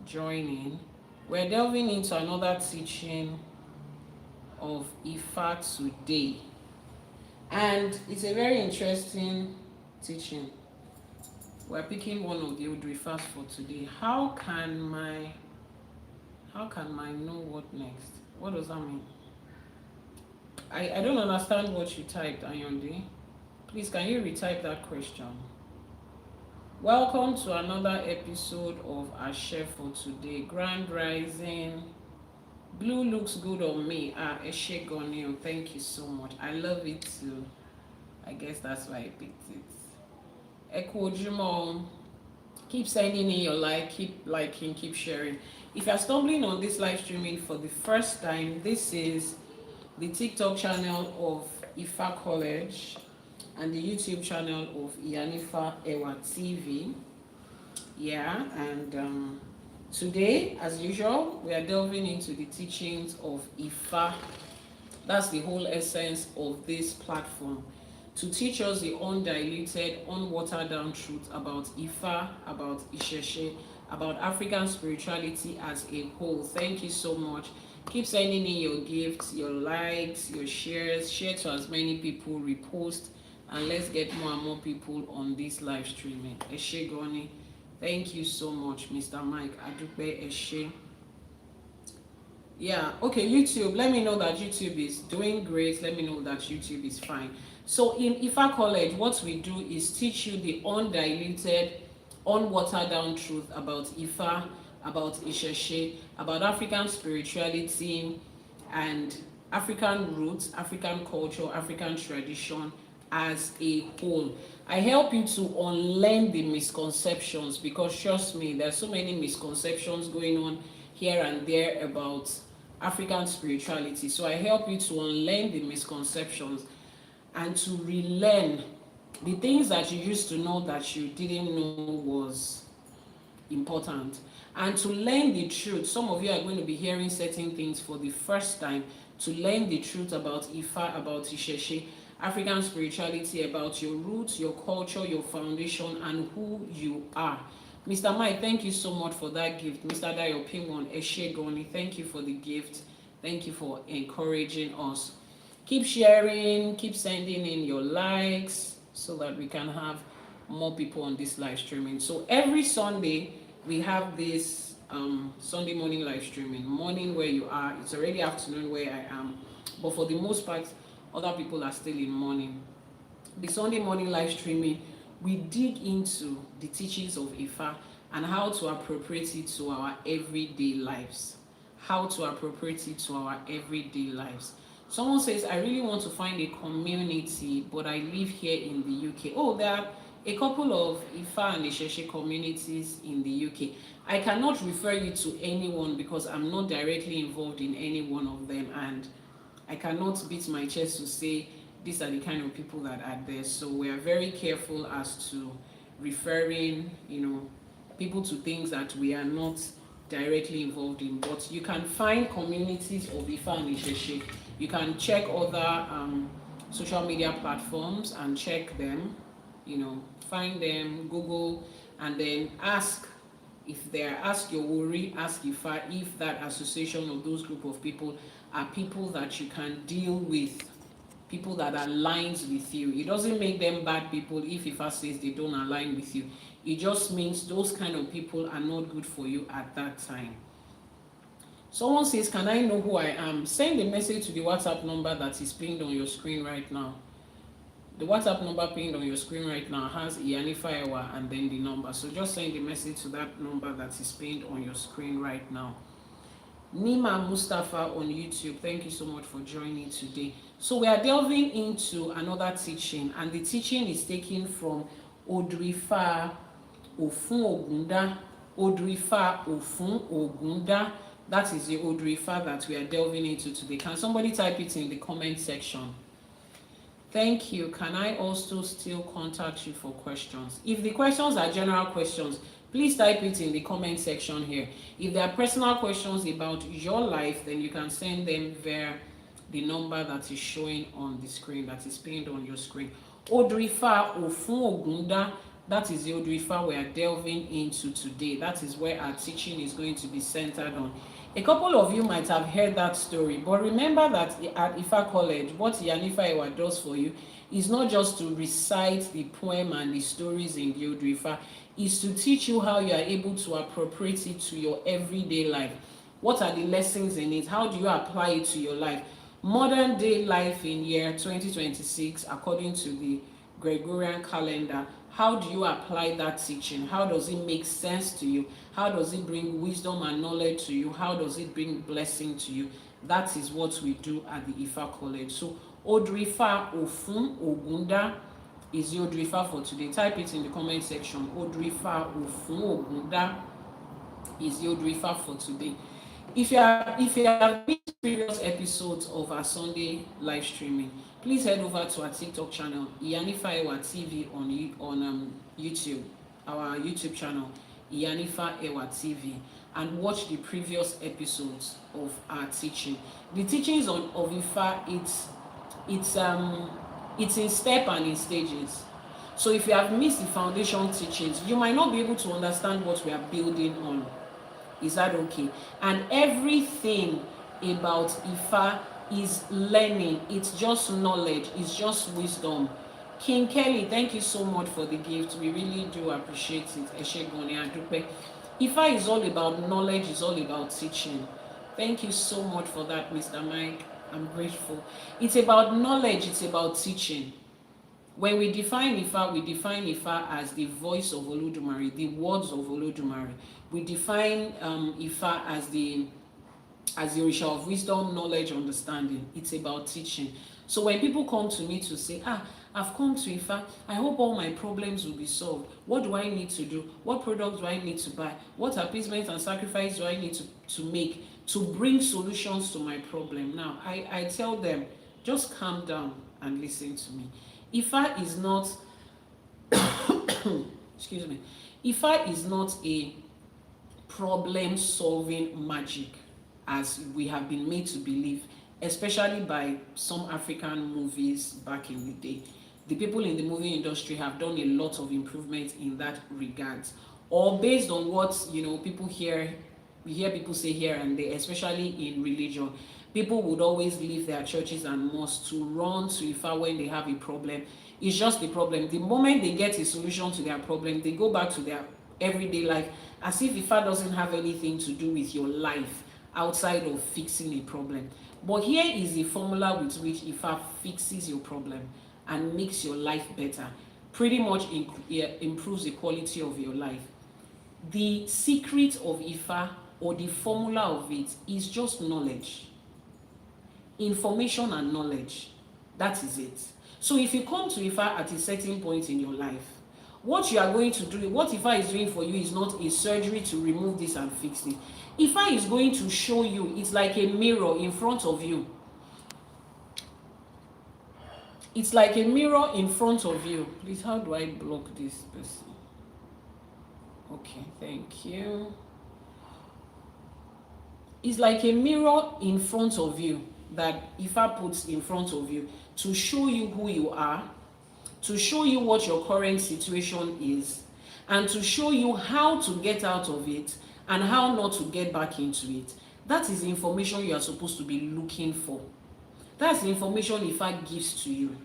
joining. We're delving into another teaching of Ifa today. And it's a very interesting teaching. We're picking one of the Odù Ifás for today. How can my know what next? What does that mean? I don't understand what you typed, Ayonde. Please, can you retype that question? Welcome to another episode of ÌŞẸÉ for today. Grand Rising. Blue looks good on me. ÌŞÄÉ Gonio, thank you so much. I love it too. I guess that's why I picked it. Eko Ojúmọ́. Keep sending in your like, keep liking, keep sharing. If you're stumbling on this live streaming for the first time, this is the TikTok channel of Ifa College and the YouTube channel of Iyanifa Ewa TV. Yeah, and today, as usual, we are delving into the teachings of Ifa. That's the whole essence of this platform. To teach us the undiluted, unwatered down truth about Ifa, about ÌṢÄÉ, about African spirituality as a whole. Thank you so much. Keep sending in your gifts, your likes, your shares. Share to as many people, repost, and let's get more and more people on this live streaming. ÌŞÄÉ Goni. Thank you so much, Mr. Mike. Adupe ÌŞÄÉ. Yeah, okay, YouTube. Let me know that YouTube is doing great. Let me know that YouTube is fine. So in Ifa College, what we do is teach you the undiluted, unwatered down truth about Ifa, about ÌШÄÉ, about African spirituality and African roots, African culture, African tradition as a whole. I help you to unlearn the misconceptions, because trust me, there's so many misconceptions going on here and there about African spirituality. So I help you to unlearn the misconceptions and to relearn the things that you used to know that you didn't know was important, and to learn the truth. Some of you are going to be hearing certain things for the first time, to learn the truth about Ifa, about ÌШÄÉ, African spirituality, about your roots, your culture, your foundation, and who you are. Mr. Mike, thank you so much for that gift. Mr. Dayo Pimon, ÌШÄÉ Goni, thank you for the gift. Thank you for encouraging us. Keep sharing, keep sending in your likes so that we can have more people on this live streaming. So every Sunday, we have this Sunday morning live streaming. Morning where you are, it's already afternoon where I am. But for the most part, other people are still in morning. The Sunday morning live streaming, we dig into the teachings of Ifa and how to appropriate it to our everyday lives. How to appropriate it to our everyday lives. Someone says, I really want to find a community, but I live here in the UK. Oh, there are a couple of Ifa and իշÄÉ communities in the UK. I cannot refer you to anyone because I'm not directly involved in any one of them, and I cannot beat my chest to say these are the kind of people that are there. So we are very careful as to referring, people to things that we are not directly involved in. But you can find communities of Ifa and իշÄÉ. You can check other social media platforms and check them, find them, Google, and then ask your worry, ask Ifa if that association or those group of people are people that you can deal with, people that aligns with you. It doesn't make them bad people if Ifa says they don't align with you. It just means those kind of people are not good for you at that time. Someone says, can I know who I am? Send a message to the WhatsApp number that is pinned on your screen right now. The WhatsApp number pinned on your screen right now has Iyanifa Ewa and then the number. So just send a message to that number that is pinned on your screen right now. Nima Mustafa on YouTube, thank you so much for joining today. So we are delving into another teaching, and the teaching is taken from Odù Ifá Ofun Ogunda. Odù Ifá Ofun Ogunda. That is the Odù Ifá that we are delving into today. Can somebody type it in the comment section? Thank you. Can I also still contact you for questions? If the questions are general questions, please type it in the comment section here. If there are personal questions about your life, then you can send them via the number that is showing on the screen, that is pinned on your screen. Odù Ifá Ofun Ogunda That is the Odù Ifá we are delving into today. That is where our teaching is going to be centered on. A couple of you might have heard that story, but remember that at Ifá College, what Iyanifa Ewa does for you is not just to recite the poem and the stories in the Odù Ifá, is to teach you how you are able to appropriate it to your everyday life. What are the lessons in it? How do you apply it to your life? Modern day life in year 2026, according to the Gregorian calendar, how do you apply that teaching? How does it make sense to you? How does it bring wisdom and knowledge to you? How does it bring blessing to you? That is what we do at the Ifá College. So Odù Ifá Ofun Ogunda is the Odù Ifá for today. Type it in the comment section. Odù Ifá Ofun Ogunda is the Odù Ifá for today. If you have missed previous episodes of our Sunday live streaming, please head over to our TikTok channel, Iyanifa Ewa TV on YouTube, our YouTube channel, Iyanifa Ewa TV, and watch the previous episodes of our teaching. The teachings of Ifa, it's in step and in stages. So if you have missed the foundation teachings, you might not be able to understand what we are building on. Is that okay? And everything about Ifa is learning. It's just knowledge. It's just wisdom. King Kelly, thank you so much for the gift. We really do appreciate it. Ifa is all about knowledge. It's all about teaching. Thank you so much for that, Mr. Mike. I'm grateful. It's about knowledge. It's about teaching. When we define Ifa as the voice of Olódùmarè, the words of Olódùmarè. We define Ifa as the Orisha of wisdom, knowledge, understanding. It's about teaching. So when people come to me to say, I've come to Ifa, I hope all my problems will be solved. What do I need to do? What products do I need to buy? What appeasement and sacrifice do I need to make to bring solutions to my problem? Now, I tell them, just calm down and listen to me. Ifa is not, excuse me, Ifa is not a problem-solving magic as we have been made to believe, especially by some African movies back in the day. The people in the movie industry have done a lot of improvement in that regard, or based on what people hear people say here and there, especially in religion. People would always leave their churches and mosques to run to Ifa when they have a problem. It's just the problem. The moment they get a solution to their problem, they go back to their everyday life as if Ifa doesn't have anything to do with your life outside of fixing a problem. But here is the formula with which Ifa fixes your problem and makes your life better. Pretty much improves the quality of your life. The secret of Ifa, or the formula of it, is just knowledge. Information and knowledge. That is it. So if you come to Ifa at a certain point in your life, what you are going to do, what Ifa is doing for you is not a surgery to remove this and fix it. Ifa is going to show you. It's like a mirror in front of you. It's like a mirror in front of you. Please, how do I block this person? Okay, thank you. It's like a mirror in front of you that Ifa puts in front of you to show you who you are, to show you what your current situation is, and to show you how to get out of it and how not to get back into it. That is the information you are supposed to be looking for. That's the information Ifa gives to you.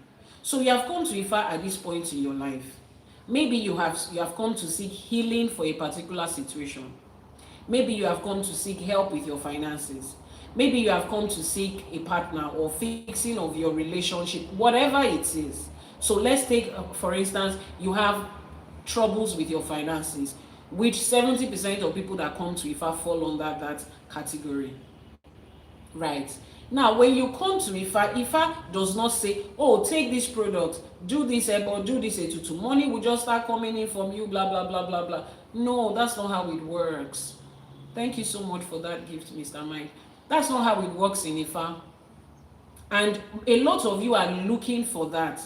So you have come to Ifa at this point in your life. Maybe you have come to seek healing for a particular situation. Maybe you have come to seek help with your finances. Maybe you have come to seek a partner or fixing of your relationship, whatever it is. So let's take, for instance, you have troubles with your finances, which 70% of people that come to Ifa fall under that category. Right. Now, when you come to Ifa, Ifa does not say, oh, take this product, do this, or do this, to money will just start coming in from you, blah, blah, blah, blah, blah. No, that's not how it works. Thank you so much for that gift, Mr. Mike. That's not how it works in Ifa. And a lot of you are looking for that.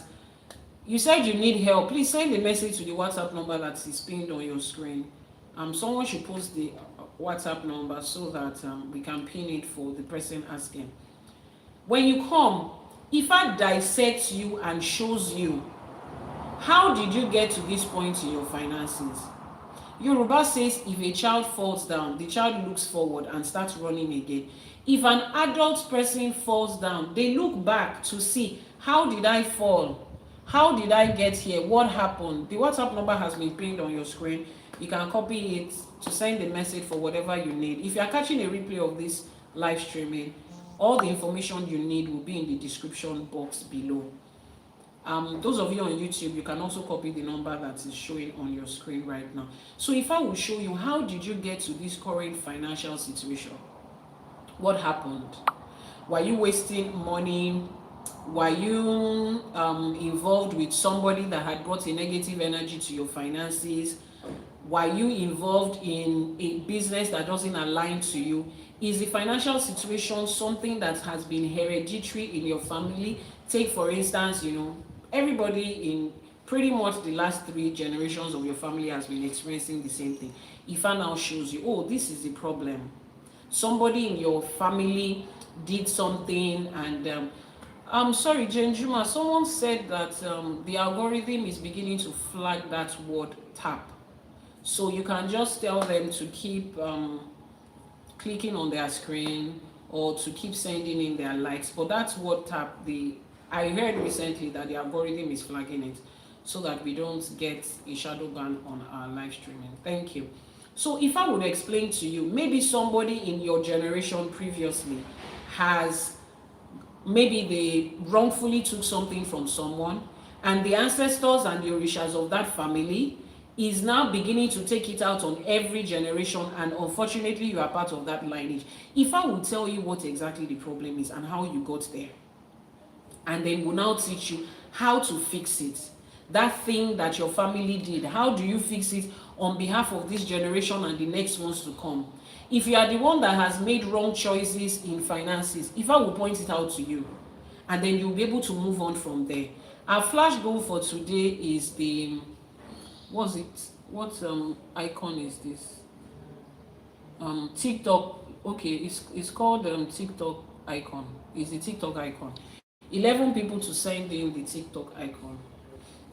You said you need help. Please send a message to the WhatsApp number that is pinned on your screen. Someone should post the WhatsApp number so that we can pin it for the person asking. When you come, Ifa dissects you and shows you How did you get to this point in your finances? Yoruba says if a child falls down, the child looks forward and starts running again. If an adult person falls down, they look back to see, how did I fall? How did I get here? What happened? The WhatsApp number has been pinned on your screen. You can copy it to send the message for whatever you need. If you are catching a replay of this live streaming, all the information you need will be in the description box below. Those of you on YouTube, you can also copy the number that is showing on your screen right now. So if I will show you, how did you get to this current financial situation? What happened? Were you wasting money? Were you involved with somebody that had brought a negative energy to your finances? Were you involved in a business that doesn't align to you? Is the financial situation something that has been hereditary in your family? Take for instance, everybody in pretty much the last 3 generations of your family has been experiencing the same thing. Ifa now shows you, oh, this is the problem. Somebody in your family did something, and I'm sorry, Jane Juma, someone said that the algorithm is beginning to flag that word tap. So you can just tell them to keep clicking on their screen or to keep sending in their likes. But that's what tap, I heard recently that the algorithm is flagging it so that we don't get a shadow ban on our live streaming. Thank you. So if I would explain to you, maybe somebody in your generation previously maybe they wrongfully took something from someone, and the ancestors and the orishas of that family is now beginning to take it out on every generation, and unfortunately you are part of that lineage. If I will tell you what exactly the problem is and how you got there, and then we'll now teach you how to fix it. That thing that your family did, how do you fix it on behalf of this generation and the next ones to come? If you are the one that has made wrong choices in finances, if I will point it out to you, and then you'll be able to move on from there. Our flash goal for today is the, what icon is this? TikTok. Okay, it's called TikTok icon. It's the TikTok icon. 11 people to send in the TikTok icon.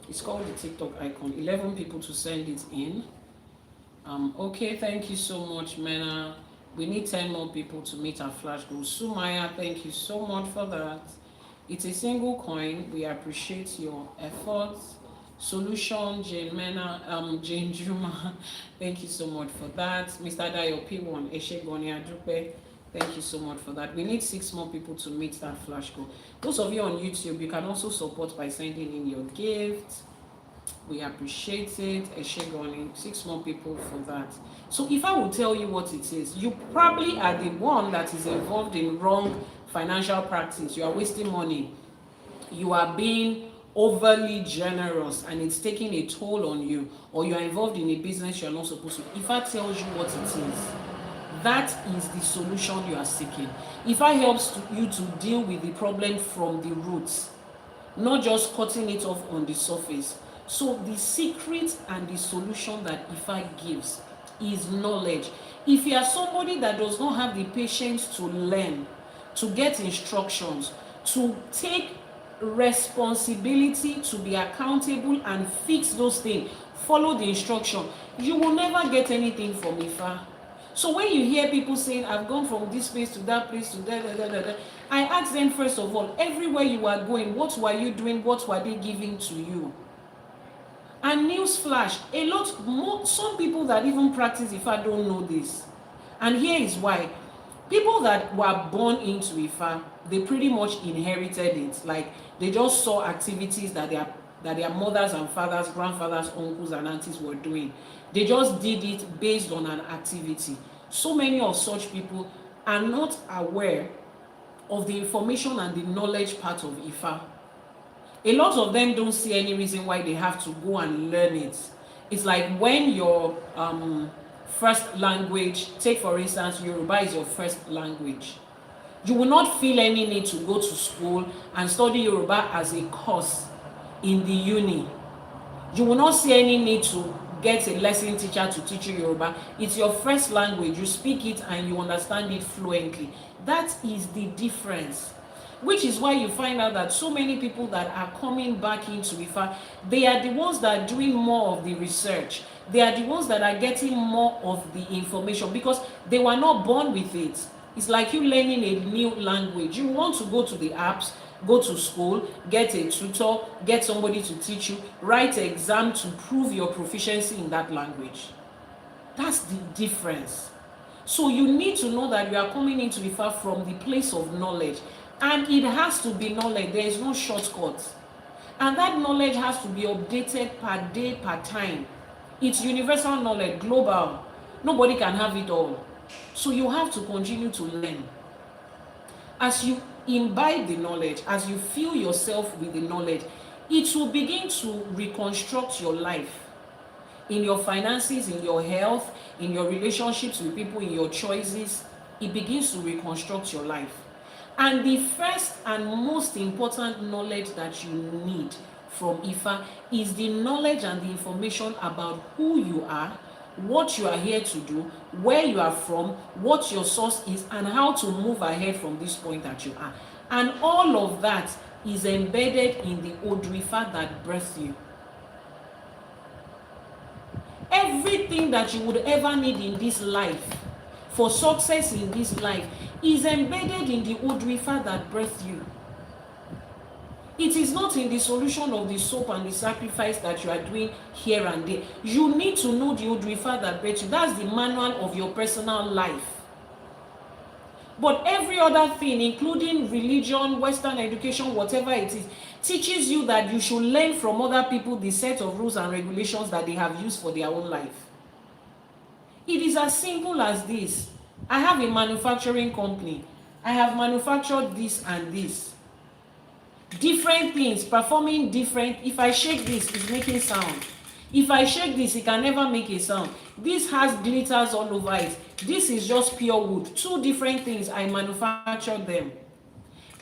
It's called the TikTok icon. 11 people to send it in. Okay, thank you so much, Mena. We need 10 more people to meet our flash goal. Sumaya, thank you so much for that. It's a single coin. We appreciate your efforts. Solution, Jane Mena, Jane Juma, thank you so much for that. Mr. Dayo P1, Eshe Gonia Drupe, thank you so much for that. We need 6 more people to meet that flash goal. Those of you on YouTube, you can also support by sending in your gift. We appreciate it. Eshe Goni, 6 more people for that. So if I will tell you what it is, you probably are the one that is involved in wrong financial practice. You are wasting money. You are being overly generous and it's taking a toll on you, or you are involved in a business you are not supposed to. If I tell you what it is, that is the solution you are seeking. If I helps you to deal with the problem from the roots, not just cutting it off on the surface. So the secret and the solution that Ifa gives is knowledge. If you are somebody that does not have the patience to learn, to get instructions, to take responsibility, to be accountable and fix those things, follow the instruction, you will never get anything from Ifa. So when you hear people saying, I've gone from this place to that place to that, I ask them first of all, everywhere you are going, what were you doing? What were they giving to you? And newsflash, some people that even practice Ifa don't know this. And here is why. People that were born into Ifa, they pretty much inherited it. Like they just saw activities that their mothers and fathers, grandfathers, uncles and aunties were doing. They just did it based on an activity. So many of such people are not aware of the information and the knowledge part of Ifa. A lot of them don't see any reason why they have to go and learn it. It's like when your first language, take for instance, Yoruba is your first language. You will not feel any need to go to school and study Yoruba as a course in the uni. You will not see any need to get a lesson teacher to teach you Yoruba. It's your first language. You speak it and you understand it fluently. That is the difference. Which is why you find out that so many people that are coming back into Ifa, they are the ones that are doing more of the research. They are the ones that are getting more of the information because they were not born with it. It's like you learning a new language. You want to go to the apps, go to school, get a tutor, get somebody to teach you, write an exam to prove your proficiency in that language. That's the difference. So you need to know that you are coming into Ifa from the place of knowledge. And it has to be knowledge. There is no shortcut. And that knowledge has to be updated per day, per time. It's universal knowledge, global. Nobody can have it all. So you have to continue to learn. As you imbibe the knowledge, as you fill yourself with the knowledge, it will begin to reconstruct your life. In your finances, in your health, in your relationships with people, in your choices, it begins to reconstruct your life. And the first and most important knowledge that you need from Ifa is the knowledge and the information about who you are, what you are here to do, where you are from, what your source is, and how to move ahead from this point that you are. And all of that is embedded in the Odù Ifá that birthed you. Everything that you would ever need in this life, for success in this life, is embedded in the Odù Ifá that birthed you. It is not in the solution of the soap and the sacrifice that you are doing here and there. You need to know the Odù Ifá that birthed you. That's the manual of your personal life. But every other thing, including religion, Western education, whatever it is, teaches you that you should learn from other people the set of rules and regulations that they have used for their own life. It is as simple as this. I have a manufacturing company. I have manufactured this and this. Different things, performing different. If I shake this, it's making sound. If I shake this, it can never make a sound. This has glitters all over it. This is just pure wood. Two different things, I manufactured them.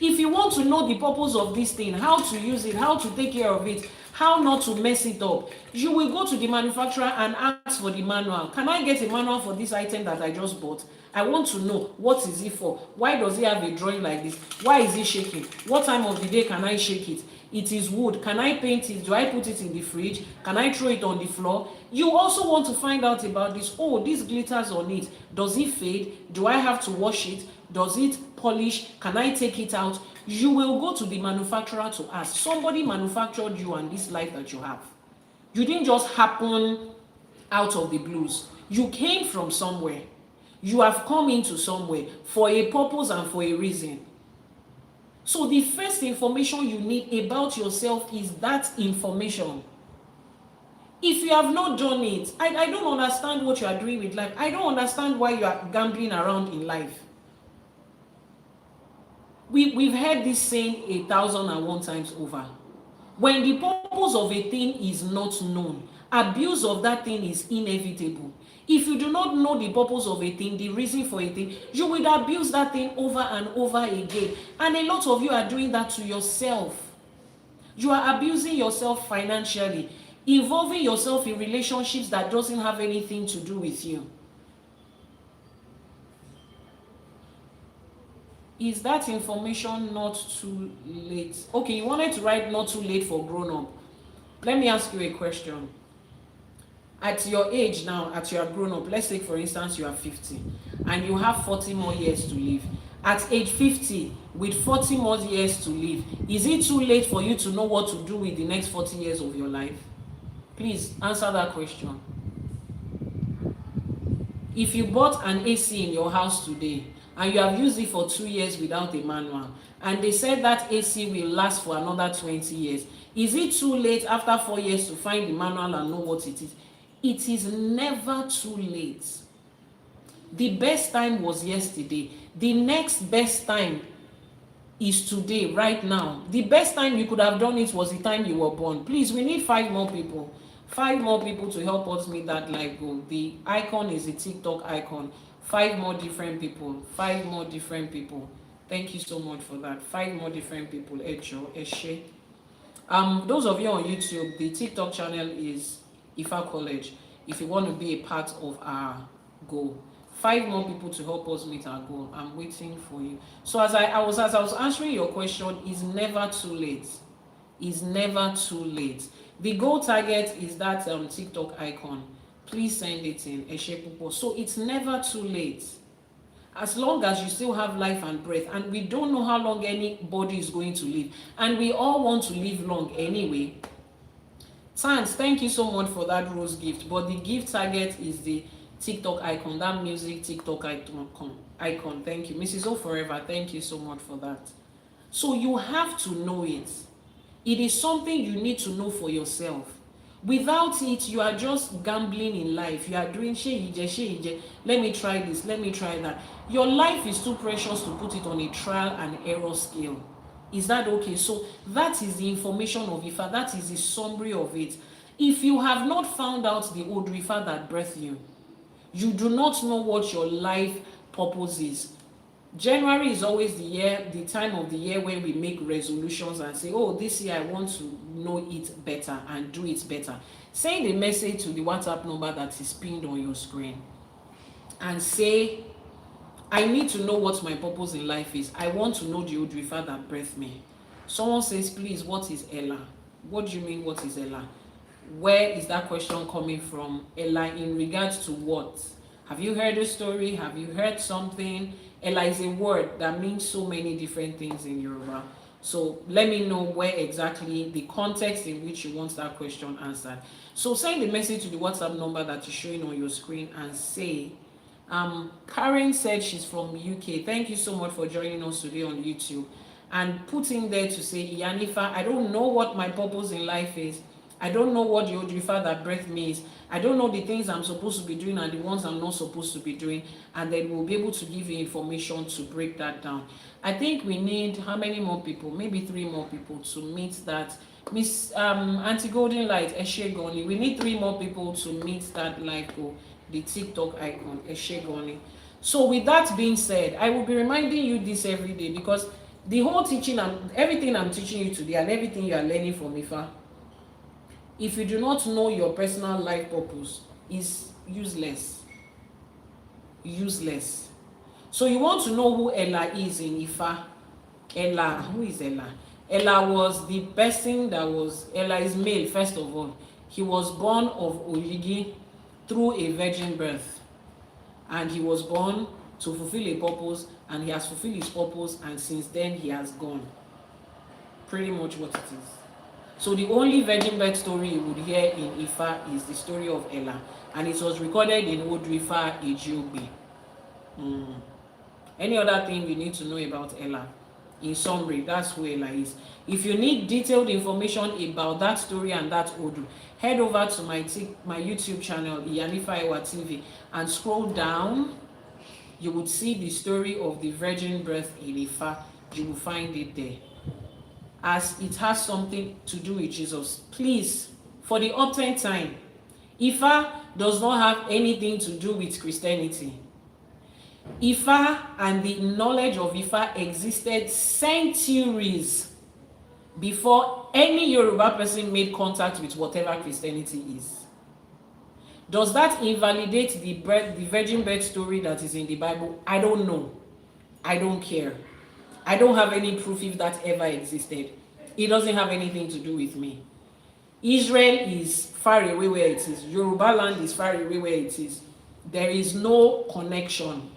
If you want to know the purpose of this thing, how to use it, how to take care of it, how not to mess it up, you will go to the manufacturer and ask for the manual. Can I get a manual for this item that I just bought? I want to know, what is it for? Why does it have a drawing like this? Why is it shaking? What time of the day can I shake it? It is wood. Can I paint it? Do I put it in the fridge? Can I throw it on the floor? You also want to find out about this. Oh, this glitters on it. Does it fade? Do I have to wash it? Does it polish? Can I take it out? You will go to the manufacturer to ask. Somebody manufactured you and this life that you have. You didn't just happen out of the blues. You came from somewhere. You have come into somewhere for a purpose and for a reason. So the first information you need about yourself is that information. If you have not done it, I don't understand what you are doing with life. I don't understand why you are gambling around in life. We've heard this saying 1,001 times over. When the purpose of a thing is not known, abuse of that thing is inevitable. If you do not know the purpose of a thing, the reason for a thing, you will abuse that thing over and over again. And a lot of you are doing that to yourself. You are abusing yourself financially, involving yourself in relationships that doesn't have anything to do with you. Is that information not too late? Okay, you wanted to write not too late for grown up. Let me ask you a question. At your age now, at your grown up, let's say for instance you are 50 and you have 40 more years to live. At age 50, with 40 more years to live, is it too late for you to know what to do with the next 40 years of your life? Please answer that question. If you bought an AC in your house today and you have used it for 2 years without a manual, and they said that AC will last for another 20 years, is it too late after 4 years to find the manual and know what it is? It is never too late. The best time was yesterday. The next best time is today, right now. The best time you could have done it was the time you were born. Please, we need 5 more people. 5 more people to help us meet that life goal. The icon is a TikTok icon. 5 more different people. 5 more different people. Thank you so much for that. 5 more different people. ԻΣＨΕ. Those of you on YouTube, the TikTok channel is Ifa College. If you want to be a part of our goal, 5 more people to help us meet our goal. I'm waiting for you. So as I was answering your question, it's never too late. It's never too late. The goal target is that TikTok icon. Please send it in. ÌŞẸÉ. So it's never too late. As long as you still have life and breath, and we don't know how long anybody is going to live, and we all want to live long anyway. Thank you so much for that rose gift, but the gift target is the TikTok icon, that music TikTok icon. Thank you. Mrs. O Forever, thank you so much for that. So you have to know it. It is something you need to know for yourself. Without it, you are just gambling in life. You are doing sheije, let me try this, let me try that. Your life is too precious to put it on a trial and error scale. Is that okay? So that is the information of Ifa. That is the summary of it. If you have not found out the Odù Ifá that birthed you, you do not know what your life purpose is. January is always the time of the year when we make resolutions and say, oh, this year I want to know it better and do it better. Send a message to the WhatsApp number that is pinned on your screen and say, I need to know what my purpose in life is. I want to know the Odù Ifá that birthed me. Someone says, please, what is Ella? What do you mean, what is Ella? Where is that question coming from? Ella, in regards to what? Have you heard a story? Have you heard something? Ella is a word that means so many different things in Yoruba. So let me know where exactly the context in which you want that question answered. So send a message to the WhatsApp number that is showing on your screen and say, Karen said she's from UK. Thank you so much for joining us today on YouTube. And put in there to say, Iyanifa, I don't know what my purpose in life is. I don't know what the Odù Ifá that birthed me is. I don't know the things I'm supposed to be doing and the ones I'm not supposed to be doing. And then we'll be able to give you information to break that down. I think we need how many more people? Maybe 3 more people to meet that. Miss Auntie Golden Light, ẹ ṣé gan ni. We need 3 more people to meet that life goal, the TikTok icon, ẹ ṣé gan ni. So with that being said, I will be reminding you this every day because the whole teaching and everything I'm teaching you today and everything you are learning from Ifa, if you do not know your personal life purpose, is useless. Useless. So you want to know who Ella is in Ifa. Ella, who is Ella? Ella was the person that was, Ella is male first of all. He was born of Oyigi through a virgin birth. And he was born to fulfill a purpose, and he has fulfilled his purpose, and since then he has gone. Pretty much what it is. So the only virgin birth story you would hear in Ifa is the story of Ella, and it was recorded in Odù Ifá Ejiobe. Any other thing you need to know about Ella? In summary, that's who Ella is. If you need detailed information about that story and that Odù, head over to my YouTube channel, Iyanifa Ewa TV, and scroll down. You would see the story of the virgin birth in Ifa. You will find it there, as it has something to do with Jesus. Please, for the uptime time, Ifa does not have anything to do with Christianity. Ifa and the knowledge of Ifa existed centuries before any Yoruba person made contact with whatever Christianity is. Does that invalidate the virgin birth story that is in the Bible? I don't know. I don't care. I don't have any proof if that ever existed. It doesn't have anything to do with me. Israel is far away where it is. Yoruba land is far away where it is. There is no connection.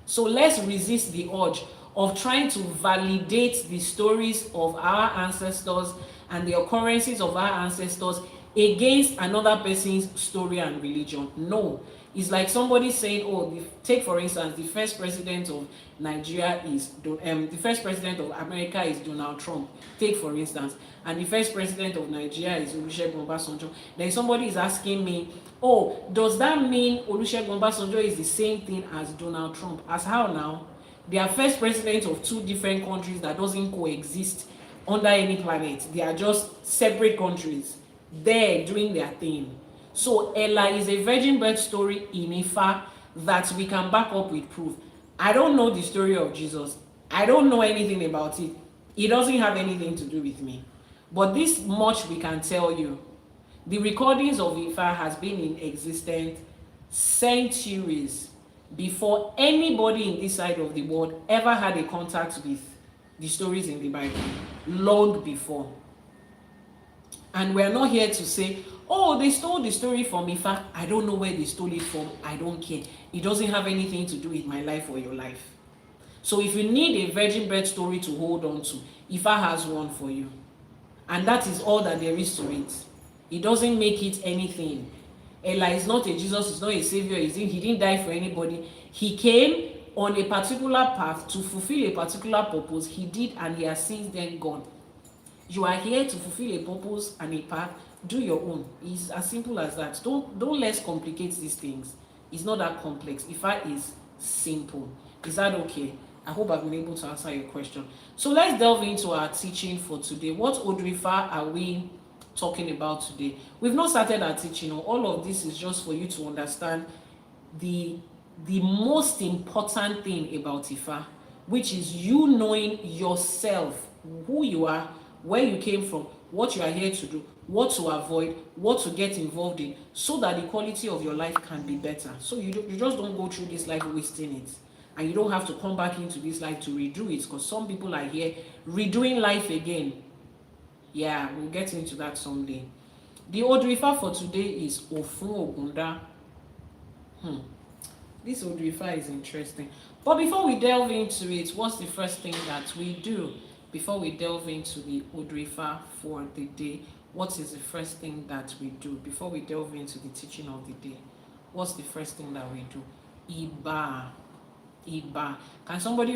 So let's resist the urge of trying to validate the stories of our ancestors and the occurrences of our ancestors against another person's story and religion. No. It's like somebody saying, oh, take for instance, the first president of Nigeria is, the first president of America is Donald Trump. Take for instance, and the first president of Nigeria is Olusegun Obasanjo. Then somebody is asking me, oh, does that mean Olusegun Obasanjo is the same thing as Donald Trump? As how now? They are first presidents of 2 different countries that doesn't coexist under any planet. They are just separate countries. They're doing their thing. So Ella is a virgin birth story in Ifa that we can back up with proof. I don't know the story of Jesus. I don't know anything about it. It doesn't have anything to do with me. But this much we can tell you. The recordings of Ifa has been in existence centuries before anybody in this side of the world ever had a contact with the stories in the Bible. Long before. And we're not here to say, oh, they stole the story from Ifa. I don't know where they stole it from. I don't care. It doesn't have anything to do with my life or your life. So if you need a virgin birth story to hold on to, Ifa has one for you. And that is all that there is to it. It doesn't make it anything. Ella is not a Jesus, is not a savior, he didn't die for anybody. He came on a particular path to fulfill a particular purpose. He did, and he has since then gone. You are here to fulfill a purpose and a path. Do your own. It's as simple as that. Don't let's complicate these things. It's not that complex. Ifa is simple. Is that okay? I hope I've been able to answer your question. So let's delve into our teaching for today. What Odù Ifá are we talking about today? We've not started our teaching. All of this is just for you to understand the most important thing about Ifa, which is you knowing yourself, who you are, where you came from, what you are here to do, what to avoid, what to get involved in, so that the quality of your life can be better. So you just don't go through this life wasting it. And you don't have to come back into this life to redo it, because some people are here redoing life again. Yeah, we'll get into that someday. The Odù Ifá for today is Ofun Ogunda. This Odù Ifá is interesting. But before we delve into it, what's the first thing that we do? Before we delve into the Odù Ifá for the day, what is the first thing that we do? Before we delve into the teaching of the day, what's the first thing that we do? Iba. Iba. Can somebody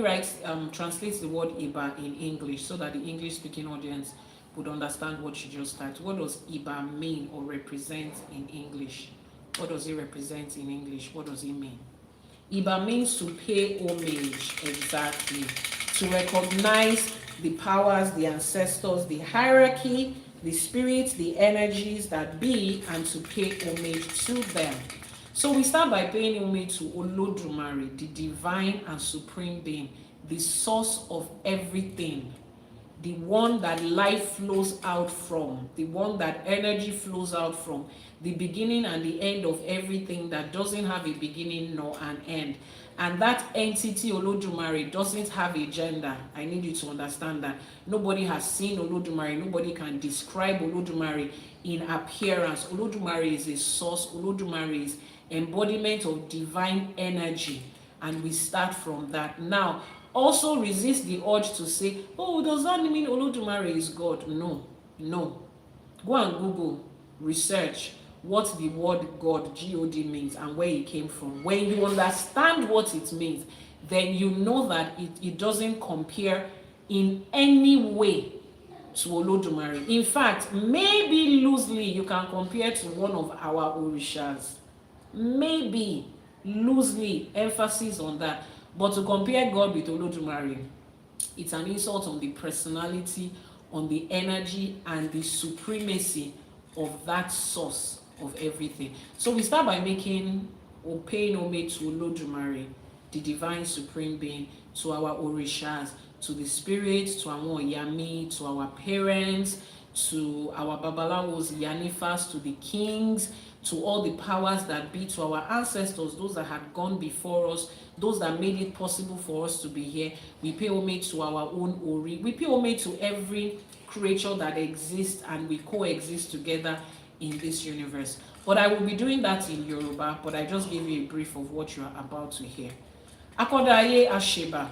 translate the word Iba in English so that the English speaking audience would understand what you just typed? What does Iba mean or represent in English? What does it represent in English? What does it mean? Iba means to pay homage, exactly. To recognize the powers, the ancestors, the hierarchy, the spirits, the energies that be, and to pay homage to them. So we start by paying homage to Olódùmarè, the divine and supreme being, the source of everything, the one that life flows out from, the one that energy flows out from, the beginning and the end of everything that doesn't have a beginning nor an end. And that entity, Olódùmarè, doesn't have a gender. I need you to understand that. Nobody has seen Olódùmarè. Nobody can describe Olódùmarè in appearance. Olódùmarè is a source. Olódùmarè is embodiment of divine energy. And we start from that. Now, also resist the urge to say, oh, does that mean Olódùmarè is God? No, no. Go and Google, research what the word God, G-O-D, means and where it came from. When you understand what it means, then you know that it doesn't compare in any way to Olódùmarè. In fact, maybe loosely you can compare to one of our orishas. Maybe loosely, emphasis on that. But to compare God with Olódùmarè, it's an insult on the personality, on the energy, and the supremacy of that source of everything. So we start by making or paying homage to Olódùmarè, the divine supreme being, to our orishas, to the spirits, to àwọn Ìyá, to our parents, to our babalawos, Iyanifas, to the kings, to all the powers that be, to our ancestors, those that had gone before us, those that made it possible for us to be here. We pay homage to our own Ori. We pay homage to every creature that exists, and we coexist together in this universe. But I will be doing that in Yoruba, but I just gave you a brief of what you are about to hear. Akodaye Asheba.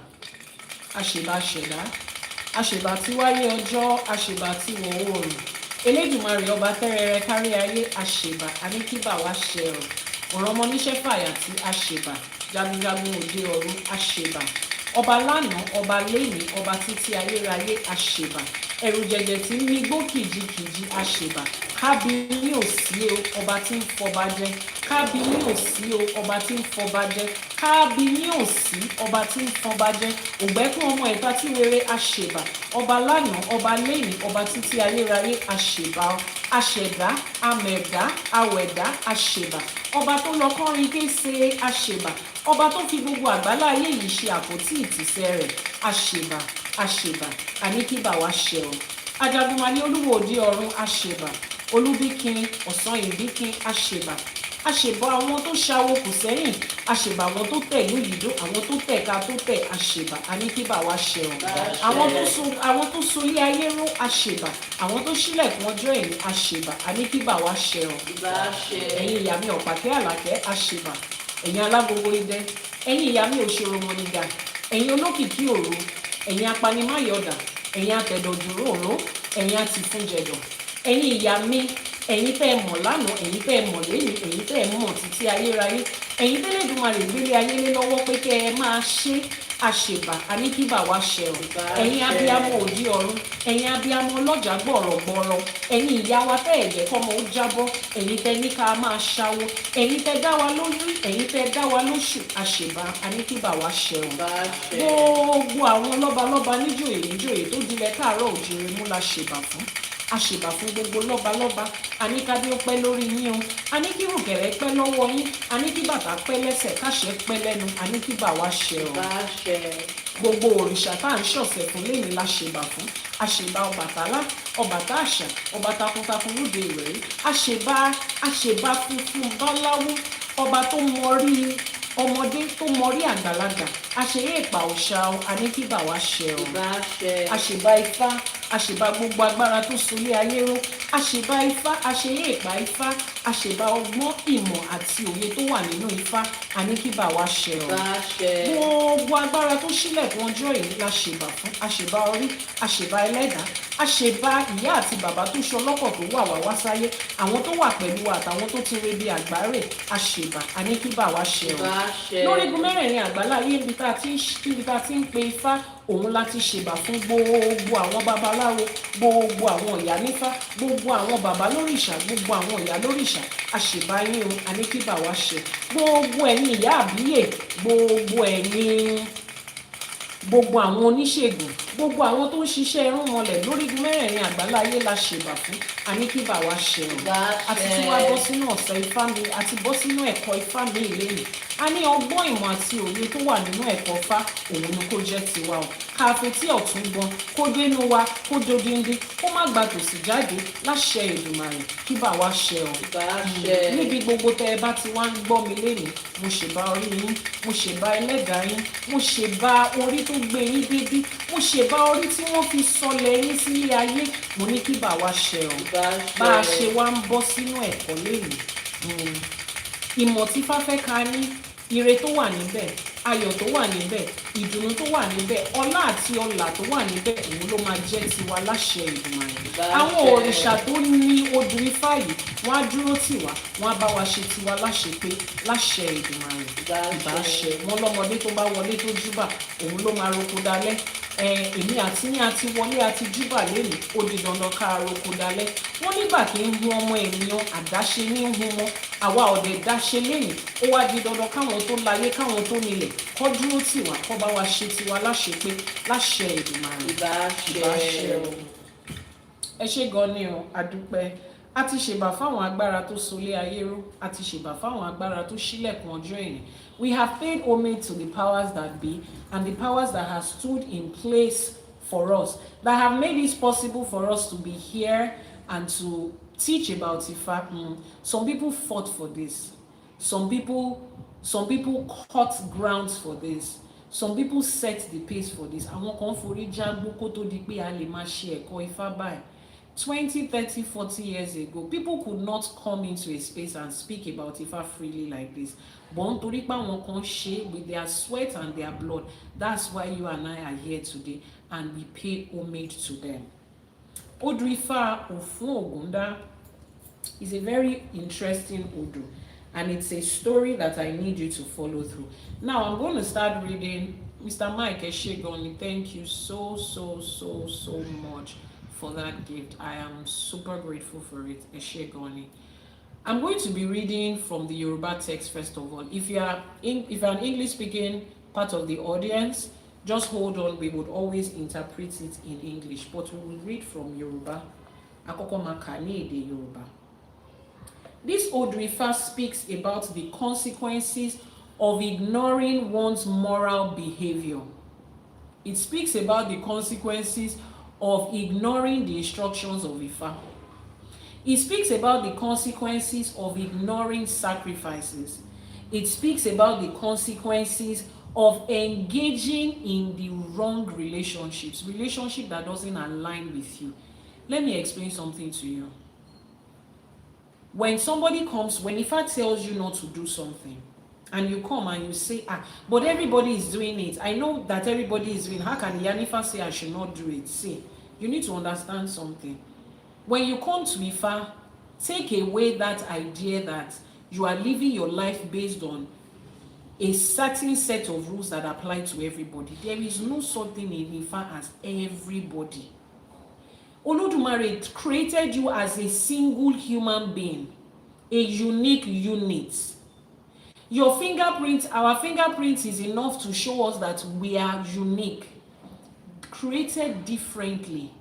Asheba Sheda. Asheba Tiwaye Ojo. Asheba Tiwo Oru. Elédùmarè ọba tẹ́rẹrẹ kárí ayé Asheba. Aníkíbà wá ṣe ọ̀. Ọ̀rọ̀ ọmọ níṣẹ́ fàyà tí Asheba. Jagunjagun òde ọ̀run Asheba. Ọba lánàá, ọba lénìí, ọba títí ayérayé Asheba. Ẹ̀rù jẹ̀jẹ̀ tí ń migbó kìjikìji Asheba. Kábíyí ò sí o, ọba tí ń fọba jẹ. Kábíyí ò sí o, ọba tí ń fọba jẹ. Kábíyí ò sí, ọba tí ń fọba jẹ. Ògbẹ́kún ọmọ Ẹ̀ta tí wéré Asheba. Ọba lánàá, ọba lénìí, ọba títí ayérayé Asheba. Aṣẹ̀dá, amẹ̀dá, awẹ̀dá Asheba. Ọba tó lọ kọrin kése Asheba. Ọba tó fi gbogbo àgbálá ayé yìí ṣe àpótí ìtìsẹ̀ rẹ̀ Asheba. Asheba. Aníkíbà wá ṣe ọ̀. Ajagunmalé olúwo òde ọ̀run Asheba. Olúbíkin, ọ̀sán ìbíkin Asheba. àṣèbà àwọn tó ṣàwo kù sẹ́yìn, àṣèbà àwọn tó tẹ̀ ìlú ìdó, àwọn tó tẹ̀ ká tó tẹ̀, àṣèbà àníkíbà wa ṣẹ̀wọ̀n. Àwọn tó so ilé ayé ró, àṣèbà àwọn tó ṣílẹ̀kùn ọjọ́ ìní, àṣèbà àníkíbà wa ṣẹ̀wọ̀n. ẹ̀yin ìyá mi ọ̀pàkẹ́ àlàkẹ́, àṣèbà. ẹ̀yin alágogo idẹ, ẹ̀yin ìyá mi òṣèrò mọ̀nìgà, ẹ̀yin olókìkí òru, ẹ̀yin apanimáyọ̀dà, ẹ̀yin atẹ̀dọ̀dúró òró, ẹ̀yin àtìfúnjẹ̀dọ̀, ẹ̀yin ìyá mi, ẹ̀yin tẹ́ ẹ mọ̀ lánàá, ẹ̀yin tẹ́ ẹ mọ̀ lẹ́yìn, ẹ̀yin tẹ́ ẹ mọ̀ títí ayérayé, ẹ̀yin tẹ́lẹ̀dùmarè gbélé ayé lé lọ́wọ́ pé kẹ́ ẹ máa ṣe àṣèbà àníkíbà wa ṣẹ̀rùn. ẹ̀yin abiyamọ òdi ọ̀run, ẹ̀yin abiyamọ ọlọ́jà gbọ̀rọ̀gbọ̀rọ̀, ẹ̀yin ìyá wa tẹ́ ẹ̀jẹ̀ kọ́mọ ó jábọ́, ẹ̀yin tẹ́ ní ká máa ṣáwó, ẹ̀yin tẹ́ dá wa lójú, ẹ̀yin tẹ́ dá wa lóṣù, àṣèbà àníkíbà wa ṣẹ̀rùn. gbogbo àwọn lọ́balọ́ba níjòyè níjòyè tó dilẹ̀ káàárọ̀ òjìrè mú la ṣèbà fún, àṣèbà fún gbogbo lọ́balọ́ba, àníkádé ó pẹ́ lórí yín o, àníkírùkẹ̀rẹ̀ pẹ́ lọ́wọ́ yín, àníkíbàtà pẹ́ lẹ́sẹ̀, káṣẹ́ pẹ́ lẹ́nu, àníkíbà wa ṣẹ o. gbogbo òrìṣà tá à ń ṣọ̀sẹ̀ fún lẹ́yìn la ṣèbà fún, àṣèbà Ọbàtálá, ọbàtá àṣà, ọba takuntakun lóde ìrẹ̀rí, àṣèbà funfun báláwú, ọba tó mọrí ọmọdé tó mọrí àgbàlagbà, àṣeyé ìpà òòṣà o, àníkíbà wa ṣẹ o. àṣèbà Ifá, àṣèbà gbogbo agbára tó solé ayé ró, àṣèbà Ifá, àṣeyé ìpà Ifá, àṣèbà ọgbọ́n ìmọ̀ àti òye tó wà nínú Ifá, àníkíbà wa ṣẹ o. gbogbo agbára tó ṣílẹ̀kùn ọjọ́ ìní la ṣèbà fún, àṣèbà orí, àṣèbà ẹlẹ́dàá, àṣèbà ìyá àti bàbá tó ṣọlọ́kọ̀ tó wà wá sáyé, àwọn tó wà pẹ̀lú wa àtàwọn tó ti rebi àgbáre, àṣèbà àníkíbà wa ṣẹ o. lórígun mẹ́rẹ̀ẹ̀rin àgbáláyé níbi tá a ti ń pe Ifá, òun láti ṣèbà fún gbogbo àwọn babaláwo, gbogbo àwọn Iyanifa, gbogbo àwọn bàbá lórìṣà, gbogbo àwọn ìyá lórìṣà, àṣèbà yín o, àníkíbà wa ṣẹ. gbogbo ẹ̀yin ìyá àbíyè, gbogbo àwọn oníṣègùn, gbogbo àwọn tó ń ṣiṣẹ́ irúnmọlẹ̀ lórígun mẹ́rẹ̀ẹ̀rin àgbáláyé la ṣèbà fún, àníkíbà wa ṣẹ o. àti tí wàá bọ́ sínú ọ̀sẹ̀ Ifá mi, àti bọ́ sínú ẹ̀kọ́ Ifá mi ìléyìí, a ní ọgbọ́n ìmọ̀ àti òye tó wà nínú ẹ̀kọ́ Ifá, òun ni kó jẹ́ tiwa o. ká fetí ọ̀tún gbọ́n, kó dénú wa, kó dodindi, kó má gba tòsì jáde, láṣẹ Èdùmàrè, kíbà wa ṣẹ o. níbi gbogbo tẹ́ ẹ bá ti wá ń gbọ́ mi lénìí, mo ṣèbà orí yín, mo ṣèbà ẹlẹ́dàá yín, mo ṣèbà orí tó gbé yín débí, mo ṣèbà orí tí wọ́n fi sọlẹ̀ yín sílé ayé, mo ní kíbà wa ṣẹ o. bá a ṣe wá ń bọ́ sínú ẹ̀kọ́ lénìí, ìmọ̀ tí Ifá fẹ́ ká ní, ire tó wà níbẹ̀, ayọ̀ tó wà níbẹ̀, ìdùnnú tó wà níbẹ̀, ọlá àti ọlà tó wà níbẹ̀, òun ló máa jẹ́ tiwa láṣẹ Èdùmàrè. àwọn òrìṣà tó ní Odù Ifá yìí, wọ́n á dúró tì wá, wọ́n á bá wa ṣe tiwa láṣẹ pé láṣẹ Èdùmàrè. ìbáṣẹ wọn lọ́mọdé tó bá wọlé tó júbà, òun ló máa roko dalẹ́. èmi àti ní àti wọlé àti júbà lẹ́nu, ó di dandan ká roko dalẹ́. wọ́n nígbà kí ń hun ọmọ ènìyàn, àdáṣe ní ń hun wọn, àwa ọ̀dẹ̀ dáṣe lẹ́yìn, ó wá di dandan káwọn tó láyé, káwọn tó nílẹ̀, kọ́ dúró tì wá, kọ́ bá wa ṣe tiwa láṣẹ pé láṣẹ Èdùmàrè. ìbáṣẹ o. ẹ ṣé gan ni o, àdúpẹ́. a ti ṣèbà fáwọn agbára tó solé ayé ró, a ti ṣèbà fáwọn agbára tó ṣílẹ̀kùn ọjọ́ ìní. We have paid homage to the powers that be and the powers that have stood in place for us, that have made it possible for us to be here and to teach about Ifá. Some people fought for this. Some people cut grounds for this. Some people set the pace for this. Àwọn kan forí jágbó kó tó di pé a lè máa ṣe ẹ̀kọ́ Ifá báyìí. 20, 30, 40 years ago, people could not come into a space and speak about Ifá freely like this. But nítorí pé àwọn kan ṣe with their sweat and their blood, that's why you and I are here today, and we pay homage to them. Odù Ifá Ofun Ogunda is a very interesting Odù, and it's a story that I need you to follow through. Now I'm going to start reading. Mr. Mike Eshegoni, thank you so much for that gift. I am super grateful for it. Eshegoni. I'm going to be reading from the Yoruba text first of all. If you're an English speaking part of the audience, just hold on. We would always interpret it in English, but we will read from Yoruba. Akoko maka ní èdè Yoruba. This Odù Ifá speaks about the consequences of ignoring one's moral behavior. It speaks about the consequences of ignoring the instructions of Ifá. It speaks about the consequences of ignoring sacrifices. It speaks about the consequences of engaging in the wrong relationships, relationship that doesn't align with you. Let me explain something to you. When somebody comes, when Ifa tells you not to do something, and you come and you say, but everybody is doing it. I know that everybody is doing it. How can Iyanifa say I should not do it? See, you need to understand something. When you come to Ifa, take away that idea that you are living your life based on a certain set of rules that apply to everybody. There is no such thing in Ifa as everybody. Olódùmarè created you as a single human being, a unique unit. Your fingerprint, our fingerprint is enough to show us that we are unique, created differently.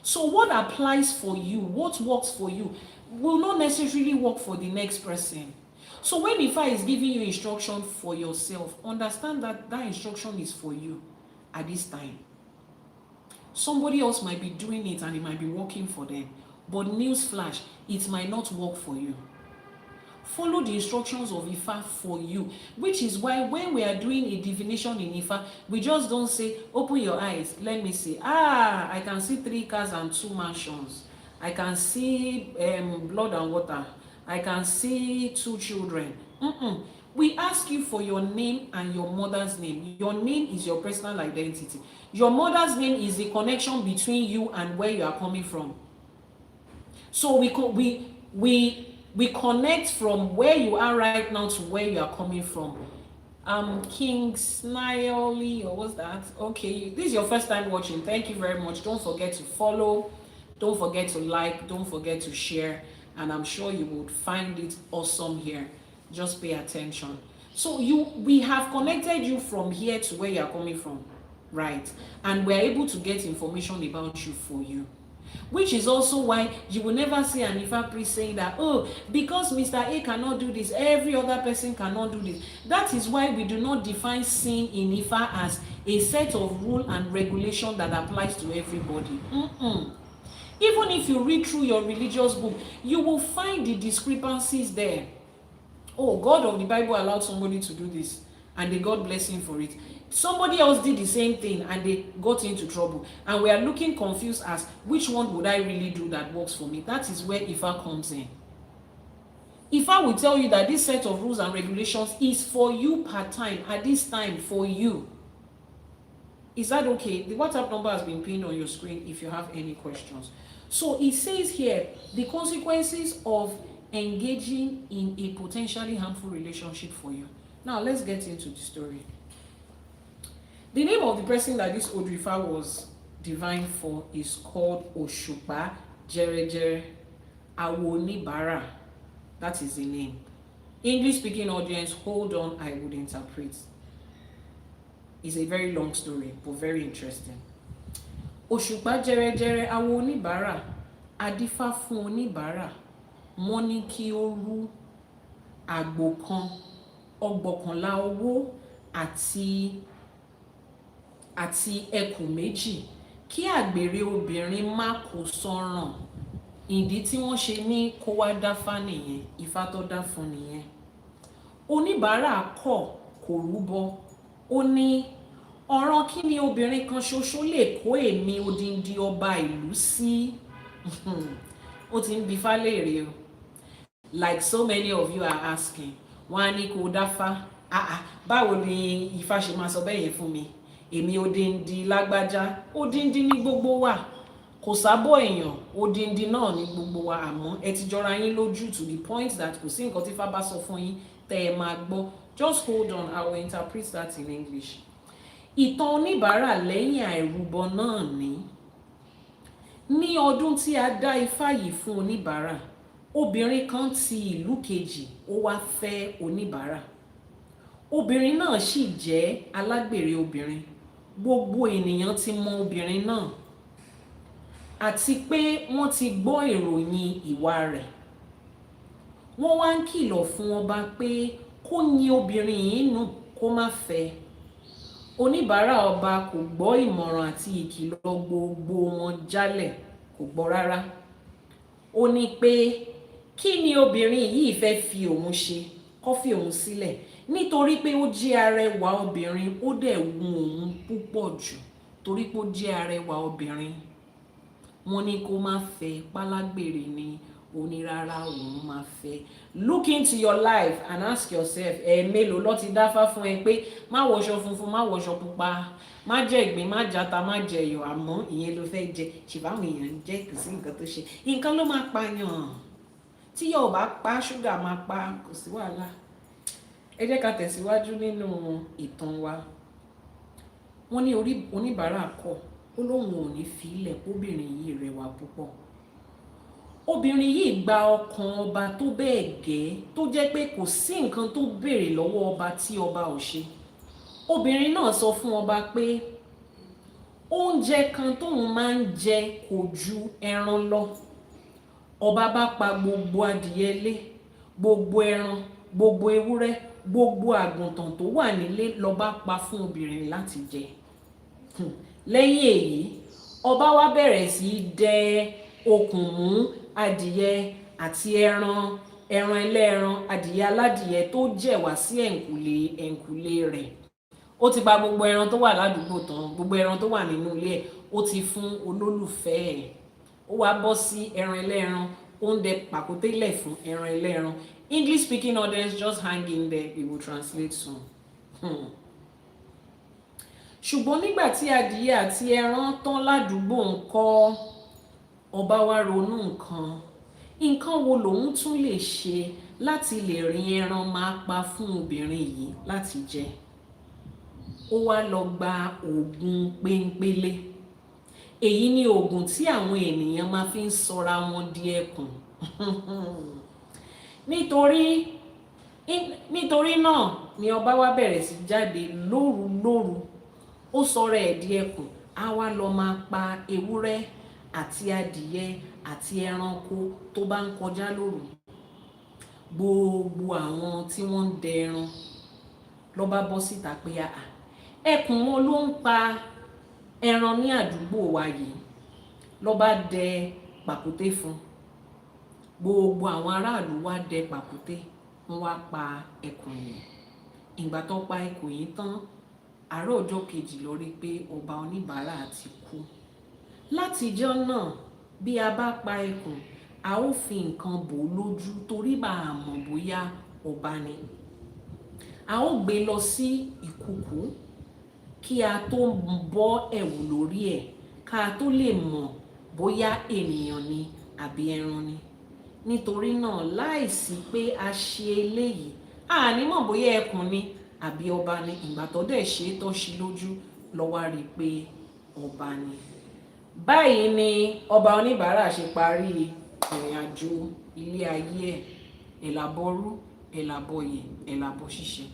So what applies for you, what works for you, will not necessarily work for the next person. So when Ifa is giving you instruction for yourself, understand that that instruction is for you at this time. Somebody else might be doing it and it might be working for them. But newsflash, it might not work for you. Follow the instructions of Ifa for you, which is why when we are doing a divination in Ifa, we just don't say, open your eyes, let me see. I can see 3 cars and 2 mansions. I can see blood and water. I can see 2 children. We ask you for your name and your mother's name. Your name is your personal identity. Your mother's name is the connection between you and where you are coming from. So we connect from where you are right now to where you are coming from. King Sniley, or what's that? Okay, this is your first time watching. Thank you very much. Don't forget to follow. Don't forget to like. Don't forget to share. And I'm sure you would find it awesome here. Just pay attention. So we have connected you from here to where you are coming from, right? And we're able to get information about you for you. Which is also why you will never see an Ifa priest saying that, because Mr. A cannot do this, every other person cannot do this. That is why we do not define sin in Ifa as a set of rule and regulation that applies to everybody. Even if you read through your religious book, you will find the discrepancies there. Oh, God of the Bible allowed somebody to do this, and they got blessing for it. Somebody else did the same thing and they got into trouble, and we are looking confused as which one would I really do that works for me. That is where Ifa comes in. Ifa will tell you that this set of rules and regulations is for you part-time at this time for you. Is that okay? The WhatsApp number has been pinned on your screen if you have any questions. So it says here the consequences of engaging in a potentially harmful relationship for you. Now let's get into the story. The name of the person that this Odù Ifá was divine for is called Òṣùpá Jẹ́rẹ́jẹ́rẹ́ Awonibara. That is the name. English speaking audience, hold on, I would interpret. It's a very long story, but very interesting. Òṣùpá Jẹ́rẹ́jẹ́rẹ́ Awonibara, Adífá fún oníbàárà, wọ́n ní kí ó rú àgbò kan, ọgbọ̀kànlá owó àti ẹkù méjì, kí àgbèrè obìnrin má kó sọ́ràn. Ìdí tí wọ́n ṣe ní kó wá dáfá nìyẹn, Ifá tó dá fún nìyẹn. Oníbàárà kọ̀ kò rúbọ. Ó ní ọ̀ràn kí ni obìnrin kan ṣoṣo lè kó èmi odindi ọba ìlú sí? Ó ti ń bi Ifá léèrè o. Like so many of you are asking, wọ́n á ní kó dáfá. Báwo ni Ifá ṣe máa sọ bẹ́ẹ̀ yẹn fún mi? Èmi odindi lágbájá, odindi ní gbogbo wa. Kò sábọ̀ èèyàn, odindi náà ní gbogbo wa, àmọ́ ẹ ti jọra yín lójú to the point that kò sí nǹkan tí Ifá bá sọ fún yín tẹ́ ẹ máa gbọ́. Just hold on, I will interpret that in English. Ìtàn oníbàárà lẹ́yìn àìrúbọ náà ní ọdún tí a dá Ifá yìí fún oníbàárà, obìnrin kan ti ìlú kejì ó wá fẹ́ oníbàárà. Obìnrin náà sì jẹ́ alágbèrè obìnrin. Gbogbo ènìyàn ti mọ obìnrin náà àti pé wọ́n ti gbọ́ ìròyìn ìwà rẹ̀. Wọ́n wá ń kìlọ̀ fún ọba pé kó yin obìnrin yìí nù kó má fẹ́. Oníbàárà ọba kò gbọ́ ìmọ̀ràn àti ìkìlọ̀ gbogbo wọn jálẹ̀, kò gbọ́ rárá. ó ní pé kí ni obìnrin yìí fẹ́ fi òun ṣe, kó fi òun sílẹ̀ nítorí pé ó jẹ́ arẹwà obìnrin, ó dẹ̀ wù òun púpọ̀ jù torí pé ó jẹ́ arẹwà obìnrin. Wọ́n ní kó má fẹ́, pálágbèrè ni, ó ní rárá òun máa fẹ́. Look into your life and ask yourself, mélòó ló ti dáfá fún ẹ pé má wọṣọ funfun, má wọṣọ pupa, má jẹ ìgbín, má jata, má jẹ iyọ̀, àmọ́ ìyẹn ló fẹ́ jẹ, ṣùgbọ́n èèyàn jẹ́ kò sí nǹkan tó ṣe. Nǹkan ló máa pààyàn. Tí yóò bá pa, ṣúgà máa pa, kò sí wàhálà. Ẹ jẹ́ ká tẹ̀síwájú nínú ìtàn wa. Wọ́n ní oníbàárà kọ̀, ó lóun ò ní fi ilẹ̀, obìnrin yìí rẹwà púpọ̀. Obìnrin yìí gba ọkàn ọba tó bẹ́ẹ̀ gẹ́ tó jẹ́ pé kò sí nǹkan tó béèrè lọ́wọ́ ọba tí ọba ò ṣe. Obìnrin náà sọ fún ọba pé oúnjẹ kan tóun máa ń jẹ kò ju ẹran lọ. Ọba bá pa gbogbo adìyẹ ilé, gbogbo ẹran, gbogbo ewúrẹ́, gbogbo àgùntàn tó wà nílé lọba pa fún obìnrin láti jẹ. Lẹ́yìn èyí, ọba wá bẹ̀rẹ̀ sí í dẹ okùn mú adìyẹ àti ẹran ẹlẹ́ran, adìyẹ aládìyẹ tó jẹ̀wá sí ẹ̀ǹkùlé rẹ̀. Ó ti pa gbogbo ẹran tó wà ládùúgbò tán, gbogbo ẹran tó wà nínú ilé ẹ̀ ó ti fún olólùfẹ́ ẹ̀. Ó wá bọ́ sí ẹran ẹlẹ́ran, ó ń dẹ pàkúté lẹ̀ fún ẹran ẹlẹ́ran. English speaking audience, just hang in there, we will translate soon. Ṣùgbọ́n nígbà tí adìyẹ àti ẹran tán ládùúgbò ńkọ́, ọba wá ronú nǹkan wo lòun tún lè ṣe láti lè rí ẹran máa pa fún obìnrin yìí láti jẹ. Ó wá lọ gba oògùn péńpélé. Èyí ni oògùn tí àwọn ènìyàn máa fi ń sọra wọn di ẹkùn. Nítorí náà ni ọba wá bẹ̀rẹ̀ sí jáde lóru. Ó sọra ẹ̀ di ẹkùn, á wá lọ máa pa ewúrẹ́ àti adìyẹ àti ẹranko tó bá ń kọjá lóru. Gbogbo àwọn tí wọ́n ń dẹ ẹran ló bá bọ́ síta pé ẹkùn wọn ló ń pa ẹran ní àdúgbò wa yìí, ló bá dẹ pàkúté fún. Gbogbo àwọn aráàlú wá dẹ pàkúté, wọ́n wá pa ẹkùn yìí. Ìgbà tó pa ẹkùn yìí tán, àárọ̀ ọjọ́ kejì ló rí pé ọba oníbàárà ti kú. Látijọ́ náà, bí a bá pa ẹkùn, a ó fi nǹkan bò lójú torí bá a mọ̀ bóyá ọba ni. A ó gbé lọ sí ìkùkù kí a tó bọ́ ẹ̀wù lórí ẹ̀, ká tó lè mọ̀ bóyá ènìyàn ni àbí ẹran ni. Nítorí náà, láìsí pé a ṣe eléyìí, a ní mọ̀ bóyá ẹkùn ni àbí ọba ni. Ìgbà tó dẹ̀ ṣe tó ṣí lójú ló wá rí pé ọba ni. Báyìí ni ọba oníbàárà ṣe parí ìrìn àjò ilé ayé ẹ̀. Àbọrú, Àbọyè, Àbọṣíṣẹ.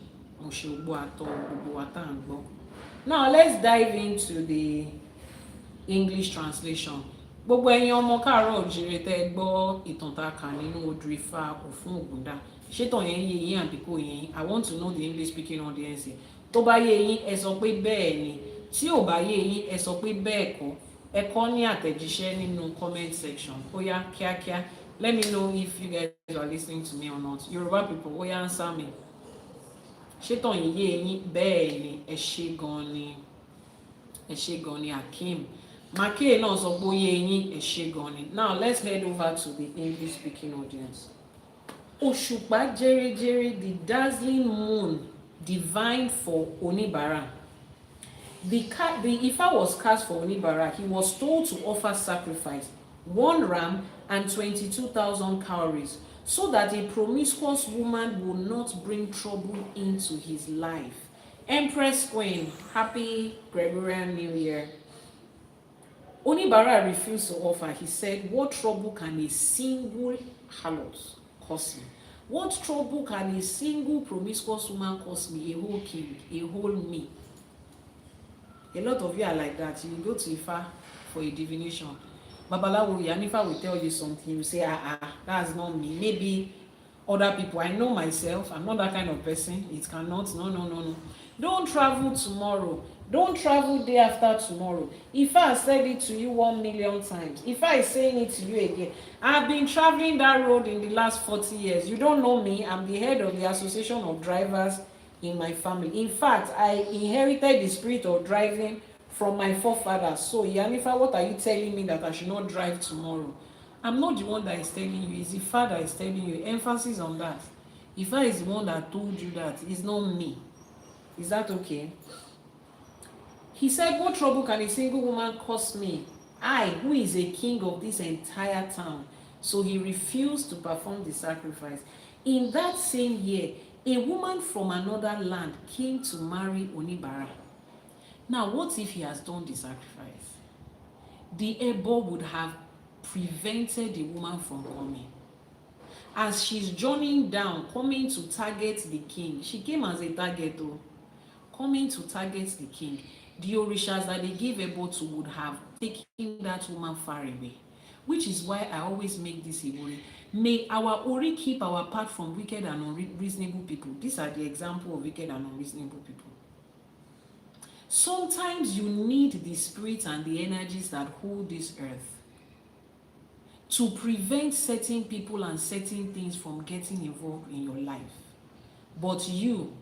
Mo ṣe gbogbo àtọ gbogbo wa tá à ń gbọ́. Now let's dive into the English translation. Gbogbo ẹ̀yin ọmọ káàárọ̀ oòjíire tẹ́ gbọ́ ìtàn tá a kà nínú Odù Ifá Ofun Ogunda. Ṣé tàn yẹn yé yín àbí kò yé yín? I want to know the English speaking audience. Tó bá yé yín, ẹ sọ pé bẹ́ẹ̀ ni. Tí ò bá yé yín, ẹ sọ pé bẹ́ẹ̀ kọ́. Ẹ kọ ní àtẹ̀jíṣẹ́ nínú comment section. Ó yá kíákíá. Let me know if you guys are listening to me or not. Yoruba people, ó yá answer me. Ṣé tàn yín yé yín? Bẹ́ẹ̀ ni. Ẹ ṣé gan ni. Ẹ ṣé gan ni Akeem. Make náà sọ pé ó yé yín. Ẹ ṣé gan ni. Now let's head over to the English speaking audience. Òṣùpá jẹ́rẹ́jẹ́rẹ́, the dazzling moon divined for Oníbàárà. The Ifa was cast for Oníbàárà. He was told to offer sacrifice, 1 ram and 22,000 cowries, so that a promiscuous woman would not bring trouble into his life. Empress Queen, happy Gregorian New Year. Oníbàárà refused to offer. He said, what trouble can a single harlot cause me? What trouble can a single promiscuous woman cause me? A whole king, a whole me. A lot of you are like that. You go to Ifa for a divination. Babalawo, Iyanifa will tell you something. You say, that's not me. Maybe other people. I know myself. I'm not that kind of person. It cannot. No. Don't travel tomorrow. Don't travel day after tomorrow. If I said it to you 1,000,000 times, if I saying it to you again, I've been traveling that road in the last 40 years. You don't know me. I'm the head of the Association of Drivers in my family. In fact, I inherited the spirit of driving from my forefathers. So, Iyanifa, what are you telling me that I should not drive tomorrow? I'm not the one that is telling you. It's the Father is telling you. Emphasis on that. Ifa is the one that told you that. It's not me. Is that okay? He said, what trouble can a single woman cause me? I, who is a king of this entire town. So he refused to perform the sacrifice. In that same year, a woman from another land came to marry Onibara. Now, what if he has done the sacrifice? The Ebo would have prevented the woman from coming. As she's journeying down, coming to target the king, she came as a target though. Coming to target the king, the orishas that they gave Ebo to would have taken that woman far away. Which is why I always make this Ori. May our Ori keep our path from wicked and unreasonable people. These are the example of wicked and unreasonable people. Sometimes you need the spirit and the energies that hold this earth to prevent certain people and certain things from getting involved in your life. But you,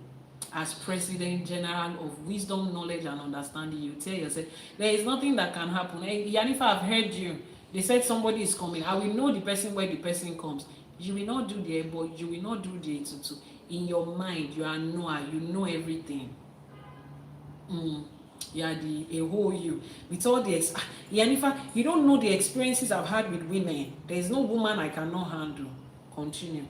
as President General of Wisdom, Knowledge, and Understanding, you tell yourself, there is nothing that can happen. Hey, Iyanifa, I've heard you. They said somebody is coming. I will know the person where the person comes. You will not do the Ebo, you will not do the Etutu. In your mind, you are Noah, you know everything. You are the a whole you. With all the Iyanifa, you don't know the experiences I've had with women. There is no woman I cannot handle. Continue.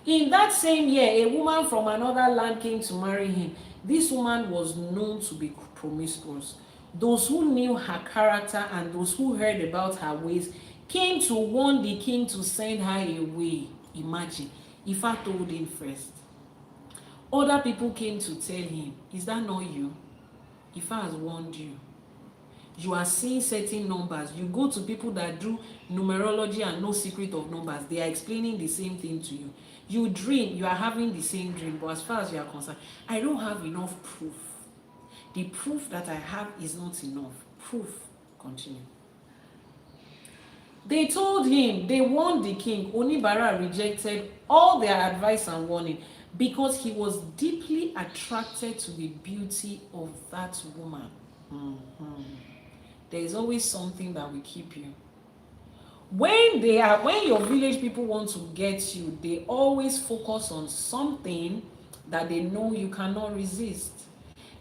In that same year, a woman from another land came to marry him. This woman was known to be promiscuous. Those who knew her character and those who heard about her ways came to warn the king to send her away. Imagine, Ifa told him first. Other people came to tell him, is that not you? Ifa has warned you. You are seeing certain numbers. You go to people that do numerology and no secret of numbers. They are explaining the same thing to you. You dream, you are having the same dream, but as far as you are concerned, I don't have enough proof. The proof that I have is not enough. Proof. Continue. They told him, they warned the king. Onibara rejected all their advice and warning because he was deeply attracted to the beauty of that woman. There is always something that will keep you. When your village people want to get you, they always focus on something that they know you cannot resist.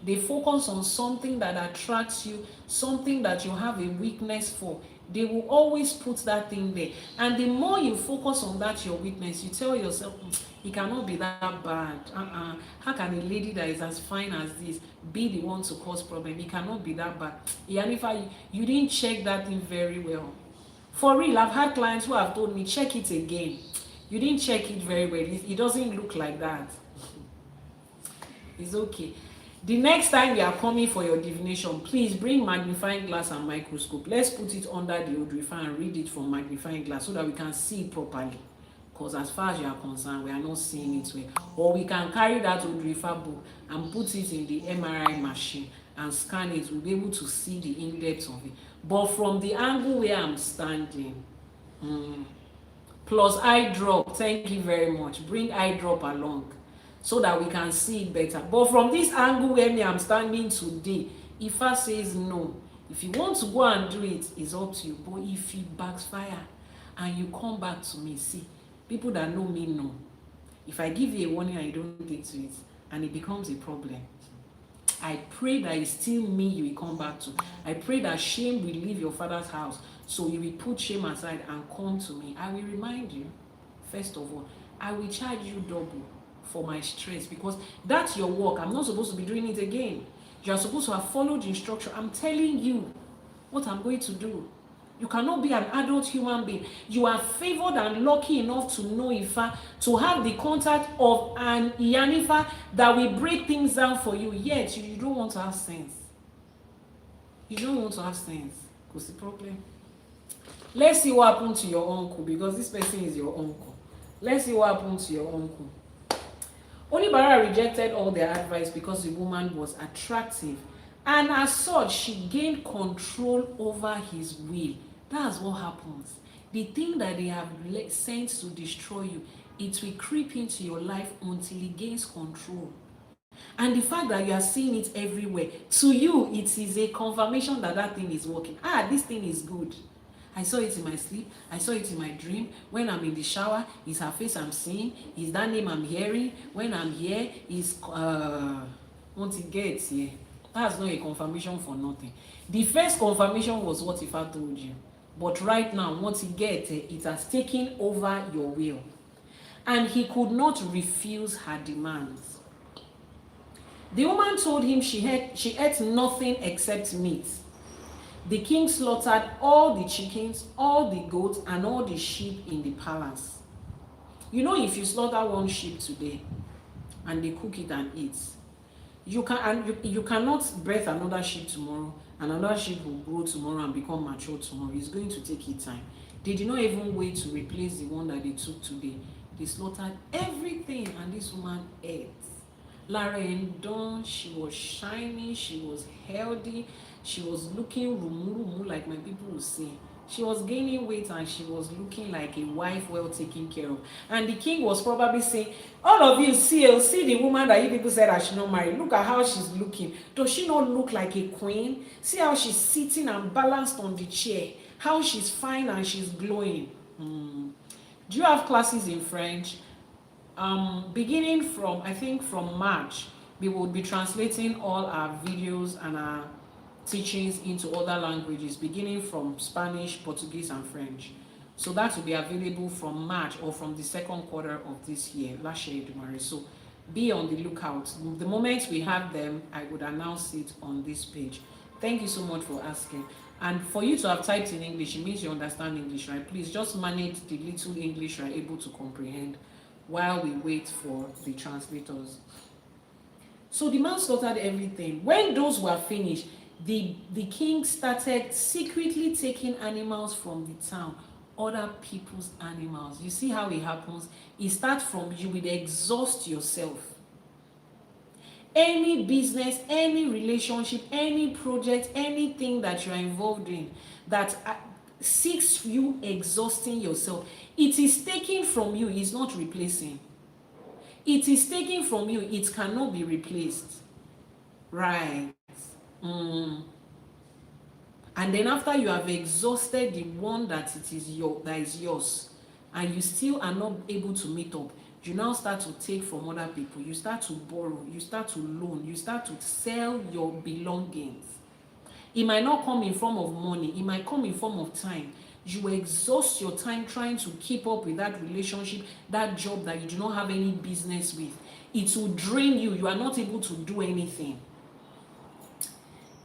They focus on something that attracts you, something that you have a weakness for. They will always put that thing there. And the more you focus on that, your weakness, you tell yourself, it cannot be that bad. How can a lady that is as fine as this be the one to cause problem? It cannot be that bad. Iyanifa, you didn't check that thing very well. For real, I've had clients who have told me, check it again. You didn't check it very well. It doesn't look like that. It's okay. The next time you are coming for your divination, please bring magnifying glass and microscope. Let's put it under the Odù Ifá and read it from magnifying glass so that we can see it properly. Because as far as you are concerned, we are not seeing it well. Or we can carry that Odù Ifá book and put it in the MRI machine and scan it. We'll be able to see the in-depth of it. But from the angle where I'm standing, plus eye drop, thank you very much. Bring eye drop along so that we can see it better. But from this angle where I'm standing today, Ifa says no. If you want to go and do it, it's up to you. But if you backfire and you come back to me, see, people that know me know. If I give you a warning and you don't take to it, and it becomes a problem, I pray that it's still me you will come back to. I pray that shame will leave your father's house, so you will put shame aside and come to me. I will remind you, first of all, I will charge you double for my stress, because that's your work. I'm not supposed to be doing it again. You are supposed to have followed the instruction. I'm telling you what I'm going to do. You cannot be an adult human being. You are favored and lucky enough to know Ifa, to have the contact of an Iyanifa that will break things down for you. Yet you don't want to have sense. You don't want to have sense. What's the problem? Let's see what happened to your uncle, because this person is your uncle. Let's see what happened to your uncle. Onibara rejected all their advice because the woman was attractive, and as such, she gained control over his will. That's what happens. The thing that they have sent to destroy you, it will creep into your life until it gains control. And the fact that you are seeing it everywhere, to you, it is a confirmation that that thing is working. Ah, this thing is good. I saw it in my sleep. I saw it in my dream. When I'm in the shower, it's her face I'm seeing. It's that name I'm hearing. When I'm here, it's once it gets here. That's not a confirmation for nothing. The first confirmation was what Ifa told you. But right now, once it gets it has taken over your will. And he could not refuse her demands. The woman told him she ate nothing except meat. The king slaughtered all the chickens, all the goats, and all the sheep in the palace. You know, if you slaughter one sheep today and they cook it and eat, you cannot birth another sheep tomorrow, and another sheep will grow tomorrow and become mature tomorrow. It's going to take it time. They did not even wait to replace the one that they took today. They slaughtered everything, and this woman ate. Lara Endon, she was shiny, she was healthy, she was looking rumu, like my people would say. She was gaining weight and she was looking like a wife well taken care of. And the king was probably saying, all of you see the woman that you people said I should not marry. Look at how she's looking. Does she not look like a queen? See how she's sitting and balanced on the chair. How she's fine and she's glowing. Do you have classes in French? Beginning from, I think from March, we will be translating all our videos and our teachings into other languages, beginning from Spanish, Portuguese, and French. So that will be available from March or from the second quarter of this year, Elédùmarè. So be on the lookout. The moment we have them, I would announce it on this page. Thank you so much for asking. And for you to have typed in English, it means you understand English, right? Please just manage the little English you are able to comprehend while we wait for the translators. So the man slaughtered everything. When those were finished, the king started secretly taking animals from the town, other people's animals. You see how it happens? It starts from you will exhaust yourself. Any business, any relationship, any project, anything that you are involved in that seeks you exhausting yourself, it is taken from you, it's not replacing. It is taken from you, it cannot be replaced. Right. And then after you have exhausted the one that is yours, and you still are not able to meet up, you now start to take from other people, you start to borrow, you start to loan, you start to sell your belongings. It might not come in form of money, it might come in form of time. You exhaust your time trying to keep up with that relationship, that job that you do not have any business with. It will drain you, you are not able to do anything.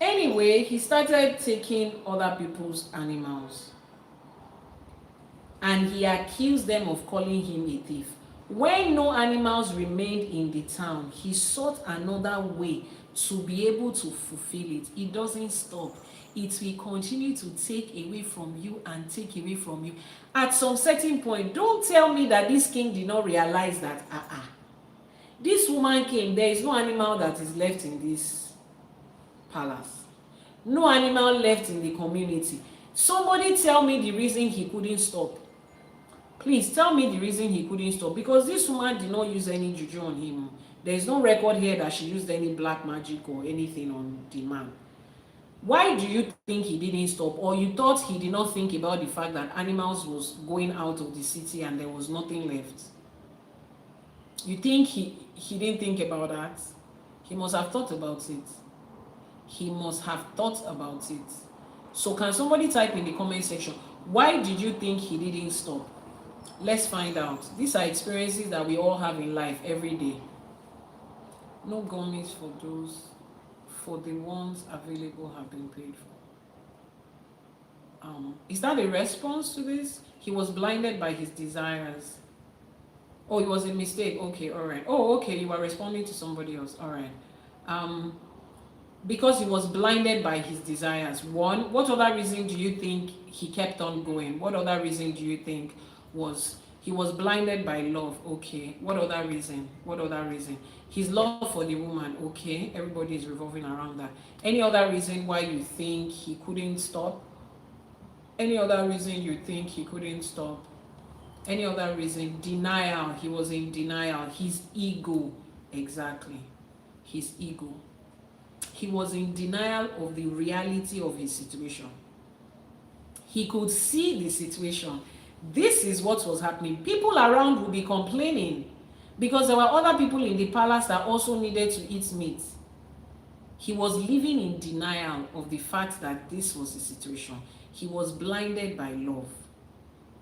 Anyway, he started taking other people's animals. And he accused them of calling him a thief. When no animals remained in the town, he sought another way to be able to fulfill it. It doesn't stop. It will continue to take away from you and take away from you. At some certain point, don't tell me that this king did not realize that this woman came, there is no animal that is left in this palace. No animal left in the community. Somebody tell me the reason he couldn't stop. Please tell me the reason he couldn't stop. Because this woman did not use any juju on him. There is no record here that she used any black magic or anything on the man. Why do you think he didn't stop? Or you thought he did not think about the fact that animals was going out of the city and there was nothing left? You think he didn't think about that? He must have thought about it. He must have thought about it. So can somebody type in the comment section, why did you think he didn't stop? Let's find out. These are experiences that we all have in life every day. No gummies for the ones available have been paid for. Is that a response to this? He was blinded by his desires. Oh, it was a mistake. Okay, all right. Oh, okay, you are responding to somebody else. All right. Because he was blinded by his desires. One, what other reason do you think he kept on going? What other reason do you think was He was blinded by love. Okay. What other reason? What other reason? His love for the woman. Okay. Everybody is revolving around that. Any other reason why you think he couldn't stop? Any other reason you think he couldn't stop? Any other reason? Denial. He was in denial. His ego. Exactly. His ego. He was in denial of the reality of his situation. He could see the situation. This is what was happening. People around would be complaining because there were other people in the palace that also needed to eat meat. He was living in denial of the fact that this was the situation. He was blinded by love.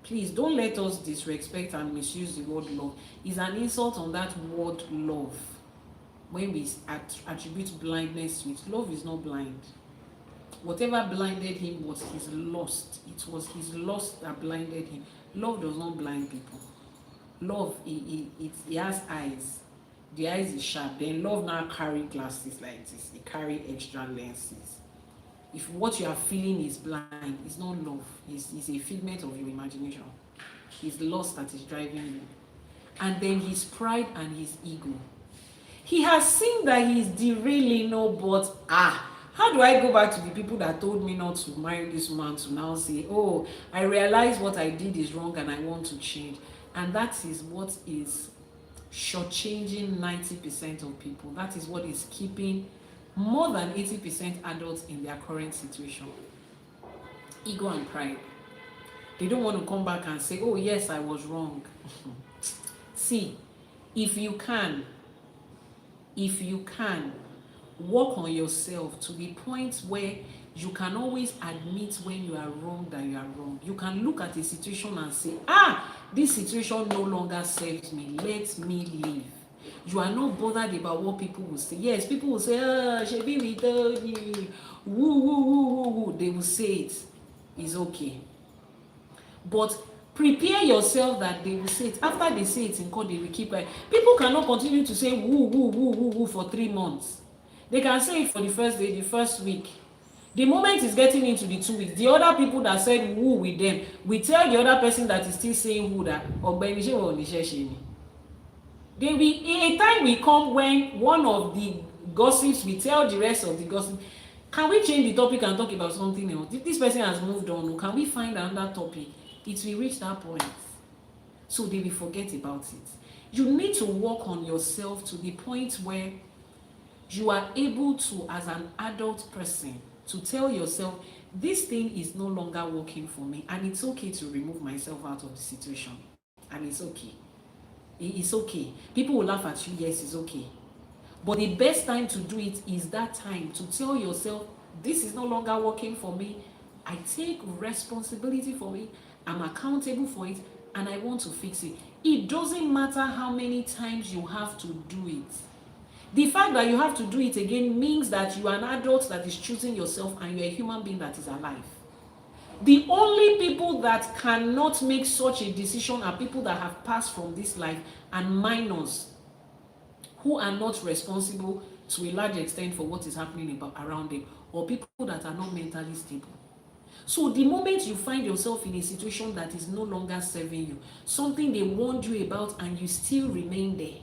Please don't let us disrespect and misuse the word love. It's an insult on that word love. When we attribute blindness to it, love is not blind. Whatever blinded him was his lust. It was his lust that blinded him. Love does not blind people. Love, it has eyes. The eyes is sharp. Then love now carry glasses like this. It carry extra lenses. If what you are feeling is blind, it's not love. It's a figment of your imagination. It's lust that is driving you. And then his pride and his ego. He has seen that he is derailing, no, but how do I go back to the people that told me not to marry this man to now say, oh, I realize what I did is wrong and I want to change? And that is what is shortchanging 90% of people. That is what is keeping more than 80% adults in their current situation. Ego and pride. They don't want to come back and say, oh, yes, I was wrong. See, if you can work on yourself to the point where you can always admit when you are wrong that you are wrong. You can look at a situation and say, this situation no longer serves me. Let me leave. You are not bothered about what people will say. Yes, people will say, Shebi, we told you. Woo, woo, woo, woo, woo. They will say it. It's okay. But prepare yourself that they will say it. After they say it in court, they will keep quiet. People cannot continue to say woo, woo, woo, woo, woo for 3 months. They can say it for the first day, the first week. The moment it's getting into the 2 weeks, the other people that said woo with them, we tell the other person that is still saying woo that there will a time will come when one of the gossips will tell the rest of the gossip, can we change the topic and talk about something else? This person has moved on. Can we find another topic? It will reach that point. So they will forget about it. You need to work on yourself to the point where you are able to, as an adult person, to tell yourself, this thing is no longer working for me, and it's okay to remove myself out of the situation. And it's okay. It's okay. People will laugh at you. Yes, it's okay. But the best time to do it is that time to tell yourself, this is no longer working for me. I take responsibility for it. I'm accountable for it, and I want to fix it. It doesn't matter how many times you have to do it. The fact that you have to do it again means that you are an adult that is choosing yourself, and you're a human being that is alive. The only people that cannot make such a decision are people that have passed from this life, and minors who are not responsible to a large extent for what is happening around them, or people that are not mentally stable. So the moment you find yourself in a situation that is no longer serving you, something they warned you about and you still remain there,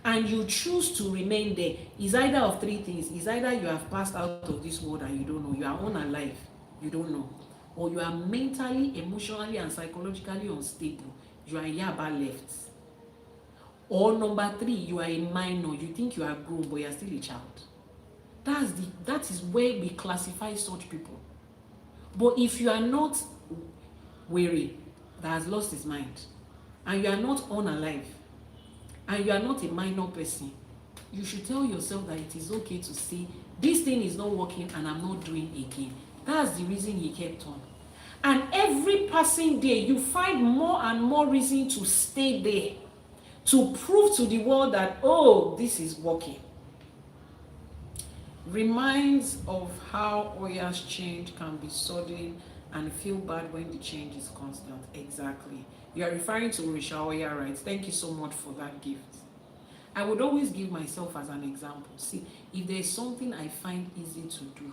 and you choose to remain there, is either of 3 things. Is either you have passed out of this world and you don't know, you are unalive, you don't know, or you are mentally, emotionally, and psychologically unstable, you are yaba left. Or number 3, you are a minor, you think you are grown but you are still a child. That is where we classify such people. But if you are not weary, that has lost his mind, and you are not unalive, and you are not a minor person, you should tell yourself that it is okay to say, this thing is not working and I'm not doing again. That's the reason he kept on. And every passing day, you find more and more reason to stay there, to prove to the world that, oh, this is working. Reminds of how Oya's change can be sudden and feel bad when the change is constant. Exactly. You are referring to Risha Oya, right? Thank you so much for that gift. I would always give myself as an example. See, if there's something I find easy to do,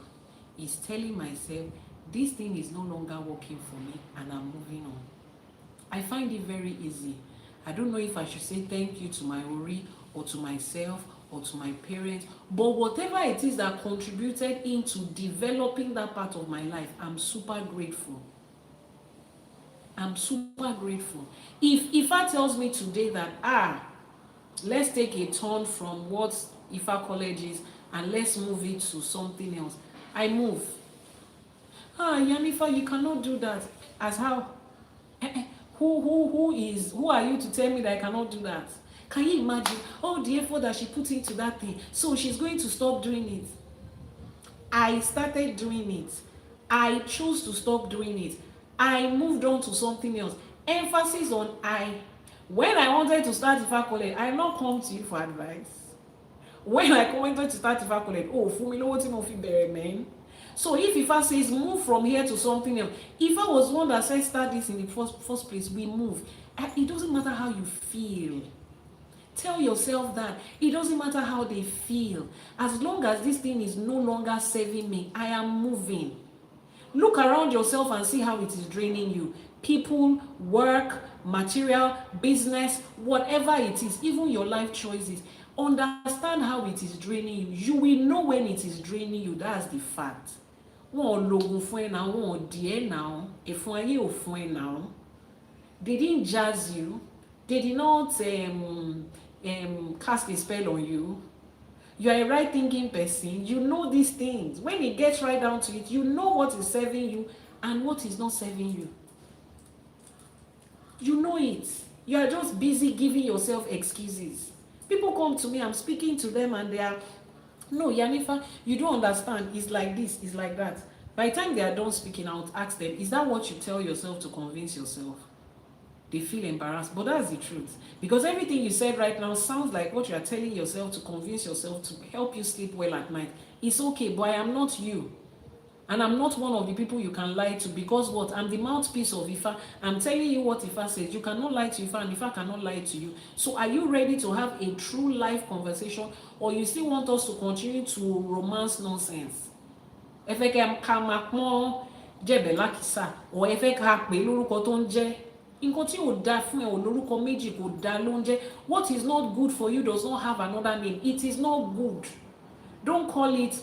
is telling myself, this thing is no longer working for me and I'm moving on. I find it very easy. I don't know if I should say thank you to my Ori or to myself or to my parents, but whatever it is that contributed into developing that part of my life, I'm super grateful. I'm super grateful. If Ifa tells me today that, let's take a turn from what Ifa College is and let's move it to something else, I move. Iyanifa, you cannot do that. As how? Who are you to tell me that I cannot do that? Can you imagine all the effort that she put into that thing? So she's going to stop doing it. I started doing it. I chose to stop doing it. I moved on to something else. Emphasis on I. When I wanted to start Ifa College, I not come to you for advice. When I wanted to start Ifa College, fún mi lówó tí mo fi bẹ̀rẹ̀, man. So if Ifa says move from here to something else, Ifa was one that said start this in the first place, we move. It doesn't matter how you feel. Tell yourself that it doesn't matter how they feel. As long as this thing is no longer serving me, I am moving. Look around yourself and see how it is draining you. People, work, material, business, whatever it is, even your life choices. Understand how it is draining you. You will know when it is draining you. That's the fact. Wọ́n lògùn fún ẹ náà, wọ́n dì ẹ́ náà, ẹ̀fọn ayé ò fún ẹ náà. They didn't jazz you. They did not cast a spell on you. You are a right thinking person. You know these things. When it gets right down to it, you know what is serving you and what is not serving you. You know it. You are just busy giving yourself excuses. People come to me, I'm speaking to them, and they are, no, Iyanifa, you don't understand. It's like this, it's like that. By the time they are done speaking, I'll ask them, is that what you tell yourself to convince yourself? They feel embarrassed, but that's the truth. Because everything you said right now sounds like what you are telling yourself to convince yourself to help you sleep well at night. It's okay, but I am not you. And I'm not one of the people you can lie to, because what? I'm the mouthpiece of Ifa. I'm telling you what Ifa says. You cannot lie to Ifa, and Ifa cannot lie to you. So are you ready to have a true life conversation, or you still want us to continue to romance nonsense? Ẹ fẹ́ kẹ́ ká máa pọ́n jẹ̀bẹ̀ lákìsà, or ẹ fẹ́ ká pè lórúkọ tó ń jẹ́. Nǹkan tí ò dáa fún ẹ ò lórúkọ méjì, kò dáa ló ń jẹ́. What is not good for you does not have another name. It is not good. Don't call it,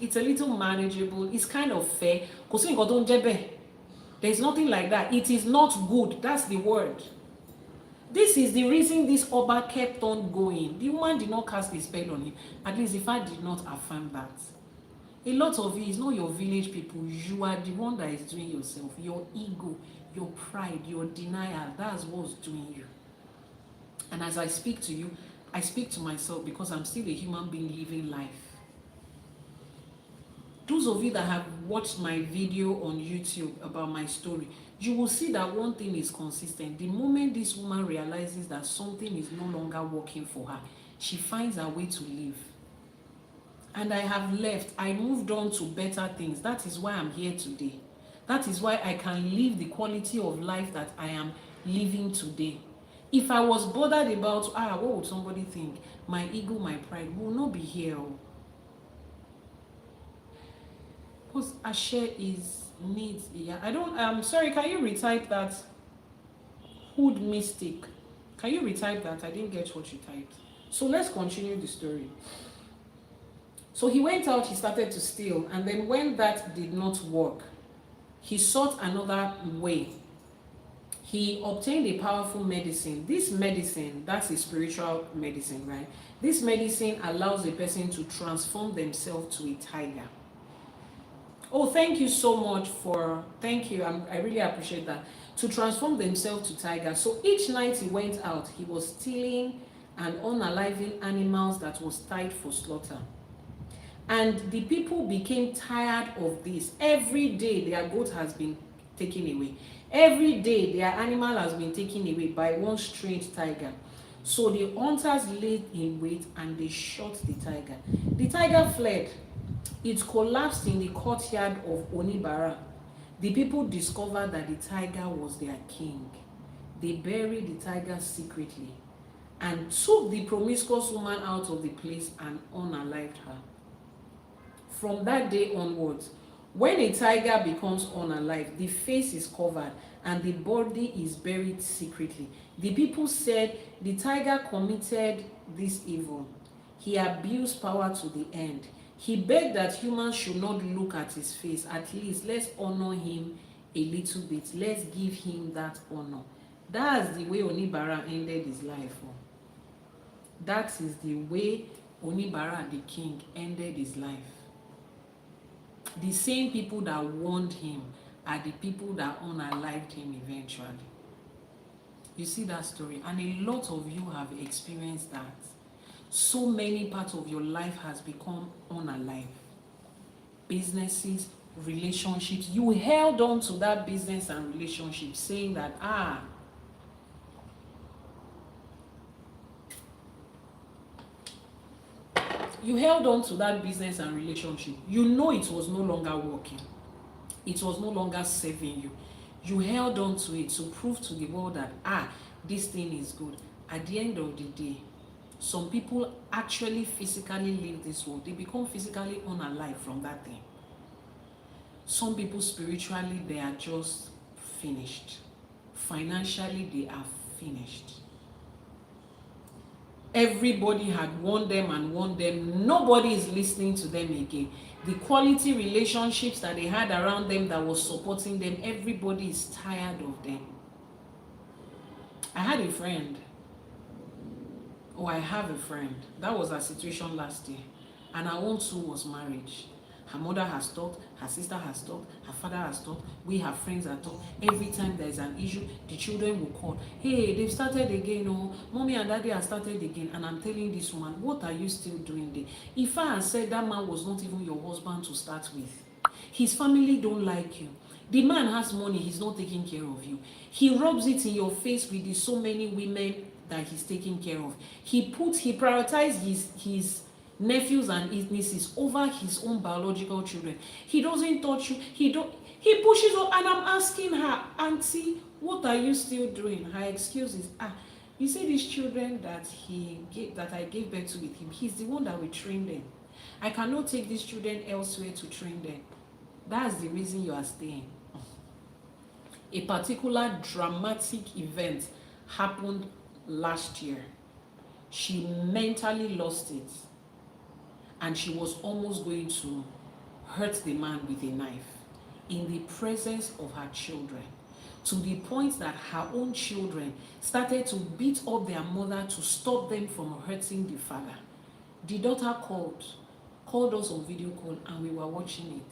it's a little manageable, it's kind of fair. Kò sí nǹkan tó ń jẹ́ bẹ́ẹ̀. There's nothing like that. It is not good. That's the word. This is the reason this Oba kept on going. The woman did not cast a spell on him. At least if I did not affirm that. A lot of it is not your village people. You are the one that is doing yourself. Your ego, your pride, your denial. That's what's doing you. And as I speak to you, I speak to myself because I'm still a human being living life. Those of you that have watched my video on YouTube about my story, you will see that one thing is consistent. The moment this woman realizes that something is no longer working for her, she finds a way to live. And I have left. I moved on to better things. That is why I'm here today. That is why I can live the quality of life that I am living today. If I was bothered about, what would somebody think? My ego, my pride will not be here. Because Ashe is needs. Yeah, I'm sorry, can you retype that? Hood mistake. Can you retype that? I didn't get what you typed. So let's continue the story. So he went out, he started to steal, and then when that did not work, he sought another way. He obtained a powerful medicine. This medicine, that's a spiritual medicine, right? This medicine allows a person to transform themselves to a tiger. Oh, thank you so much thank you. I really appreciate that. To transform themselves to tiger. So each night he went out, he was stealing and unaliving animals that was tied for slaughter. And the people became tired of this. Every day their goat has been taken away. Every day their animal has been taken away by one strange tiger. So the hunters laid in wait and they shot the tiger. The tiger fled. It collapsed in the courtyard of Onibara. The people discovered that the tiger was their king. They buried the tiger secretly and took the promiscuous woman out of the place and unalived her. From that day onwards, When a tiger becomes unalive, the face is covered and the body is buried secretly. The people said the tiger committed this evil. He abused power to the end. He begged that humans should not look at his face. At least let's honor him a little bit. Let's give him that honor. That's the way Onibara ended his life. That is the way Onibara the king ended his life. The same people that warned him are the people that unalived him eventually. You see that story, and a lot of you have experienced that. So many parts of your life has become unalive. Businesses, relationships. You held on to that business and relationship saying that, you held on to that business and relationship. You know it was no longer working. It was no longer serving you. You held on to it to prove to the world that, this thing is good. At the end of the day, some people actually physically leave this world. They become physically unalive from that thing. Some people spiritually, they are just finished. Financially, they are finished. Everybody had warned them and warned them. Nobody is listening to them again. The quality relationships that they had around them that was supporting them, everybody is tired of them. I had a friend. I have a friend. That was her situation last year. And her own too was marriage. Her mother has talked, her sister has talked, her father has talked, we have friends that talk. Every time there is an issue, the children will call. Hey, they've started again. Oh, mommy and daddy have started again. And I'm telling this woman, what are you still doing there? If I had said that man was not even your husband to start with, his family don't like you. The man has money, he's not taking care of you. He rubs it in your face with the so many women that he's taking care of. He prioritizes his nephews and his nieces over his own biological children. He doesn't touch you. He pushes up, and I'm asking her, auntie, what are you still doing? Her excuse is, you see these children that I gave birth to with him, he's the one that will train them. I cannot take these children elsewhere to train them. That's the reason you are staying. A particular dramatic event happened last year. She mentally lost it. And she was almost going to hurt the man with a knife in the presence of her children, to the point that her own children started to beat up their mother to stop them from hurting the father. The daughter called us on video call, and we were watching it.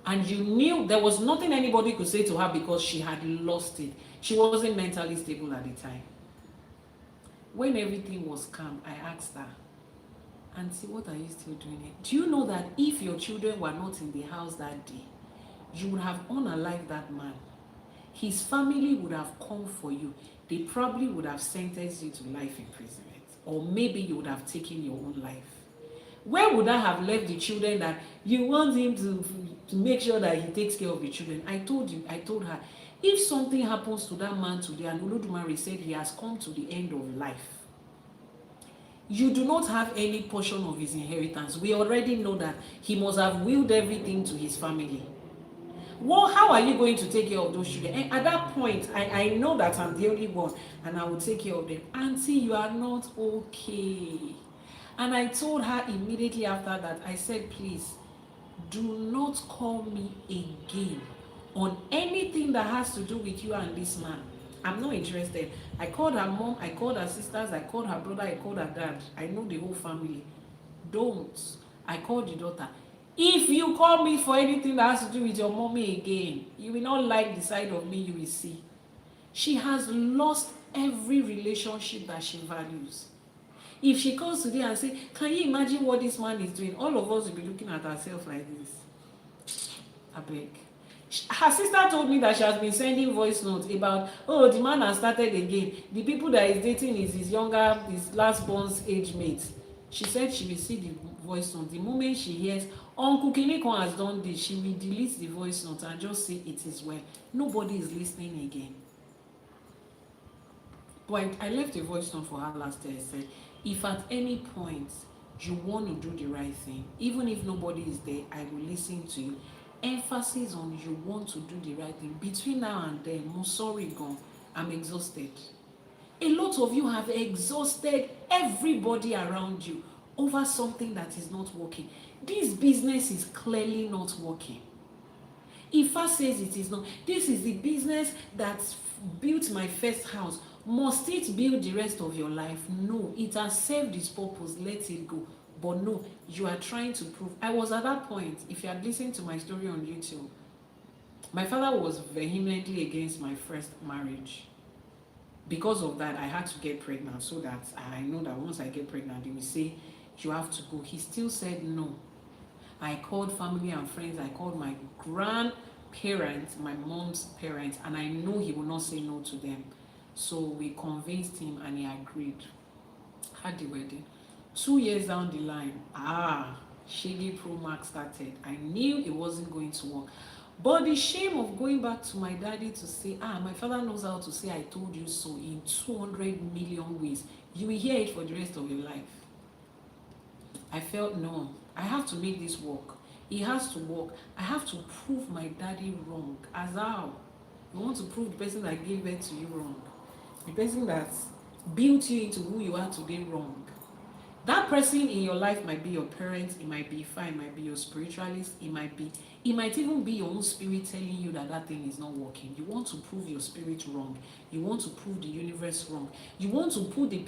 And you knew there was nothing anybody could say to her because she had lost it. She wasn't mentally stable at the time. When everything was calm, I asked her, auntie, what are you still doing here? Do you know that if your children were not in the house that day, you would have unalived that man? His family would have come for you. They probably would have sentenced you to life imprisonment. Or maybe you would have taken your own life. Where would I have left the children that you want him to make sure that he takes care of the children? I told her, if something happens to that man today and Elédùmarè said he has come to the end of life, you do not have any portion of his inheritance. We already know that he must have willed everything to his family. Well, how are you going to take care of those children? And at that point, I know that I'm the only one and I will take care of them. Auntie, you are not okay. And I told her immediately after that, I said, please, do not call me again on anything that has to do with you and this man. I'm not interested. I called her mom, I called her sisters, I called her brother, I called her dad. I know the whole family. Don't. I called the daughter. If you call me for anything that has to do with your mommy again, you will not like the side of me you will see. She has lost every relationship that she values. If she comes today and say, can you imagine what this man is doing? All of us will be looking at ourselves like this. I beg. Her sister told me that she has been sending voice notes about, the man has started again. The people that he's dating is his last born's age mate. She said she will see the voice note. The moment she hears, Uncle Kinikon has done this, she will delete the voice note and just say it is well. Nobody is listening again. But I left a voice note for her last year. I said, if at any point you want to do the right thing, even if nobody is there, I will listen to you. emphasis on you want to do the right thing. Between now and then, I'm sorry, gone. I'm exhausted. A lot of you have exhausted everybody around you over something that is not working. This business is clearly not working. Ifa says it is not. This is the business that built my first house. Must it build the rest of your life? No, it has served its purpose. Let it go. But no, you are trying to prove. I was at that point. If you had listened to my story on YouTube, my father was vehemently against my first marriage. Because of that, I had to get pregnant, so that I know that once I get pregnant, they will say, you have to go. He still said no. I called family and friends. I called my grandparents, my mom's parents, and I know he will not say no to them. So we convinced him and he agreed. Had the wedding. 2 years down the line, Shady Pro Max started. I knew it wasn't going to work. But the shame of going back to my daddy to say, my father knows how to say I told you so in 200 million ways. You will hear it for the rest of your life. I felt, no, I have to make this work. It has to work. I have to prove my daddy wrong. As how? You want to prove the person that gave birth to you wrong. The person that built you into who you are today wrong. That person in your life might be your parents, it might be Ifa, it might be your spiritualist, it might even be your own spirit telling you that that thing is not working. You want to prove your spirit wrong. You want to prove the universe wrong. You want to prove the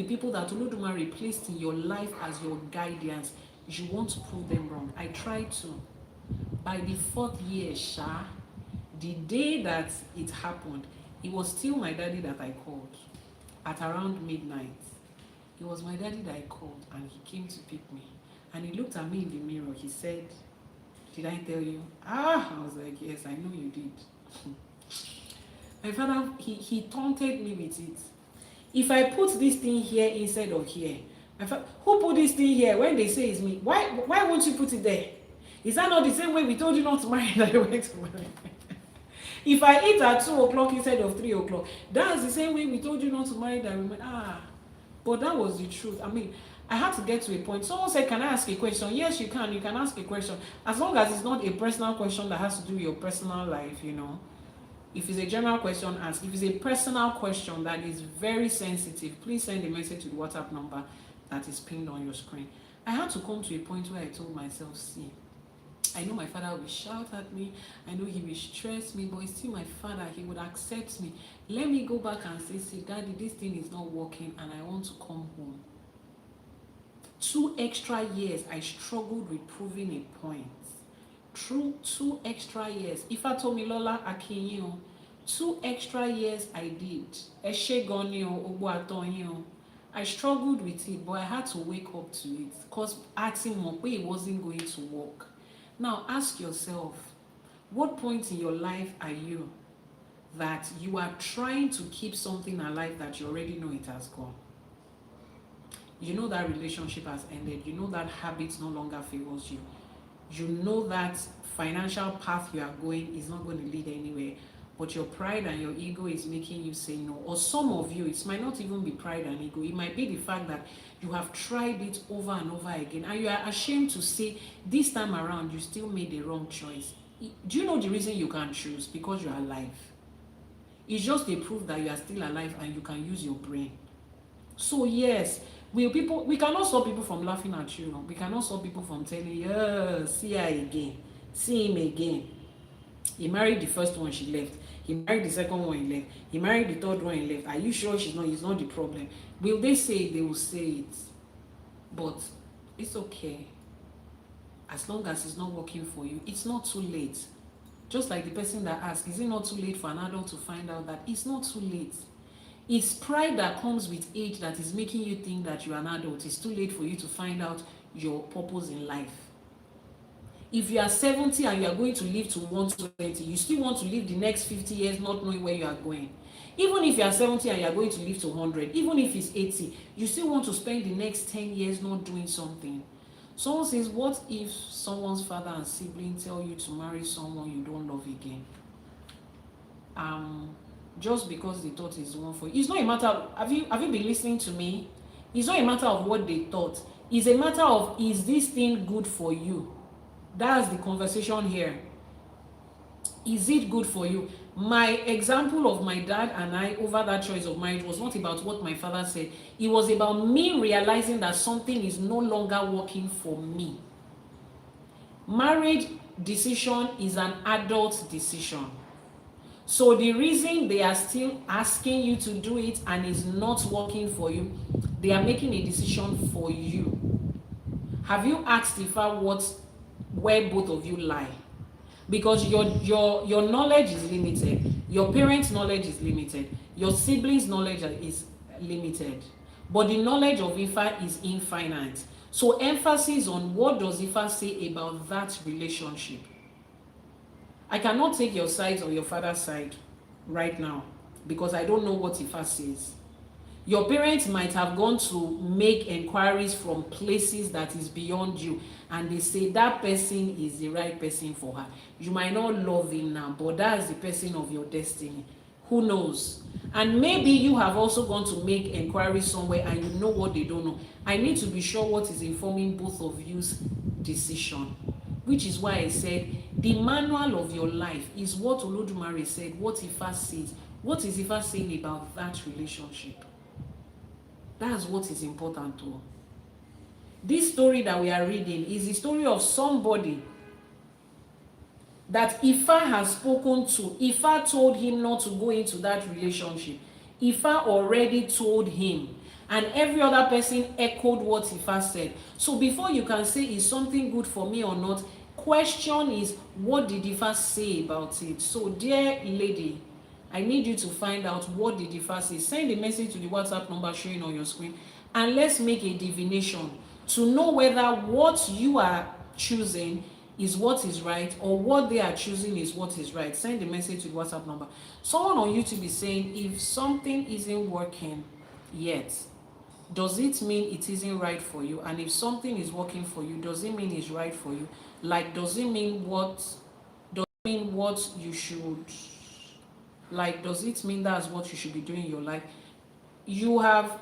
people that Elédùmarè placed in your life as your guidance. You want to prove them wrong. I tried to. By the 4th year, the day that it happened, it was still my daddy that I called at around midnight. It was my daddy that I called, and he came to pick me. And he looked at me in the mirror. He said, did I tell you? I was like, yes, I know you did. My father, he taunted me with it. If I put this thing here instead of here, my father, who put this thing here when they say it's me? Why won't you put it there? Is that not the same way we told you not to marry that I went to marry? If I eat at 2 o'clock instead of 3 o'clock, that's the same way we told you not to marry that woman. But that was the truth. I mean, I had to get to a point. Someone said, can I ask a question? Yes, you can. You can ask a question. As long as it's not a personal question that has to do with your personal life, you know. If it's a general question, ask. If it's a personal question that is very sensitive, please send a message to the WhatsApp number that is pinned on your screen. I had to come to a point where I told myself, see, I know my father will shout at me. I know he will stress me, but it's still my father. He would accept me. Let me go back and say, see, Daddy, this thing is not working and I want to come home. 2 extra years, I struggled with proving a point. Through 2 extra years. Ifa told me, Lola, Akinyo, 2 extra years I did. I struggled with it, but I had to wake up to it because acting more, it wasn't going to work. Now ask yourself, what point in your life are you that you are trying to keep something alive that you already know it has gone? You know that relationship has ended. You know that habit no longer favors you. You know that financial path you are going is not going to lead anywhere. But your pride and your ego is making you say no. Or some of you, it might not even be pride and ego. It might be the fact that you have tried it over and over again. And you are ashamed to say, this time around, you still made the wrong choice. Do you know the reason you can't choose? Because you are alive. It's just a proof that you are still alive and you can use your brain. So yes, we cannot stop people from laughing at you. We cannot stop people from telling you, see her again. See him again. He married the first one, she left. He married the second one, he left. He married the third one, he left. Are you sure he's not the problem? Will they say it? They will say it. But it's okay. As long as it's not working for you, it's not too late. Just like the person that asked, is it not too late for an adult to find out that it's not too late? It's pride that comes with age that is making you think that you're an adult. It's too late for you to find out your purpose in life. If you are 70 and you are going to live to 120, you still want to live the next 50 years not knowing where you are going. Even if you are 70 and you are going to live to 100, even if it's 80, you still want to spend the next 10 years not doing something. Someone says, what if someone's father and sibling tell you to marry someone you don't love again? Just because they thought it's one for you. It's not a matter of, have you been listening to me? It's not a matter of what they thought. It's a matter of, is this thing good for you? That's the conversation here. Is it good for you? My example of my dad and I over that choice of marriage was not about what my father said. It was about me realizing that something is no longer working for me. Marriage decision is an adult decision. So the reason they are still asking you to do it and is not working for you, they are making a decision for you. Have you asked Ifa where both of you lie? Because your knowledge is limited, your parents' knowledge is limited, your siblings' knowledge is limited, but the knowledge of Ifa is infinite. So emphasis on what does Ifa say about that relationship. I cannot take your side or your father's side right now because I don't know what Ifa says. Your parents might have gone to make inquiries from places that is beyond you, and they say that person is the right person for her. You might not love him now, but that's the person of your destiny. Who knows? And maybe you have also gone to make inquiries somewhere and you know what they don't know. I need to be sure what is informing both of you's decision, which is why I said the manual of your life is what Elédùmarè said, what Ifa says. What is Ifa saying about that relationship? That's what is important to. This story that we are reading is the story of somebody that Ifa has spoken to. Ifa told him not to go into that relationship. Ifa already told him, and every other person echoed what Ifa said. So before you can say is something good for me or not, question is, what did Ifa say about it? So dear lady, I need you to find out what did Ifa say. Send a message to the WhatsApp number showing on your screen, and let's make a divination to know whether what you are choosing is what is right or what they are choosing is what is right. Send a message to the WhatsApp number. Someone on YouTube is saying, if something isn't working yet, does it mean it isn't right for you? And if something is working for you, does it mean it's right for you? Like, does it mean what you should, like, does it mean that's what you should be doing in your life? You are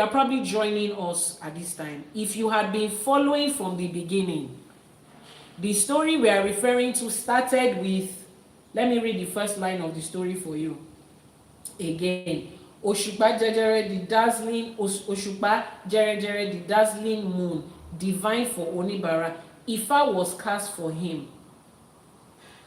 probably joining us at this time. If you had been following from the beginning, the story we are referring to started with, let me read the first line of the story for you again. Òṣùpá jẹjẹrẹ, the dazzling Òṣùpá jẹrẹjẹrẹ, the dazzling moon, divine for Oníbàárà. Ifa was cast for him.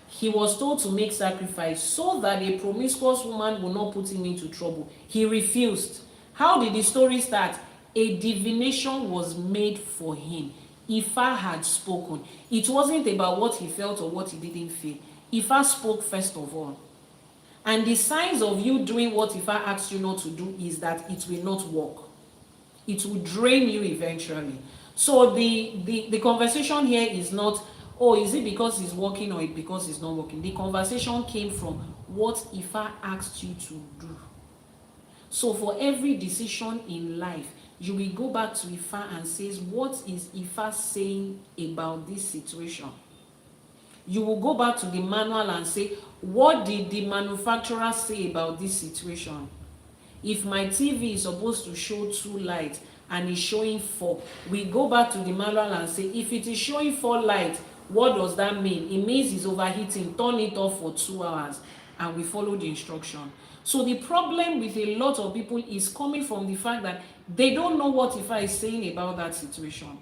He was told to make sacrifice so that a promiscuous woman will not put him into trouble. He refused. How did the story start? A divination was made for him. Ifa had spoken. It wasn't about what he felt or what he didn't feel. Ifa spoke first of all. And the signs of you doing what Ifa asked you not to do is that it will not work. It will drain you eventually. So the conversation here is not, oh, is it because it's working or because it's not working? The conversation came from what Ifa asked you to do. So for every decision in life, you will go back to Ifa and says, what is Ifa saying about this situation? You will go back to the manual and say, what did the manufacturer say about this situation? If my TV is supposed to show 2 lights and it's showing 4, we go back to the manual and say, if it is showing 4 lights, what does that mean? It means it's overheating. Turn it off for 2 hours, and we follow the instruction. So the problem with a lot of people is coming from the fact that they don't know what Ifa is saying about that situation.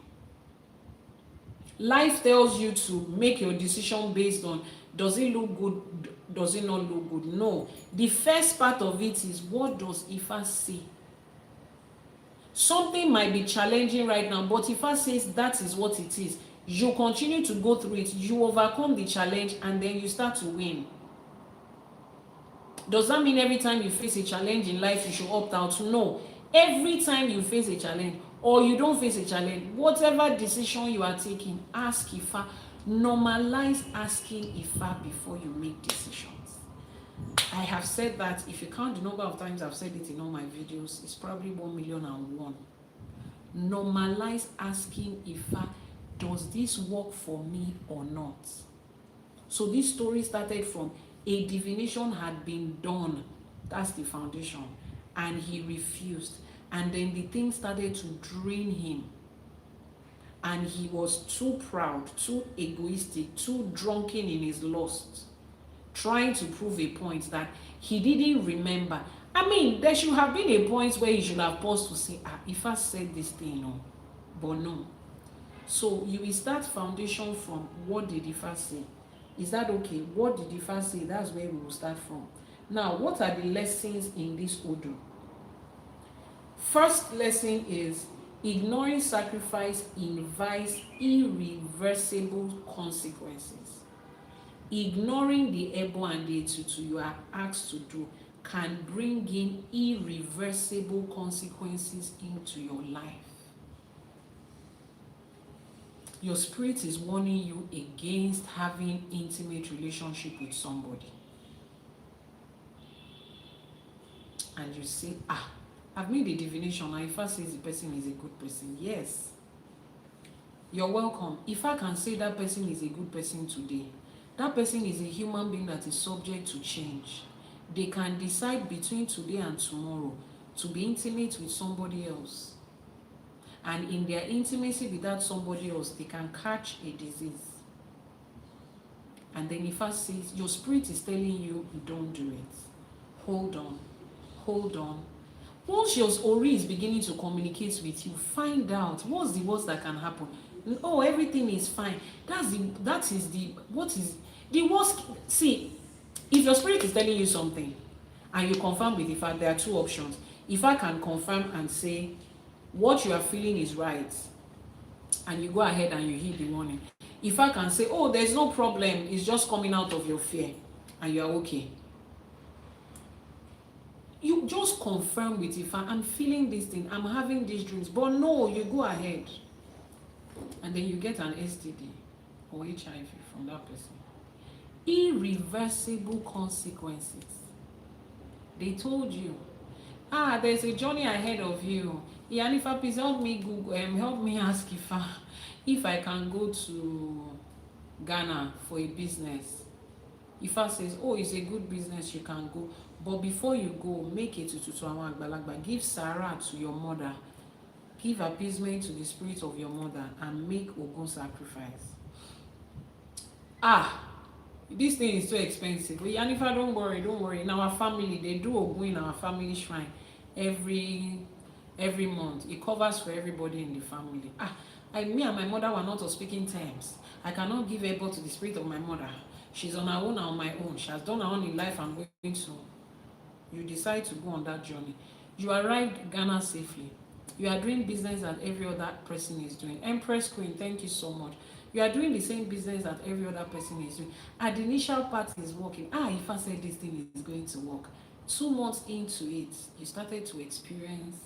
Life tells you to make your decision based on, does it look good, does it not look good? No. The first part of it is, what does Ifa say? Something might be challenging right now, but Ifa says that is what it is. You continue to go through it, you overcome the challenge, and then you start to win. Does that mean every time you face a challenge in life you should opt out? No. Every time you face a challenge or you don't face a challenge, whatever decision you are taking, ask Ifa. Normalize asking Ifa before you make decisions. I have said that. If you count the number of times I've said it in all my videos, it's probably 1,000,001. Normalize asking Ifa, does this work for me or not? So this story started from a divination had been done. That's the foundation. And he refused. And then the thing started to drain him. and he was too proud, too egoistic, too drunken in his lust, trying to prove a point that he didn't remember. I mean, there should have been a point where he should have paused to say, if I said this thing, no. But no. So you will start foundation from what did Ifá say. Is that okay? What did Ifá say? That's where we will start from. Now, what are the lessons in this Odù? First lesson is ignoring sacrifice invites irreversible consequences. Ignoring the Ebo and the Etutu you are asked to do can bring in irreversible consequences into your life. Your spirit is warning you against having intimate relationship with somebody. And you say, I've made a divination. Now, if I say the person is a good person, yes, you're welcome. If I can say that person is a good person today, that person is a human being that is subject to change. They can decide between today and tomorrow to be intimate with somebody else. And in their intimacy with that somebody else, they can catch a disease. And then Ifá says, your spirit is telling you, don't do it. Hold on. Hold on. Once your Ori is beginning to communicate with you, find out what's the worst that can happen. Oh, everything is fine. What is the worst? See, if your spirit is telling you something and you confirm with Ifá, there are two options. Ifá can confirm and say, what you are feeling is right, and you go ahead and you heed the warning. Ifá can say, oh, there's no problem, it's just coming out of your fear, and you are okay. You just confirm with Ifá, I'm feeling this thing, I'm having these dreams, but no, you go ahead. And then you get an STD or HIV from that person. Irreversible consequences. They told you, there's a journey ahead of you. Iyanifa, please help me Google, help me ask Ifá if I can go to Ghana for a business. Ifá says, oh, it's a good business, you can go. But before you go, make it to àwọn àgbàlagbà. Give Sarah to your mother. Give appeasement to the spirit of your mother and make Ogun sacrifice. This thing is too expensive. Well, Iyanifa, don't worry. In our family, they do Ogun in our family shrine every month. It covers for everybody in the family. Me and my mother were not on speaking terms. I cannot give Ebo to the spirit of my mother. She's on her own and on my own. She has done her own in life. I'm going to. You decide to go on that journey. You arrived Ghana safely. You are doing business that every other person is doing. Empress Queen, thank you so much. You are doing the same business that every other person is doing. At the initial part is working. If I said this thing is going to work. 2 months into it, you started to experience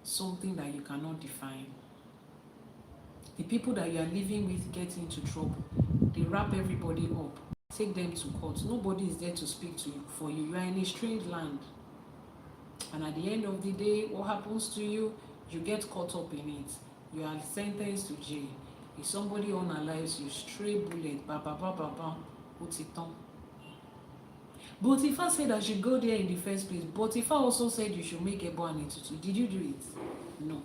something that you cannot define. The people that you are living with get into trouble. They wrap everybody up, take them to court. Nobody is there to speak to you for you. You are in a strange land. And at the end of the day, what happens to you? You get caught up in it. You are sentenced to jail. If somebody unalives you, stray bullet, put it on. But Ifá said I should go there in the first place. But Ifá also said you should make Ebo and Etutu. Did you do it? No.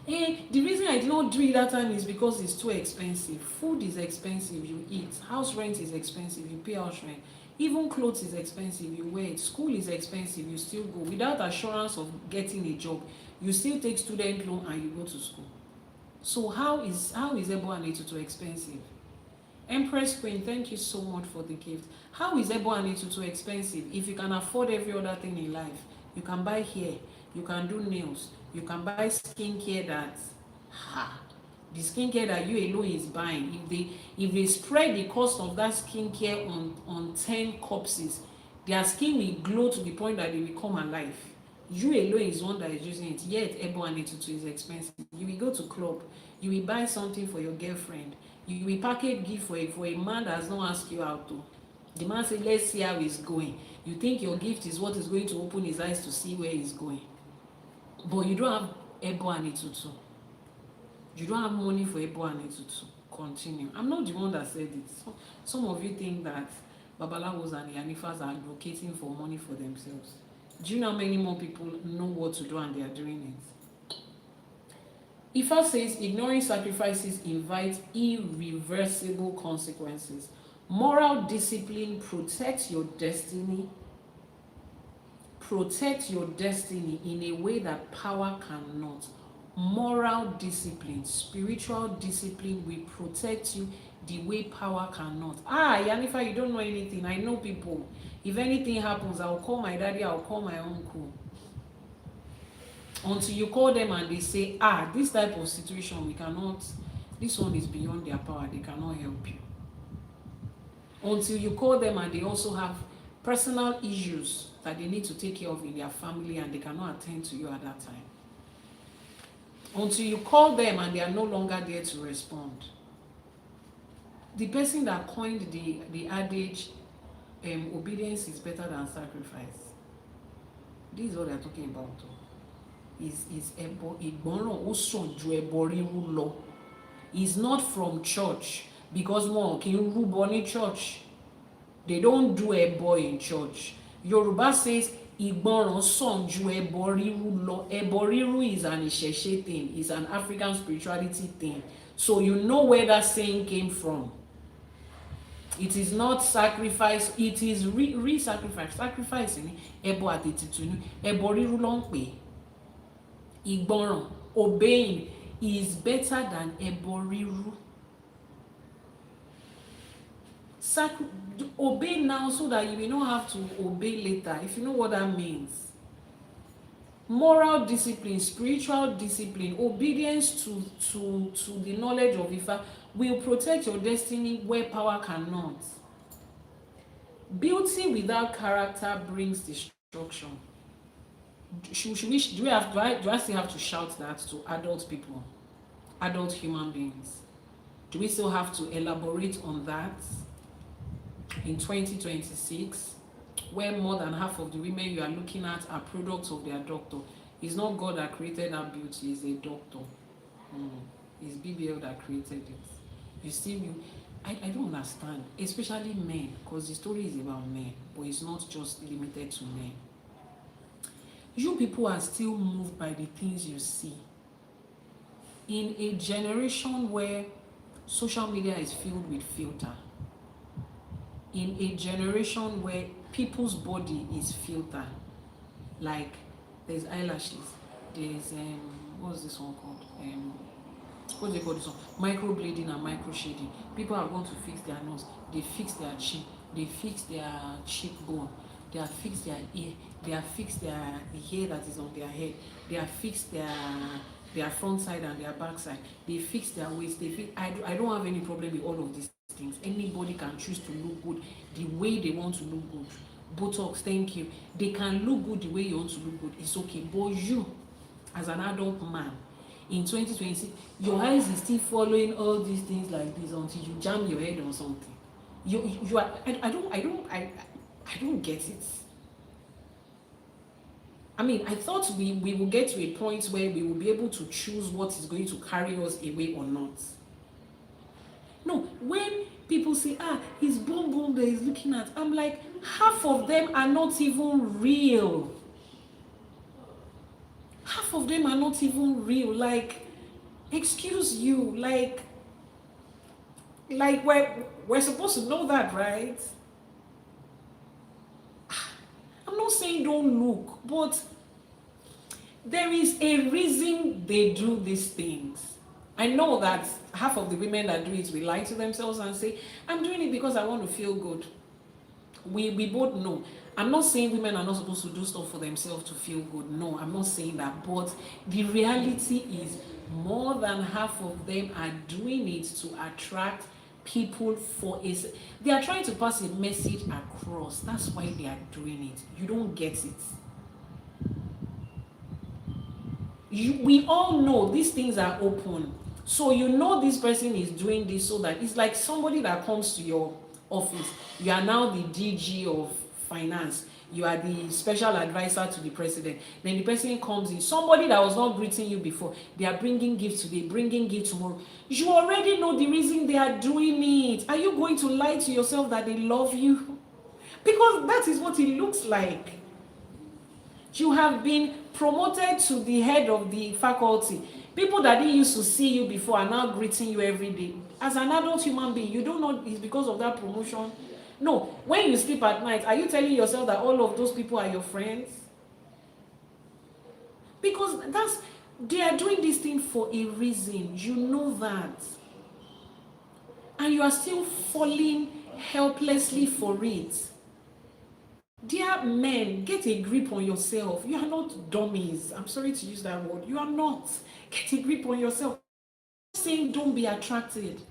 The reason I did not do it that time is because it's too expensive. Food is expensive, you eat. House rent is expensive, you pay house rent. Even clothes is expensive, you wear it. School is expensive, you still go. Without assurance of getting a job, you still take student loan and you go to school. So how is Ebo and Etutu expensive? Empress Queen, thank you so much for the gift. How is Ebo and Etutu expensive? If you can afford every other thing in life, you can buy hair, you can do nails, you can buy skincare that, the skincare that you alone is buying. If they spread the cost of that skincare on 10 corpses, their skin will glow to the point that they will come alive. You alone is one that is using it. Yet Ebo and Etutu is expensive. You will go to club, you will buy something for your girlfriend, you will package gift for a man that has not asked you out to. The man say, let's see how he's going. You think your gift is what is going to open his eyes to see where he's going. But you don't have Ebo and Etutu. You don't have money for Ebo and Etutu. Continue. I'm not the one that said it. Some of you think that Babalawos and Iyanifas are advocating for money for themselves. Do you know how many more people know what to do and they are doing it? Ifa says ignoring sacrifices invites irreversible consequences. Moral discipline protects your destiny. Protect your destiny in a way that power cannot. Moral discipline, spiritual discipline will protect you the way power cannot. Iyanifa, you don't know anything. I know people. If anything happens, I'll call my daddy, I'll call my uncle. Until you call them and they say, this type of situation, we cannot, this one is beyond their power, they cannot help you. Until you call them and they also have personal issues that they need to take care of in their family and they cannot attend to you at that time. Until you call them and they are no longer there to respond. The person that coined the adage, obedience is better than sacrifice. This is what they're talking about. Is not from church, because one can rúbọ ní church. They don't do ẹbọ in church. Yoruba says ìgbọràn sàn ju ẹbọ rírú lọ. Ẹbọ rírú is an ÌṢẸШE thing, is an African spirituality thing. So you know where that saying came from. It is not sacrifice, it is re-sacrifice. Sacrifice ni ẹbọ àti ètùtù ni. Ẹbọ rírú ló ń pè. Ìgbọràn, obeying, is better than ẹbọ rírú. Obey now so that you will not have to obey later, if you know what that means. Moral discipline, spiritual discipline, obedience to the knowledge of Ifa will protect your destiny where power cannot. Beauty without character brings destruction. Do I still have to shout that to adult people, adult human beings? Do we still have to elaborate on that in 2026, where more than half of the women you are looking at are products of their doctor? It's not God that created that beauty, it's a doctor. It's BBL that created it. I don't understand, especially men, because the story is about men, but it's not just limited to men. You people are still moved by the things you see. In a generation where social media is filled with filter, in a generation where people's body is filtered, like there's eyelashes, there's what's this one called? What do they call this one? Microblading and microshading. People are going to fix their nose, they fix their chin, they fix their cheekbone, they have fixed their ear, they have fixed the hair that is on their head, they have fixed their front side and their back side, they fix their waist, I don't have any problem with all of these things. Anybody can choose to look good the way they want to look good. Botox, thank you. They can look good the way you want to look good. It's okay. But you, as an adult man, in 2026, your eyes is still following all these things like this until you jam your head on something. You are. I don't get it. I mean, I thought we will get to a point where we will be able to choose what is going to carry us away or not. No, when people say, his boom that he's looking at, I'm like, half of them are not even real. Half of them are not even real. Like, excuse you, like we're supposed to know that, right? I'm not saying don't look, but there is a reason they do these things. I know that half of the women that do it will lie to themselves and say, I'm doing it because I want to feel good. We both know. I'm not saying women are not supposed to do stuff for themselves to feel good. No, I'm not saying that. But the reality is more than half of them are doing it to attract people for a... They are trying to pass a message across. That's why they are doing it. You don't get it. We all know these things are open. So you know this person is doing this so that it's like somebody that comes to your office. You are now the DG of finance. You are the special advisor to the president. Then the person comes in. Somebody that was not greeting you before. They are bringing gifts today, bringing gifts tomorrow. You already know the reason they are doing it. Are you going to lie to yourself that they love you? Because that is what it looks like. You have been promoted to the head of the faculty. People that didn't used to see you before are now greeting you every day. As an adult human being, you don't know it's because of that promotion. No, when you sleep at night, are you telling yourself that all of those people are your friends? Because they are doing this thing for a reason. You know that. And you are still falling helplessly for it. Dear men, get a grip on yourself. You are not dummies. I'm sorry to use that word. You are not. Get a grip on yourself. I'm saying don't be attracted.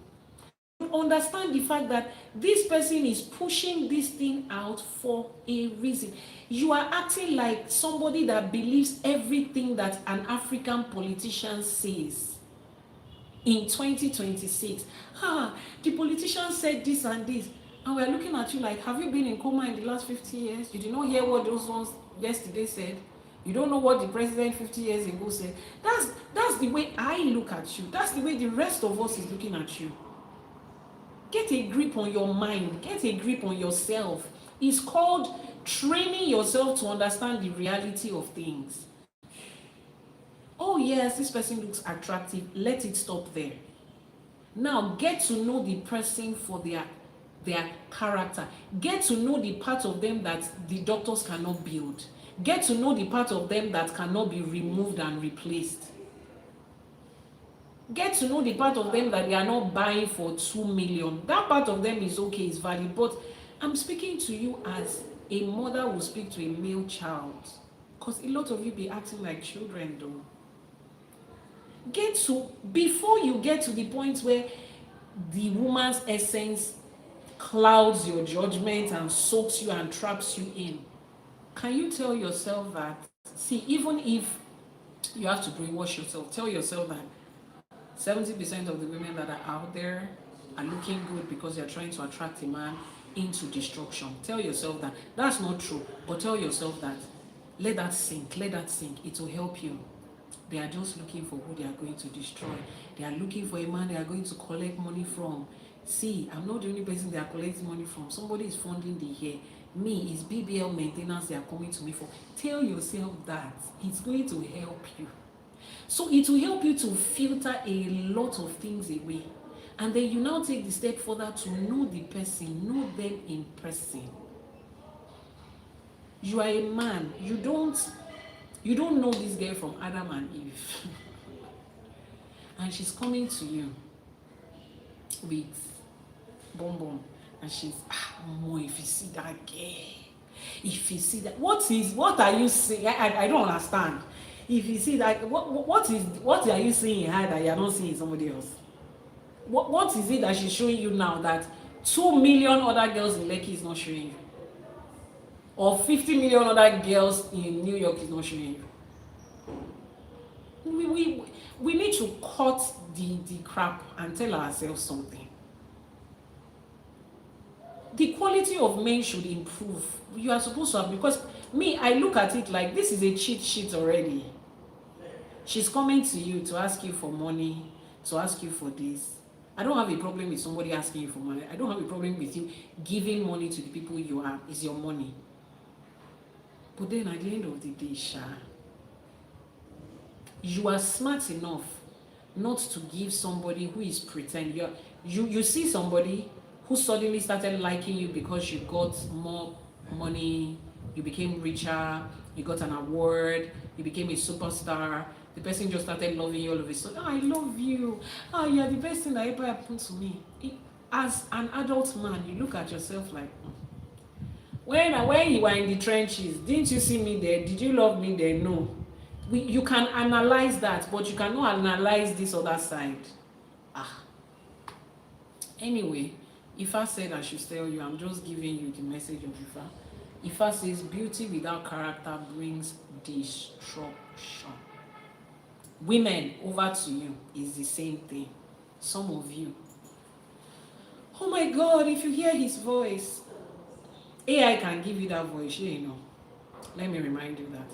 Understand the fact that this person is pushing this thing out for a reason. You are acting like somebody that believes everything that an African politician says in 2026. The politician said this and this, and we're looking at you like, have you been in coma in the last 50 years? You did not hear what those ones yesterday said. You don't know what the president 50 years ago said. That's the way I look at you. That's the way the rest of us is looking at you. Get a grip on your mind. Get a grip on yourself. It's called training yourself to understand the reality of things. Oh yes, this person looks attractive. Let it stop there. Now get to know the person for their character. Get to know the part of them that the doctors cannot build. Get to know the part of them that cannot be removed and replaced. Get to know the part of them that they are not buying for 2 million. That part of them is okay, it's valid. But I'm speaking to you as a mother will speak to a male child. Because a lot of you be acting like children though. Before you get to the point where the woman's essence clouds your judgment and soaks you and traps you in, can you tell yourself that, see, even if you have to brainwash yourself, tell yourself that 70% of the women that are out there are looking good because they're trying to attract a man into destruction. Tell yourself that. That's not true, but tell yourself that. Let that sink. It will help you. They are just looking for who they are going to destroy. They are looking for a man they are going to collect money from. See, I'm not the only person they are collecting money from. Somebody is funding the hair. Me, it's BBL maintenance they are coming to me for. Tell yourself that. It's going to help you. So it will help you to filter a lot of things away. And then you now take the step further to know the person, know them in person. You are a man. You don't know this girl from Adam and Eve. And she's coming to you with bonbon. And she's, more, if you see that girl, if you see that, what are you saying? I don't understand. If you see that, what are you seeing in her that you're not seeing in somebody else? What is it that she's showing you now that 2 million other girls in Lekki is not showing you? Or 50 million other girls in New York is not showing you? We need to cut the crap and tell ourselves something. The quality of men should improve. You are supposed to have, because me, I look at it like this is a cheat sheet already. She's coming to you to ask you for money, to ask you for this. I don't have a problem with somebody asking you for money. I don't have a problem with you giving money to the people you are. It's your money. But then at the end of the day, you are smart enough not to give somebody who is pretending. You see somebody who suddenly started liking you because you got more money, you became richer, you got an award, you became a superstar. The person just started loving you all of a sudden. I love you. You're the best thing that ever happened to me. As an adult man, you look at yourself like, when you were in the trenches, didn't you see me there? Did you love me there? No. You can analyze that, but you cannot analyze this other side. Anyway, Ifá said I should tell you, I'm just giving you the message of Ifá. Ifá says, beauty without character brings destruction. Women, over to you, is the same thing. Some of you. Oh my God, if you hear his voice, AI can give you that voice, you know. Let me remind you that.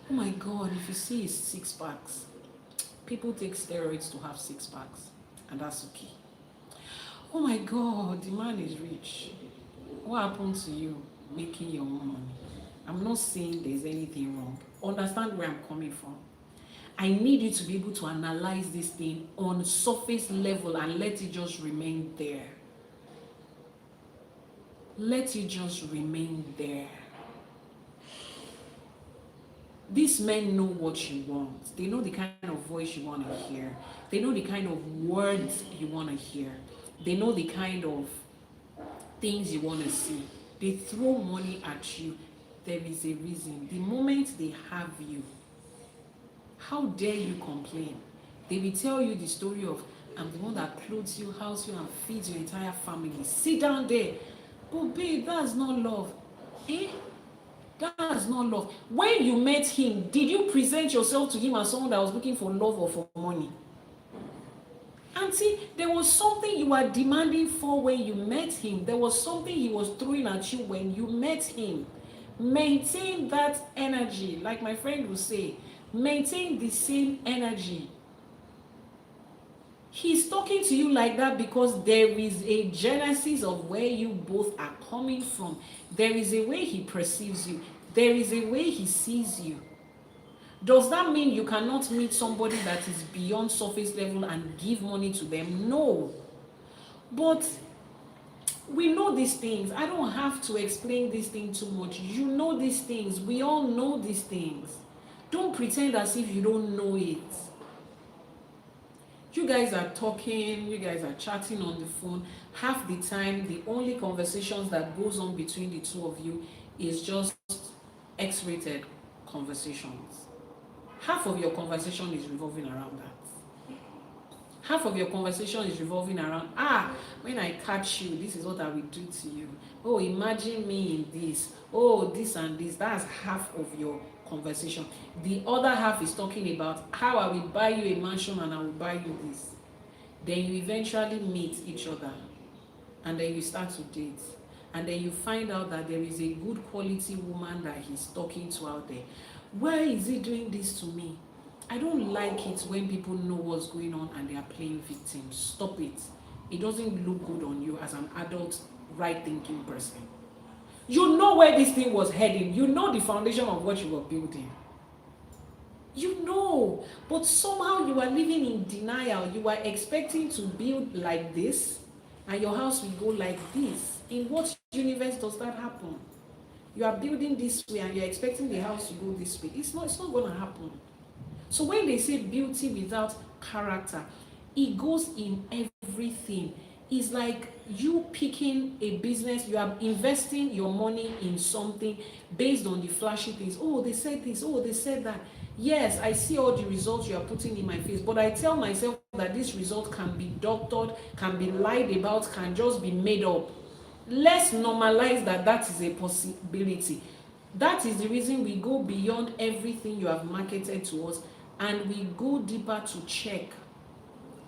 Oh my God, if you see his 6 packs, people take steroids to have 6 packs, and that's okay. Oh my God, the man is rich. What happened to you making your own money? I'm not saying there's anything wrong. Understand where I'm coming from. I need you to be able to analyze this thing on surface level and let it just remain there. Let it just remain there. These men know what you want. They know the kind of voice you want to hear. They know the kind of words you want to hear. They know the kind of things you want to see. They throw money at you. There is a reason. The moment they have you, how dare you complain? They will tell you the story of, I'm the one that clothes you, house you, and feeds your entire family. Sit down there. Oh, babe, that's not love. Eh? That's not love. When you met him, did you present yourself to him as someone that was looking for love or for money? Auntie, there was something you were demanding for when you met him. There was something he was throwing at you when you met him. Maintain that energy. Like my friend will say, maintain the same energy. He's talking to you like that because there is a genesis of where you both are coming from. There is a way he perceives you. There is a way he sees you. Does that mean you cannot meet somebody that is beyond surface level and give money to them? No. But we know these things. I don't have to explain this thing too much. You know these things. We all know these things. Don't pretend as if you don't know it. You guys are talking, you guys are chatting on the phone. Half the time, the only conversations that goes on between the two of you is just X-rated conversations. Half of your conversation is revolving around that. Half of your conversation is revolving around, when I catch you, this is what I will do to you. Oh, imagine me in this. Oh, this and this. That's half of your conversation. The other half is talking about how I will buy you a mansion and I will buy you this. Then you eventually meet each other and then you start to date. And then you find out that there is a good quality woman that he's talking to out there. Why is he doing this to me? I don't like it when people know what's going on and they are playing victims. Stop it. It doesn't look good on you as an adult, right-thinking person. You know where this thing was heading. You know the foundation of what you were building. You know. But somehow you are living in denial. You are expecting to build like this and your house will go like this. In what universe does that happen? You are building this way and you're expecting the house to go this way. It's not going to happen. So when they say beauty without character, it goes in everything. It's like you picking a business, you are investing your money in something based on the flashy things. Oh, they said this, oh, they said that. Yes, I see all the results you are putting in my face, but I tell myself that this result can be doctored, can be lied about, can just be made up. Let's normalize that is a possibility. That is the reason we go beyond everything you have marketed to us and we go deeper to check,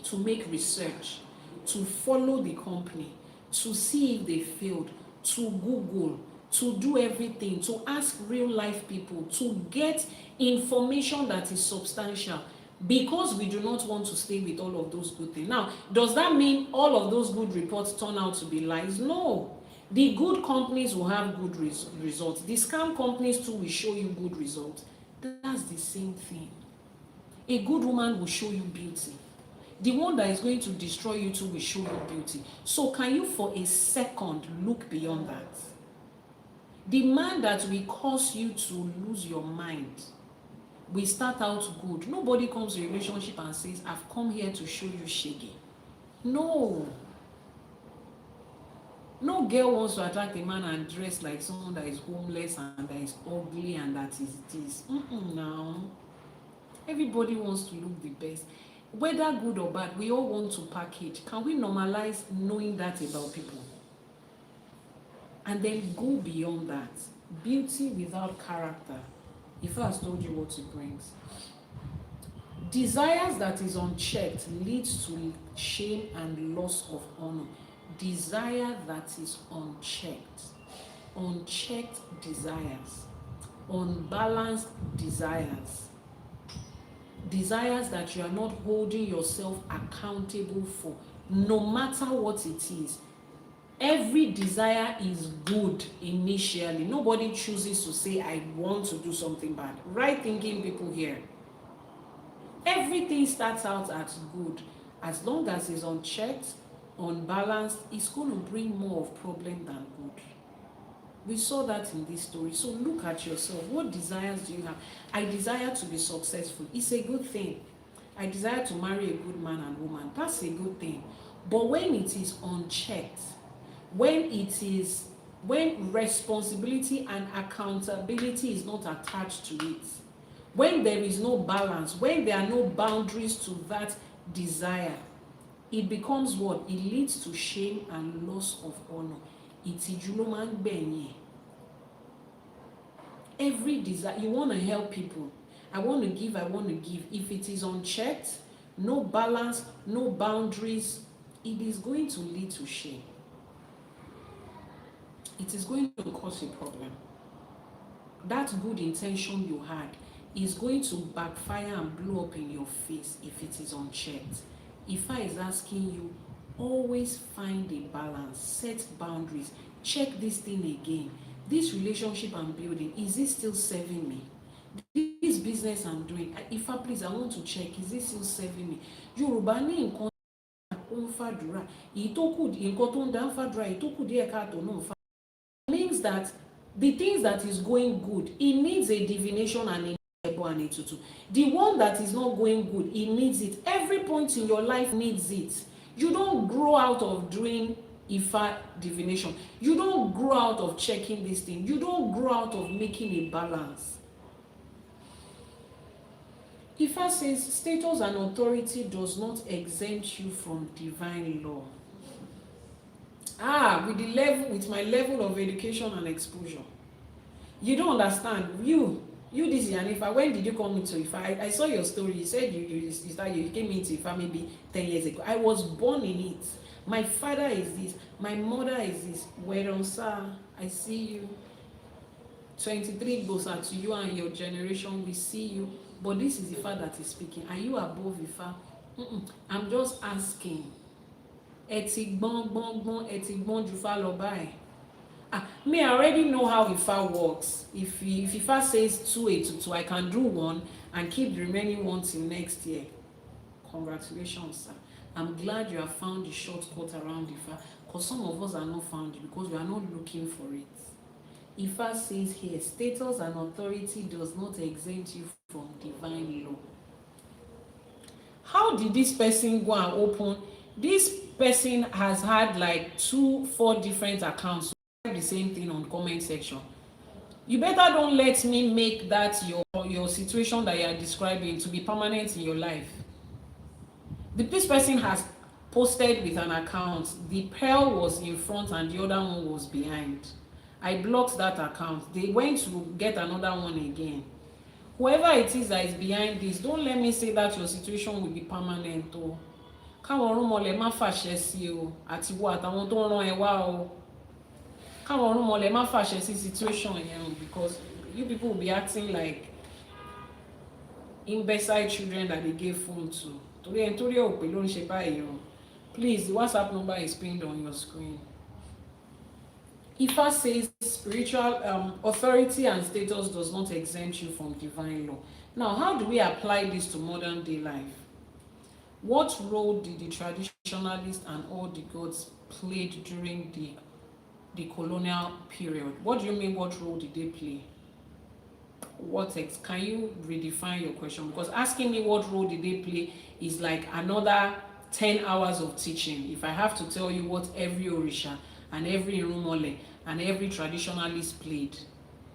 to make research, to follow the company, to see if they failed, to Google, to do everything, to ask real life people, to get information that is substantial, because we do not want to stay with all of those good things. Now, does that mean all of those good reports turn out to be lies? No. The good companies will have good results. The scam companies too will show you good results. That's the same thing. A good woman will show you beauty. The one that is going to destroy you too will show you beauty. So can you for a second look beyond that? The man that will cause you to lose your mind, we start out good. Nobody comes to a relationship and says, I've come here to show you shaggy. No. No girl wants to attract a man and dress like someone that is homeless and that is ugly and that is this. No. Everybody wants to look the best. Whether good or bad, we all want to package. Can we normalize knowing that about people? And then go beyond that. Beauty without character. If I has told you what it brings. Desires that is unchecked leads to shame and loss of honor. Desire that is unchecked. Unchecked desires. Unbalanced desires. Desires that you are not holding yourself accountable for, no matter what it is. Every desire is good initially. Nobody chooses to say, I want to do something bad. Right thinking people here. Everything starts out as good. As long as it's unchecked, unbalanced, it's going to bring more of problem than good. We saw that in this story. So look at yourself. What desires do you have? I desire to be successful. It's a good thing. I desire to marry a good man and woman. That's a good thing. But when it is unchecked, when responsibility and accountability is not attached to it, when there is no balance, when there are no boundaries to that desire, it becomes what? It leads to shame and loss of honor. Ìtìjú ló máa ń gbẹ̀yìn. Every desire, you want to help people. I want to give, I want to give. If it is unchecked, no balance, no boundaries, it is going to lead to shame. It is going to cause a problem. That good intention you had is going to backfire and blow up in your face if it is unchecked. Ifa is asking you, always find a balance, set boundaries, check this thing again. This relationship I'm building, is it still serving me? This business I'm doing, Ifa, please, I want to check, is it still serving me? Yorùbá ní nǹkan tó ń fàdúrà, èyí tó kù, nǹkan tó ń dá ń fàdúrà, èyí tó kù díẹ̀ káàtó náà ń fàdúrà. Means that the things that is going good, it needs a divination and a and a tutu. The one that is not going good, it needs it. Every point in your life needs it. You don't grow out of doing Ifa divination. You don't grow out of checking this thing. You don't grow out of making a balance. Ifa says status and authority does not exempt you from divine law. With my level of education and exposure, you don't understand. You this Iyanifa, when did you come into Ifa? I saw your story. You said you came into Ifa maybe 10 years ago. I was born in it. My father is this. My mother is this. Well, sir, I see you. 23 goes out to you and your generation. We see you. But this is Ifa that is speaking. Are you above Ifa? I'm just asking. Me, I already know how Ifa works. If Ifa says 2 8 to 2, I can do 1 and keep the remaining 1 till next year. Congratulations, sir. I'm glad you have found the shortcut around Ifa, because some of us are not found it because we are not looking for it. Ifa says here, status and authority does not exempt you from divine law. How did this person go and open? This person has had like 2-4 different accounts. The same thing on comment section. You better don't let me make that your situation that you are describing to be permanent in your life. This person has posted with an account. The pearl was in front and the other one was behind. I blocked that account. They went to get another one again. Whoever it is that is behind this, don't let me say that your situation will be permanent. Káwọn ọ̀rúnmọlẹ̀ má fàṣẹ sí o, àti wo àtàwọn tó rán ẹ wá o. Káwọn ọ̀rúnmọlẹ̀ má fàṣẹ sí situation yẹn, because you people will be acting like imbecile children that they gave phone to. Torí ò pé ló ń ṣe báyìí o. Please, the WhatsApp number is pinned on your screen. Ifa says spiritual authority and status does not exempt you from divine law. Now, how do we apply this to modern day life? What role did the traditionalists and all the gods played during the colonial period? What do you mean, what role did they play? Can you redefine your question? Because asking me what role did they play is like another 10 hours of teaching. If I have to tell you what every Orisha and every Irumole and every traditionalist played,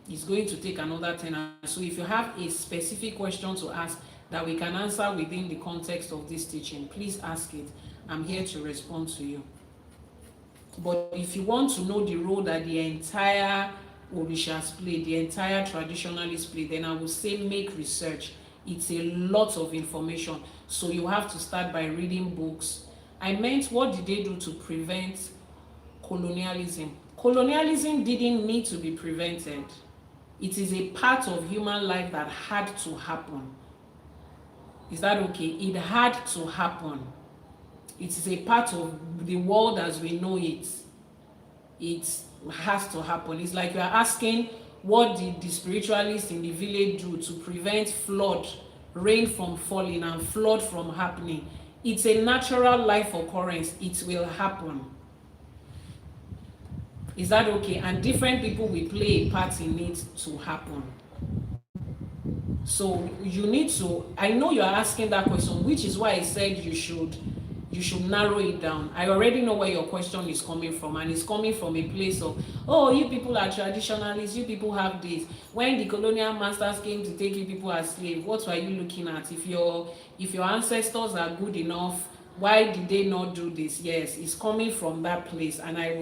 it's going to take another 10 hours. So if you have a specific question to ask that we can answer within the context of this teaching, please ask it. I'm here to respond to you. But if you want to know the role that the entire Orishas play, the entire traditionalists play, then I will say make research. It's a lot of information. So you have to start by reading books. I meant, what did they do to prevent colonialism? Colonialism didn't need to be prevented. It is a part of human life that had to happen. Is that okay? It had to happen. It is a part of the world as we know it. It has to happen. It's like you are asking, what did the spiritualists in the village do to prevent flood rain from falling and flood from happening. It's a natural life occurrence. It will happen. Is that okay? And different people will play a part in it to happen. So you need to, I know you're asking that question, which is why I said you should narrow it down. I already know where your question is coming from, and it's coming from a place of, oh, you people are traditionalists, you people have this. When the colonial masters came to take you people as slaves, what were you looking at? If your ancestors are good enough, why did they not do this? Yes, it's coming from that place, and I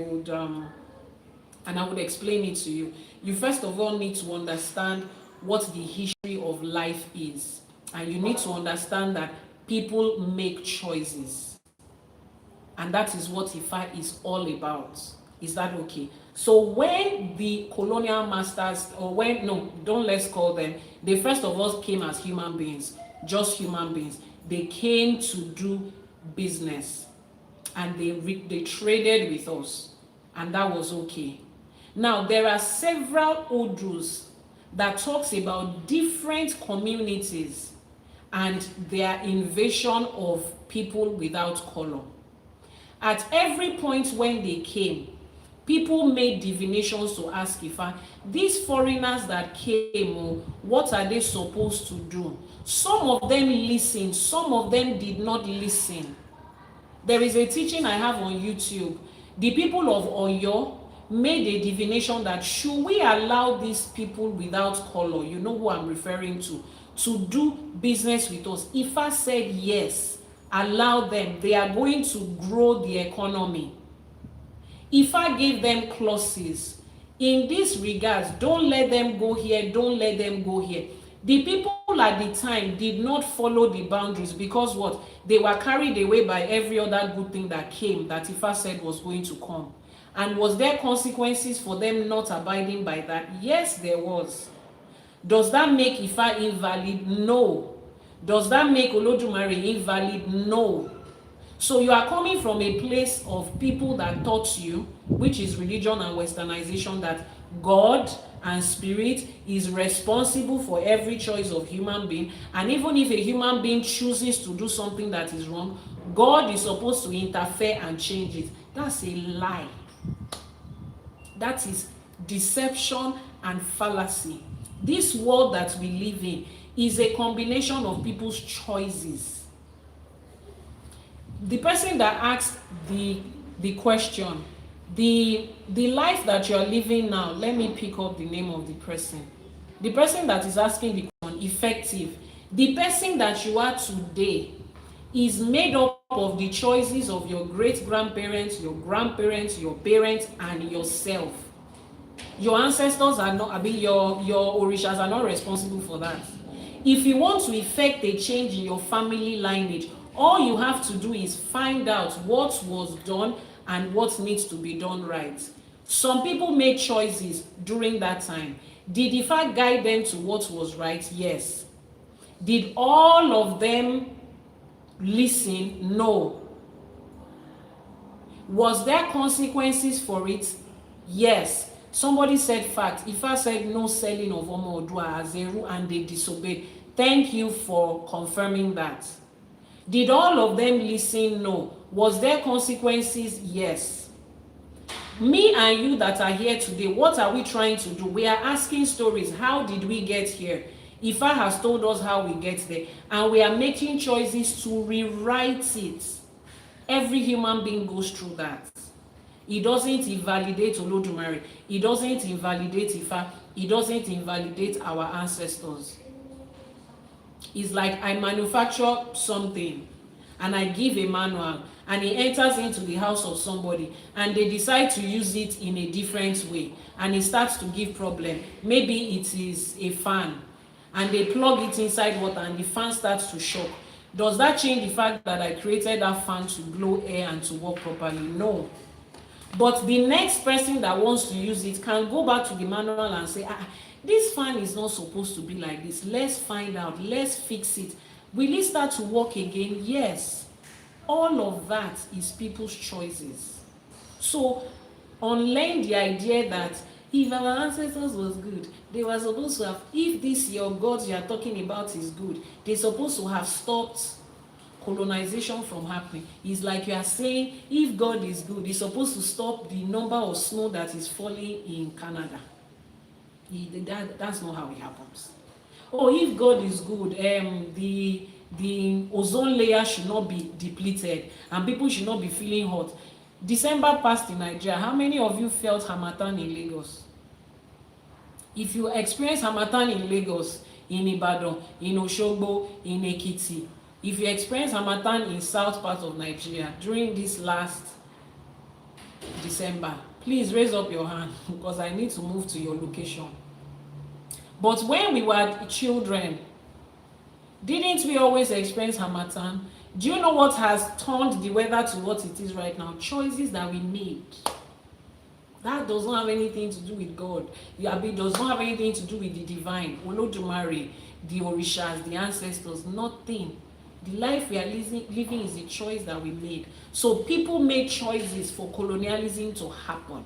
would explain it to you. You first of all need to understand what the history of life is, and you need to understand that people make choices, and that is what Ifa is all about. Is that okay? So when the colonial masters, or when, no, don't let's call them, they first of all came as human beings, just human beings. They came to do business, and they traded with us, and that was okay. Now there are several Odus that talks about different communities and their invasion of people without color. At every point when they came, people made divinations to ask Ifa, these foreigners that came, what are they supposed to do? Some of them listened, some of them did not listen. There is a teaching I have on YouTube. The people of Oyo made a divination that should we allow these people without color, you know who I'm referring to do business with us. Ifa said yes, allow them, they are going to grow the economy. Ifa gave them clauses. In this regards, don't let them go here, don't let them go here. The people at the time did not follow the boundaries because what? They were carried away by every other good thing that came, that Ifa said was going to come. And was there consequences for them not abiding by that? Yes, there was. Does that make Ifa invalid? No. Does that make Olodumare invalid? No. So you are coming from a place of people that taught you, which is religion and westernization, that God and spirit is responsible for every choice of human being, and even if a human being chooses to do something that is wrong, God is supposed to interfere and change it. That's a lie. That is deception and fallacy. This world that we live in is a combination of people's choices. The person that asked the question, the life that you are living now, let me pick up the name of the person. The person that is asking the question, effective. The person that you are today is made up of the choices of your great-grandparents, your grandparents, your parents, and yourself. Your ancestors are not, I mean, your orishas are not responsible for that. If you want to effect a change in your family lineage, all you have to do is find out what was done and what needs to be done right. Some people made choices during that time. Did Ifa guide them to what was right? Yes. Did all of them listen? No. Was there consequences for it? Yes. Somebody said fact. Ifa said no selling of Omo Odua Azeru, and they disobeyed. Thank you for confirming that. Did all of them listen? No. Was there consequences? Yes. Me and you that are here today, what are we trying to do? We are asking stories. How did we get here? Ifa has told us how we get there, and we are making choices to rewrite it. Every human being goes through that. It doesn't invalidate Olodumare. It doesn't invalidate Ifa. It doesn't invalidate our ancestors. It's like I manufacture something and I give a manual, and it enters into the house of somebody and they decide to use it in a different way, and it starts to give problem. Maybe it is a fan and they plug it inside water and the fan starts to shock. Does that change the fact that I created that fan to blow air and to work properly? No. But the next person that wants to use it can go back to the manual and say, this fan is not supposed to be like this. Let's find out. Let's fix it. Will it start to work again? Yes. All of that is people's choices. So unlearn the idea that If our ancestors was good, they were supposed to have, if this your God you are talking about is good, they're supposed to have stopped colonization from happening. It's like you are saying, if God is good, he's supposed to stop the number of snow that is falling in Canada. That's not how it happens. Oh, if God is good, the ozone layer should not be depleted and people should not be feeling hot. December passed in Nigeria. How many of you felt harmattan in Lagos? If you experience harmattan in Lagos, in Ibadan, in Osogbo, in Ekiti, if you experience harmattan in south part of Nigeria during this last December, please raise up your hand because I need to move to your location. But when we were children, didn't we always experience harmattan? Do you know what has turned the weather to what it is right now? Choices that we made. That does not have anything to do with God. It does not have anything to do with the divine, Olodumare, the Orishas, the ancestors, nothing. The life we are living is the choice that we made. So people made choices for colonialism to happen,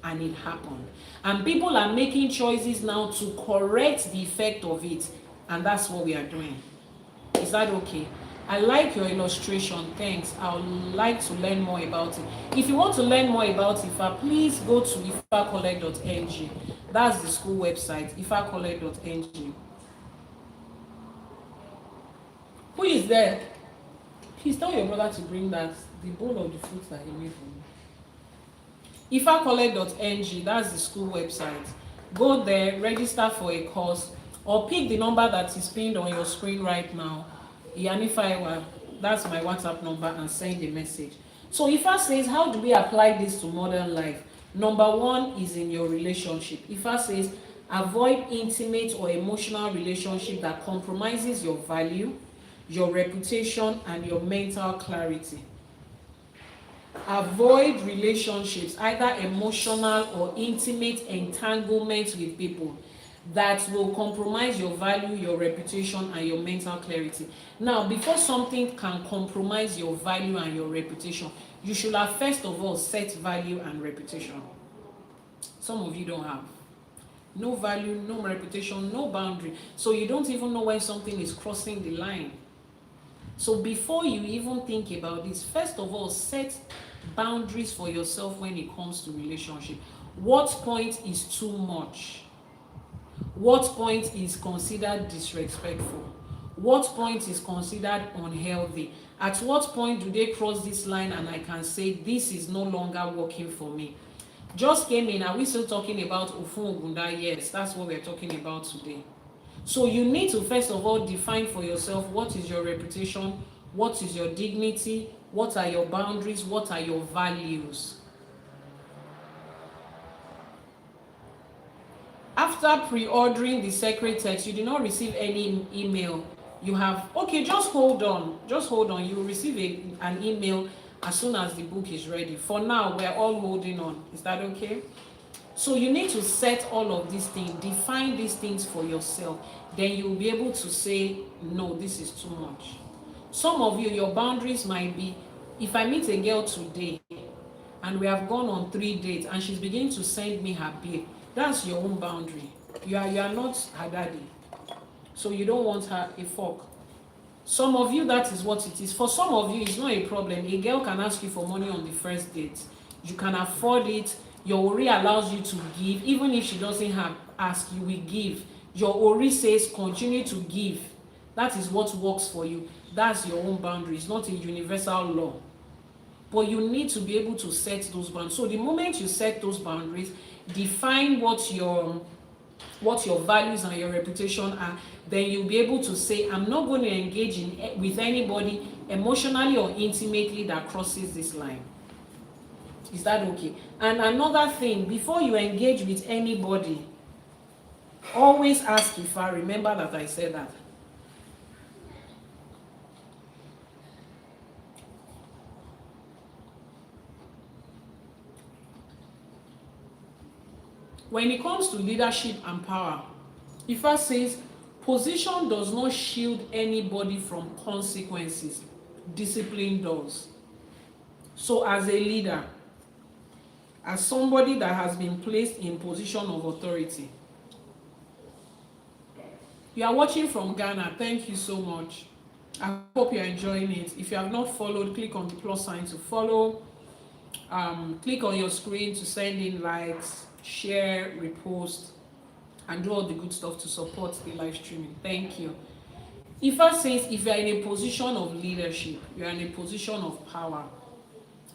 and it happened. And people are making choices now to correct the effect of it, and that's what we are doing. Is that okay? I like your illustration, thanks. I would like to learn more about it. If you want to learn more about Ifa, please go to ifacollect.ng. That's the school website, ifacollect.ng. Who is there? Please tell your brother to bring that, the bowl of the fruits that he made for me. ifacollect.ng, that's the school website. Go there, register for a course, or pick the number that is pinned on your screen right now. Iyanifa Ewa, that's my WhatsApp number, and send a message. So Ifa says, how do we apply this to modern life? Number one is in your relationship. Ifa says, avoid intimate or emotional relationship that compromises your value, your reputation, and your mental clarity. Avoid relationships, either emotional or intimate entanglements with people that will compromise your value, your reputation, and your mental clarity. Now, before something can compromise your value and your reputation, you should have first of all set value and reputation. Some of you don't have. No value, no reputation, no boundary. So you don't even know when something is crossing the line. So before you even think about this, first of all, set boundaries for yourself when it comes to relationship. What point is too much? What point is considered disrespectful? What point is considered unhealthy? At what point do they cross this line and I can say this is no longer working for me? Just came in, are we still talking about Ofun Ogunda? Yes, that's what we're talking about today. So you need to first of all define for yourself what is your reputation, what is your dignity, what are your boundaries, what are your values. After pre-ordering the sacred text, you did not receive any email. You have, okay, just hold on. You will receive an email as soon as the book is ready. For now, we're all holding on. Is that okay? So you need to set all of these things, define these things for yourself. Then you'll be able to say, no, this is too much. Some of you, your boundaries might be, if I meet a girl today and we have gone on 3 dates and she's beginning to send me her bill, that's your own boundary. You are not her daddy. So you don't want her a fork. Some of you, that is what it is. For some of you, it's not a problem. A girl can ask you for money on the first date. You can afford it. Your Ori allows you to give. Even if she doesn't ask, you will give. Your Ori says continue to give. That is what works for you. That's your own boundary. It's not a universal law. But you need to be able to set those boundaries. So the moment you set those boundaries, define what your values and your reputation are, then you'll be able to say, I'm not going to engage with anybody emotionally or intimately that crosses this line. Is that okay? And another thing, before you engage with anybody, always ask Ifa. Remember that I said that. When it comes to leadership and power, Ifa says, position does not shield anybody from consequences. Discipline does. So as a leader, as somebody that has been placed in position of authority. You are watching from Ghana. Thank you so much. I hope you're enjoying it. If you have not followed, click on the plus sign to follow. Click on your screen to send in likes, share, repost, and do all the good stuff to support the live streaming. Thank you. Ifa says if you are in a position of leadership, you are in a position of power,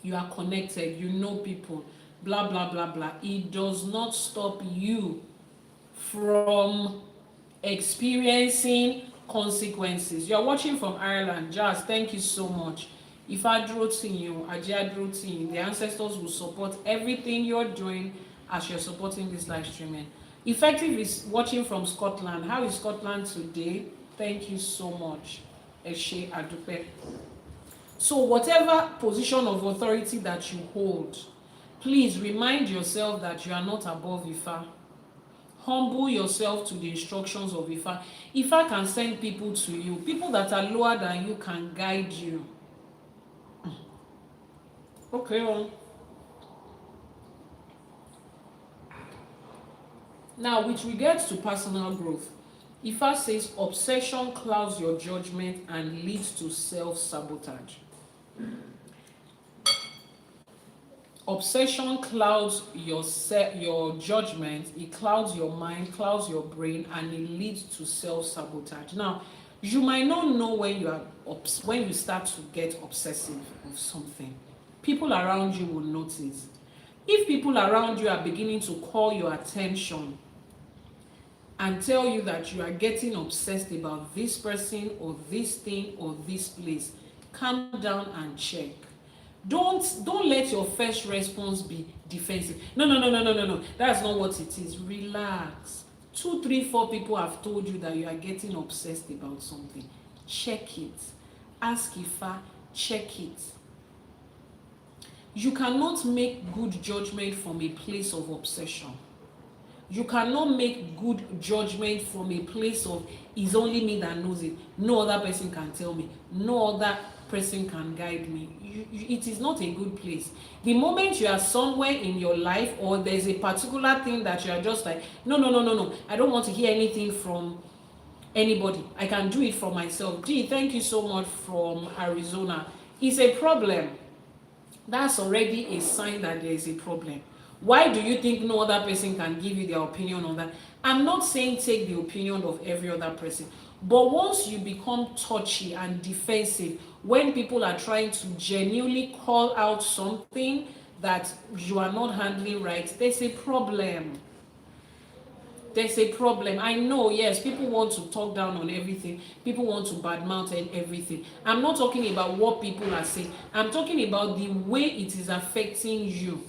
you are connected, you know people, blah, blah, blah, blah. It does not stop you from experiencing consequences. You are watching from Ireland. Jazz, thank you so much. If I draw to you, Ajia draw to you, the ancestors will support everything you're doing as you're supporting this live streaming. Effective is watching from Scotland. How is Scotland today? Thank you so much. Eshe Adupe. So whatever position of authority that you hold, please remind yourself that you are not above Ifa. Humble yourself to the instructions of Ifa. Ifa can send people to you. People that are lower than you can guide you. Okay. Now, with regards to personal growth, Ifa says obsession clouds your judgment and leads to self-sabotage. Obsession clouds your judgment, it clouds your mind, clouds your brain, and it leads to self-sabotage. Now, you might not know when you start to get obsessive of something. People around you will notice. If people around you are beginning to call your attention and tell you that you are getting obsessed about this person or this thing or this place, calm down and check. Don't let your first response be defensive. No. That's not what it is. Relax. 2, 3, 4 people have told you that you are getting obsessed about something. Check it. Ask Ifa. Check it. You cannot make good judgment from a place of obsession. You cannot make good judgment from a place of it's only me that knows it. No other person can tell me. No other person can guide me. It is not a good place. The moment you are somewhere in your life or there's a particular thing that you are just like, no. I don't want to hear anything from anybody. I can do it for myself. Gee, thank you so much from Arizona. It's a problem. That's already a sign that there is a problem. Why do you think no other person can give you their opinion on that? I'm not saying take the opinion of every other person, but once you become touchy and defensive, when people are trying to genuinely call out something that you are not handling right, there's a problem. There's a problem. I know, yes, people want to talk down on everything. People want to badmouth and everything. I'm not talking about what people are saying. I'm talking about the way it is affecting you.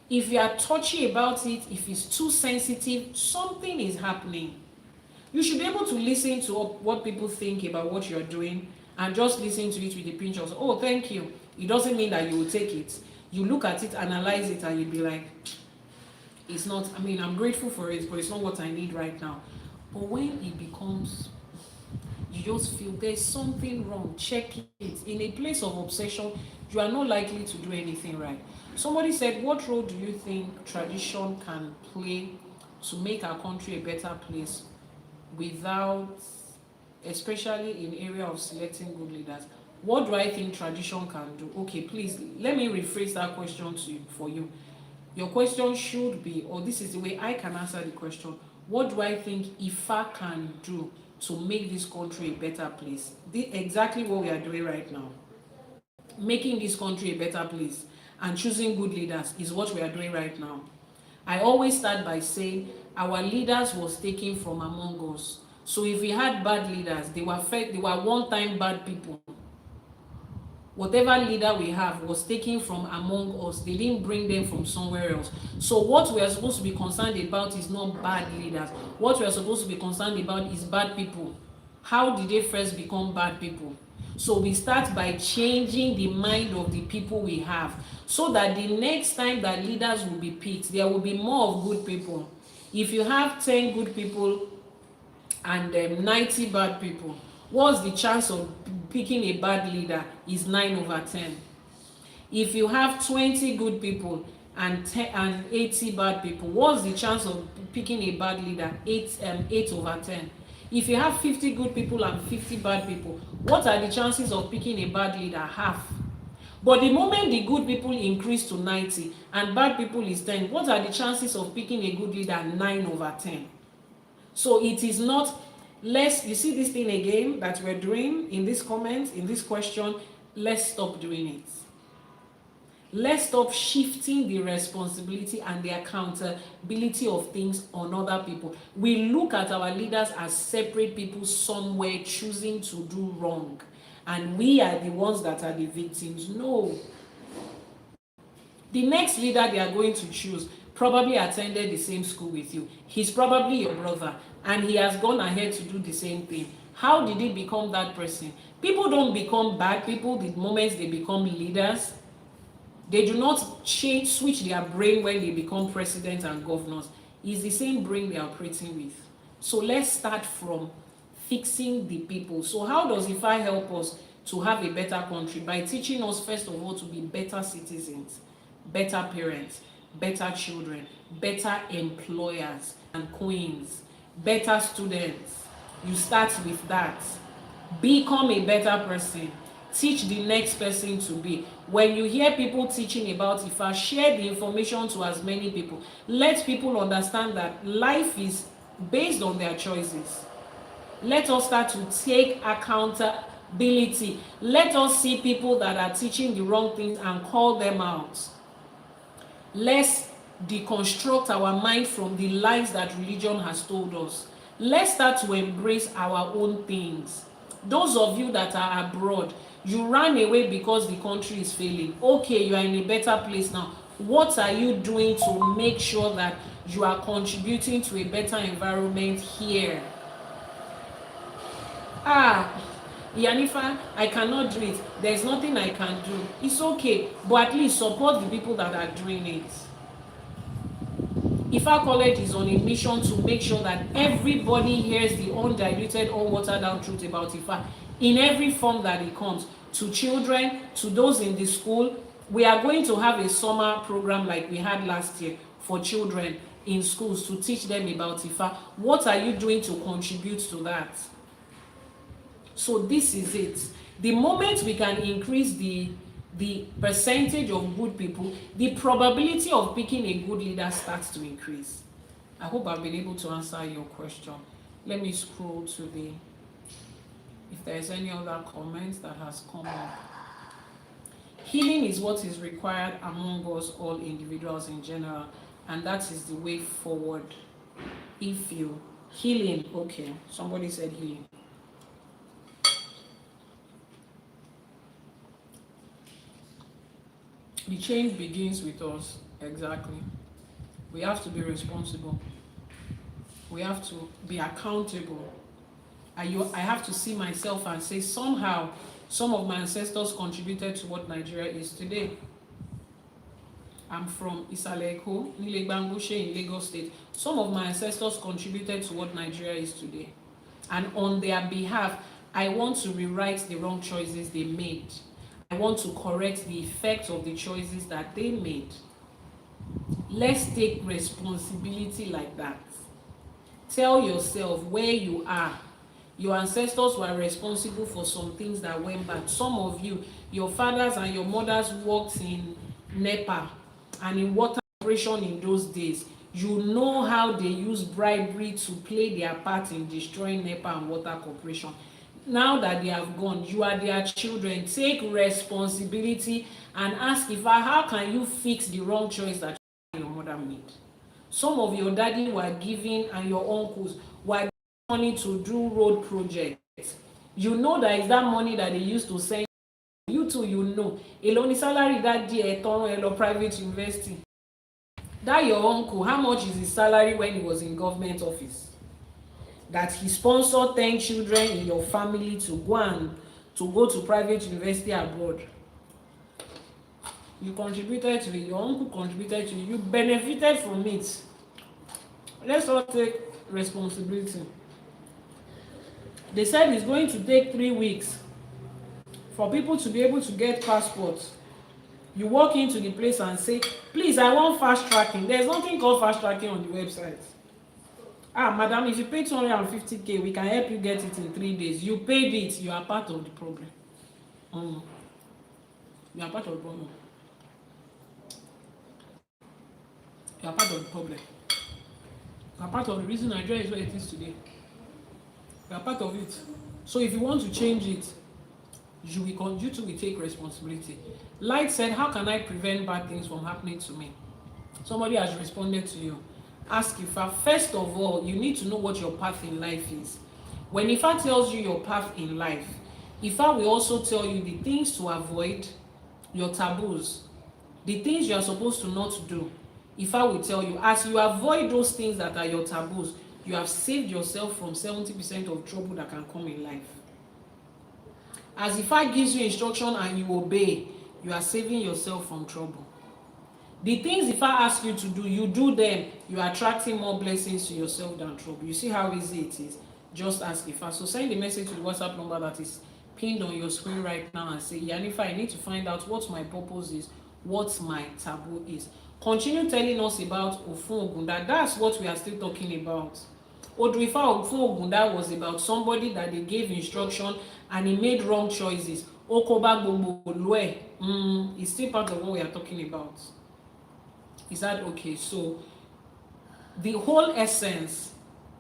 If you are touchy about it, if it's too sensitive, something is happening. You should be able to listen to what people think about what you're doing and just listen to it with a pinch of, oh, thank you. It doesn't mean that you will take it. You look at it, analyze it, and you'll be like, it's not, I mean, I'm grateful for it, but it's not what I need right now. But when it becomes, you just feel there's something wrong, check it. In a place of obsession, you are not likely to do anything right. Somebody said, what role do you think tradition can play to make our country a better place without, especially in area of selecting good leaders? What do I think tradition can do? Okay, please, let me rephrase that question for you. Your question should be, or this is the way I can answer the question, what do I think Ifa can do to make this country a better place? Exactly what we are doing right now. Making this country a better place and choosing good leaders is what we are doing right now. I always start by saying our leaders was taken from among us. So if we had bad leaders, they were one-time bad people. Whatever leader we have was taken from among us. They didn't bring them from somewhere else. So what we are supposed to be concerned about is not bad leaders. What we are supposed to be concerned about is bad people. How did they first become bad people? So we start by changing the mind of the people we have, so that the next time that leaders will be picked, there will be more of good people. If you have 10 good people and 90 bad people, what's the chance of picking a bad leader? Is 9/10. If you have 20 good people and 80 bad people, what's the chance of picking a bad leader? 8 over 10. If you have 50 good people and 50 bad people, what are the chances of picking a bad leader? Half. But the moment the good people increase to 90 and bad people is 10, what are the chances of picking a good leader? 9 over 10. So it is not less. You see this thing again that we're doing in this comment, in this question, let's stop doing it. Let's stop shifting the responsibility and the accountability of things on other people. We look at our leaders as separate people somewhere choosing to do wrong, and we are the ones that are the victims. No. The next leader they are going to choose probably attended the same school with you. He's probably your brother, and he has gone ahead to do the same thing. How did he become that person? People don't become bad people the moment they become leaders. They do not switch their brain when they become president and governors. It's the same brain they are operating with. So let's start from fixing the people. So how does Ifá help us to have a better country? By teaching us, first of all, to be better citizens, better parents, better children, better employers and queens, better students. You start with that. Become a better person. Teach the next person to be. When you hear people teaching about Ifá, share the information to as many people. Let people understand that life is based on their choices. Let us start to take accountability. Let us see people that are teaching the wrong things and call them out. Let's deconstruct our mind from the lies that religion has told us. Let's start to embrace our own things. Those of you that are abroad, you ran away because the country is failing. Okay, you are in a better place now. What are you doing to make sure that you are contributing to a better environment here? Iyanifa, I cannot do it. There's nothing I can do. It's okay, but at least support the people that are doing it. Ifá College is on a mission to make sure that everybody hears the undiluted, unwatered down truth about Ifá in every form that it comes. To children, to those in the school. We are going to have a summer program like we had last year for children in schools to teach them about Ifá. What are you doing to contribute to that? So this is it. The moment we can increase the percentage of good people, the probability of picking a good leader starts to increase. I hope I've been able to answer your question. Let me scroll to if there's any other comments that has come up. Healing is what is required among us all individuals in general, and that is the way forward. If you healing, okay, somebody said healing. The change begins with us. Exactly. We have to be responsible. We have to be accountable. I have to see myself and say, somehow, some of my ancestors contributed to what Nigeria is today. I'm from Àṣẹkù, in Lagos State. Some of my ancestors contributed to what Nigeria is today. And on their behalf, I want to rewrite the wrong choices they made. I want to correct the effects of the choices that they made. Let's take responsibility like that. Tell yourself where you are. Your ancestors were responsible for some things that went bad. Some of you, your fathers and your mothers worked in NEPA and in water operation in those days. You know how they use bribery to play their part in destroying NEPA and water corporation. Now that they have gone, you are their children. Take responsibility and ask Ifá, how can you fix the wrong choice that your mother made? Some of your daddy were giving and your uncles were giving money to do road projects. You know that is that money that they used to send you to, you know. Alone salary that day at private university. That your uncle, how much is his salary when he was in government office? That he sponsored 10 children in your family to go to private university abroad. You contributed to it, your uncle contributed to it, you benefited from it. Let's all take responsibility. They said it's going to take 3 weeks for people to be able to get passports You walk into the place and say, please, I want fast tracking. There's nothing called fast tracking on the website. Ah, madam, if you pay 250K, we can help you get it in 3 days. You paid it, you are part of the problem. You are part of the problem. You are part of the problem. You are part of the reason Nigeria is where it is today. You are part of it. So if you want to change it, you too will take responsibility. Light said, how can I prevent bad things from happening to me? Somebody has responded to you. Ask Ifa. First of all, you need to know what your path in life is. When Ifa tells you your path in life, Ifa will also tell you the things to avoid, your taboos, the things you are supposed to not do. Ifa will tell you, as you avoid those things that are your taboos, you have saved yourself from 70% of trouble that can come in life. As Ifa gives you instruction and you obey, you are saving yourself from trouble. The things Ifa asks you to do, you do them, you are attracting more blessings to yourself than trouble. You see how easy it is? Just ask Ifa. So send a message to the WhatsApp number that is pinned on your screen right now and say, Iyanifa, I need to find out what my purpose is, what my taboo is. Continue telling us about Ofun Ogunda. That's what we are still talking about. Odù Ifá Ofun Ogunda was about somebody that they gave instruction and he made wrong choices. Okoba gbogbo lue. It's still part of what we are talking about. Is that okay? So the whole essence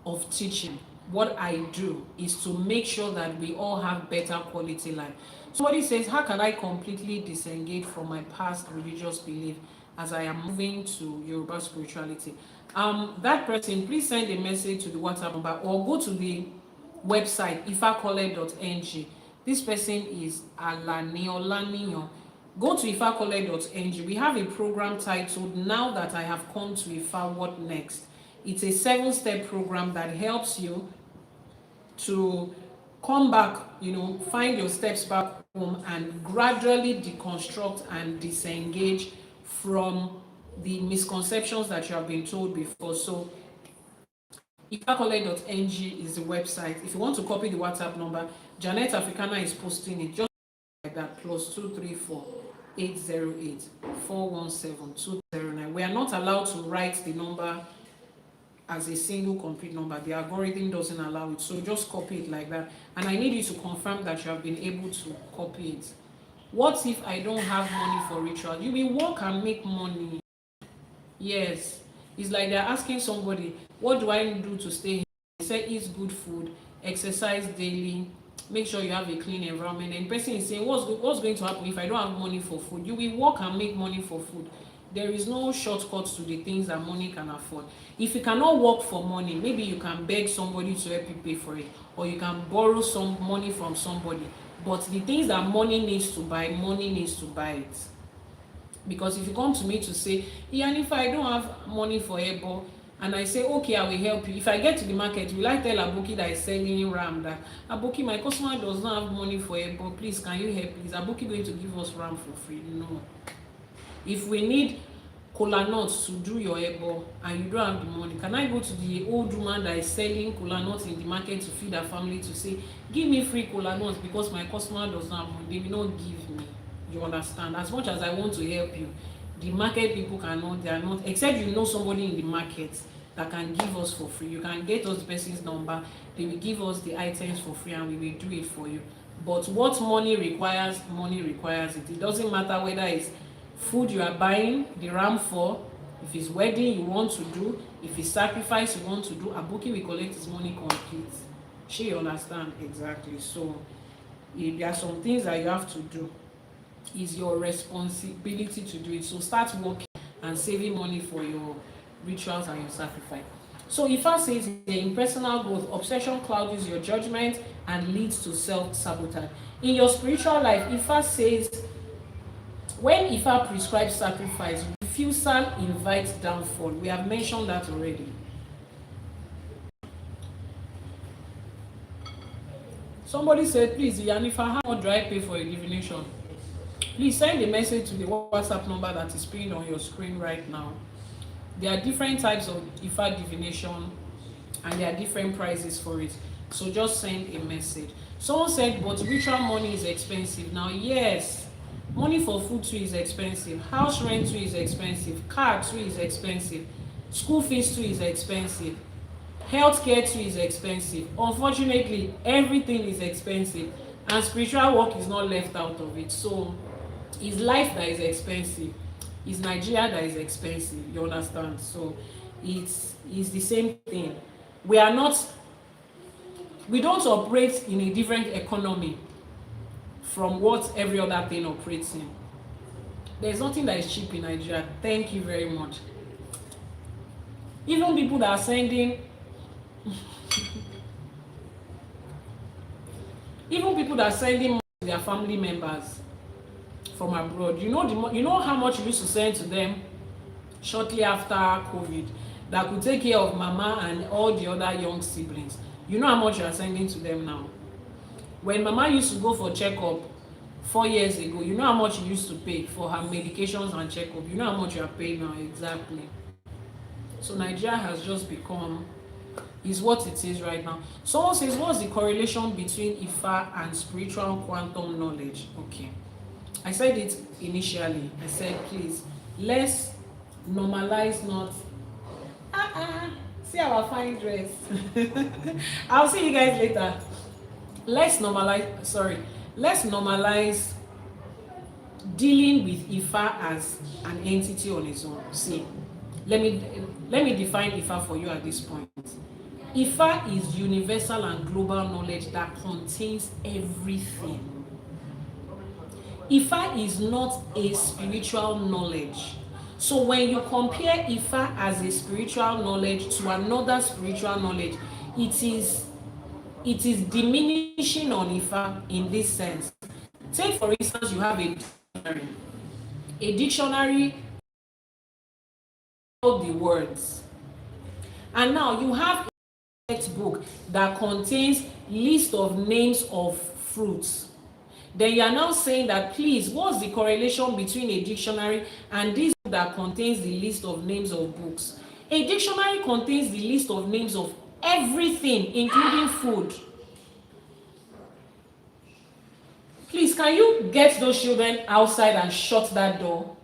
of teaching, what I do, is to make sure that we all have better quality life. Somebody says, how can I completely disengage from my past religious belief as I am moving to Yoruba spirituality? That person, please send a message to the WhatsApp number or go to the website ifakole.ng. This person is Alaniolaniyo. Go to ifakole.ng. We have a program titled Now That I Have Come to Ifa, What Next? It's a 7-step program that helps you to come back, find your steps back home and gradually deconstruct and disengage from the misconceptions that you have been told before. So ifakole.ng is the website. If you want to copy the WhatsApp number, Janet Africana is posting it just like that, +234 808 417 209. We are not allowed to write the number as a single complete number. The algorithm doesn't allow it, so just copy it like that. And I need you to confirm that you have been able to copy it. What if I don't have money for ritual? You will work and make money. Yes, it's like they're asking somebody, what do I do to stay healthy? They say eat good food, exercise daily, make sure you have a clean environment. And the person is saying, what's going to happen if I don't have money for food? You will work and make money for food. There is no shortcuts to the things that money can afford. If you cannot work for money, maybe you can beg somebody to help you pay for it, or you can borrow some money from somebody. But the things that money needs to buy it. Because if you come to me to say, Iyanifa, I don't have money for Ebo, and I say, okay, I will help you. If I get to the market, will I tell Aboki that is selling ram that, Aboki, my customer does not have money for Ebo, please, can you help? Is Aboki going to give us ram for free? No. If we need kola nuts to do your ebo and you don't have the money, can I go to the old woman that is selling kola nuts in the market to feed her family to say, give me free kola nuts because my customer does not have money? They will not give me. You understand? As much as I want to help you, the market people cannot, they are not, except you know somebody in the market that can give us for free. You can get us the person's number, they will give us the items for free and we will do it for you. But what money requires it. It doesn't matter whether it's food you are buying the ram for, if it's wedding you want to do, if it's sacrifice you want to do, Aboki will collect his money complete. She understand exactly. So if there are some things that you have to do, it's your responsibility to do it. So start working and saving money for your rituals and your sacrifice. So Ifa says in personal growth, obsession clouds your judgment and leads to self-sabotage. In your spiritual life, Ifa says when Ifa prescribes sacrifice, refusal invites downfall. We have mentioned that already. Somebody said, please, Iyanifa, how much do I pay for a divination? Please send a message to the WhatsApp number that is pinned on your screen right now. There are different types of Ifa divination and there are different prices for it. So just send a message. Someone said, but ritual money is expensive. Now, yes, Money for food too is expensive. House rent too is expensive. Car too is expensive. School fees too is expensive. Healthcare too is expensive. Unfortunately, everything is expensive, and spiritual work is not left out of it. So it's life that is expensive. It's Nigeria that is expensive. You understand? So it's the same thing. We are not. We don't operate in a different economy from what every other thing operates in. There's nothing that is cheap in Nigeria. Thank you very much. Even people that are sending even people that are sending money to their family members from abroad, you know how much you used to send to them shortly after COVID that could take care of mama and all the other young siblings. You know how much you are sending to them now. When mama used to go for checkup 4 years ago, you know how much you used to pay for her medications and checkup. You know how much you are paying now exactly. So Nigeria has just become is what it is right now. Someone says, what's the correlation between Ifa and spiritual quantum knowledge? Okay, I said it initially. I said, please, let's normalize not see our fine dress. I'll see you guys later. Let's normalize dealing with Ifa as an entity on its own. See, let me define Ifa for you at this point. Ifa is universal and global knowledge that contains everything. Ifa is not a spiritual knowledge. So when you compare Ifa as a spiritual knowledge to another spiritual knowledge, it is diminishing on Ifa in this sense. Take for instance, you have a dictionary of the words, and now you have book that contains list of names of fruits. Then you are now saying that, please, what's the correlation between a dictionary and this book that contains the list of names of books? A dictionary contains the list of names of everything, including food. Please, can you get those children outside and shut that door?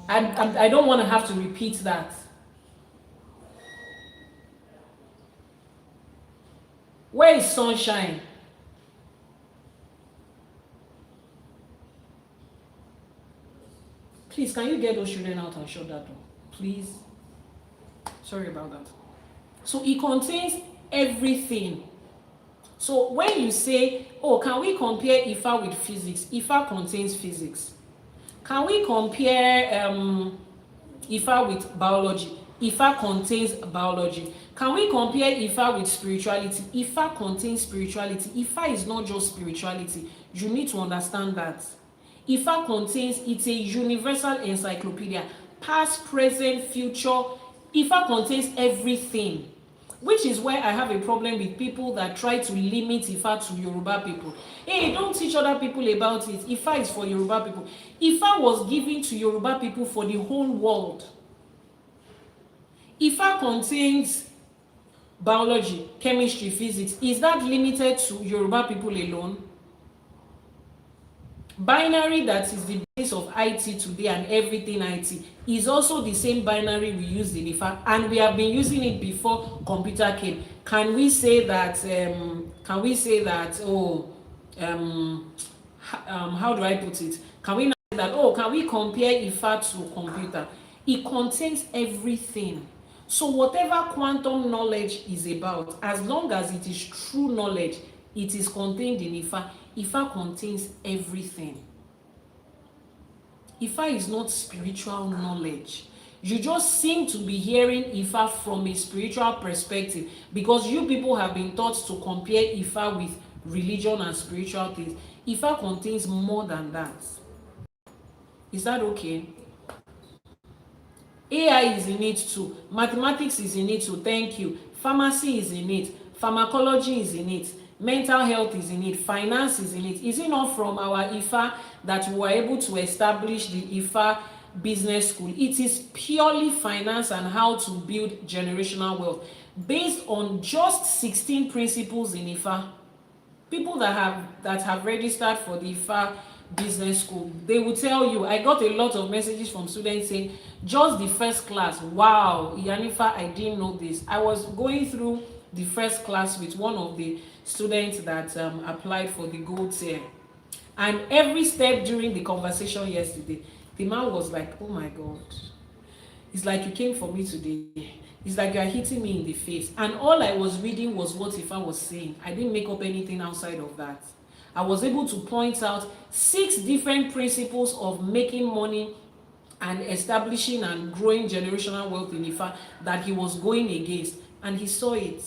I don't want to have to repeat that. Where is sunshine? Please, can you get those children out and shut that door? Please. Sorry about that. So it contains everything. So when you say, oh, can we compare Ifa with physics? Ifa contains physics. Can we compare Ifa with biology? Ifa contains biology. Can we compare Ifa with spirituality? Ifa contains spirituality. Ifa is not just spirituality. You need to understand that. Ifa contains, it's a universal encyclopedia. Past, present, future. Ifa contains everything. Which is why I have a problem with people that try to limit Ifa to Yoruba people. Hey, don't teach other people about it. Ifa is for Yoruba people. Ifa was given to Yoruba people for the whole world. Ifa contains biology, chemistry, physics. Is that limited to Yoruba people alone? Binary, that is the base of IT today and everything IT, is also the same binary we use in Ifa, and we have been using it before computer came. Can we say that how do I put it? Can we not say that, oh, can we compare Ifa to computer? It contains everything. So whatever quantum knowledge is about, as long as it is true knowledge, it is contained in Ifa. Ifa contains everything. Ifa is not spiritual knowledge. You just seem to be hearing Ifa from a spiritual perspective because you people have been taught to compare Ifa with religion and spiritual things. Ifa contains more than that. Is that okay? AI is in it too. Mathematics is in it too. Thank you. Pharmacy is in it. Pharmacology is in it. Mental health is in it. Finance is in it. Is it not from our Ifa that we were able to establish the Ifa business school? It is purely finance and how to build generational wealth based on just 16 principles in Ifa. People that have registered for the Ifa business school, they will tell you, I got a lot of messages from students saying, just the first class, wow, Iyanifa, I didn't know this. I was going through the first class with one of the students that applied for the gold tier, and every step during the conversation yesterday, the man was like, oh my God, it's like you came for me today. It's like you are hitting me in the face. And all I was reading was what Ifa was saying. I didn't make up anything outside of that. I was able to point out 6 different principles of making money and establishing and growing generational wealth in Ifa that he was going against. And he saw it.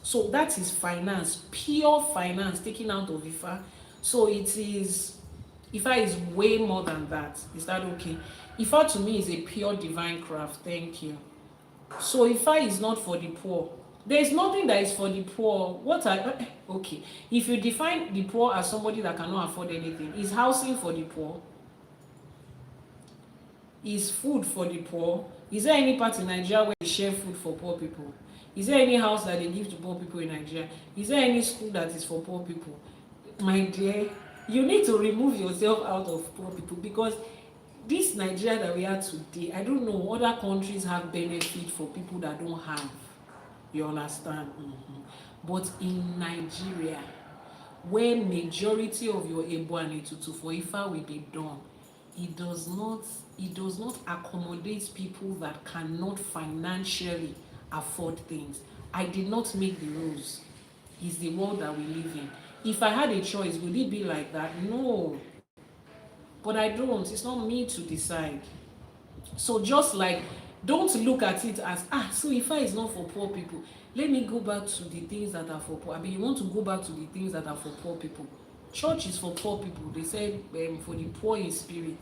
So that is finance, pure finance taken out of Ifa. So it is, Ifa is way more than that. Is that okay? Ifa to me is a pure divine craft. Thank you. So Ifa is not for the poor. There is nothing that is for the poor. What are okay? If you define the poor as somebody that cannot afford anything, is housing for the poor? Is food for the poor? Is there any part in Nigeria where they share food for poor people? Is there any house that they give to poor people in Nigeria? Is there any school that is for poor people? My dear, you need to remove yourself out of poor people, because this Nigeria that we are today, I don't know, other countries have benefit for people that don't have. You understand? But in Nigeria, where majority of your Ebo and Etutu for Ifa will be done, it does not accommodate people that cannot financially afford things. I did not make the rules. It's the world that we live in. If I had a choice, would it be like that? No. But I don't. It's not me to decide. So just like, don't look at it as, so Ifa is not for poor people. Let me go back to the things that are for poor. I mean, you want to go back to the things that are for poor people. Church is for poor people. They said for the poor in spirit.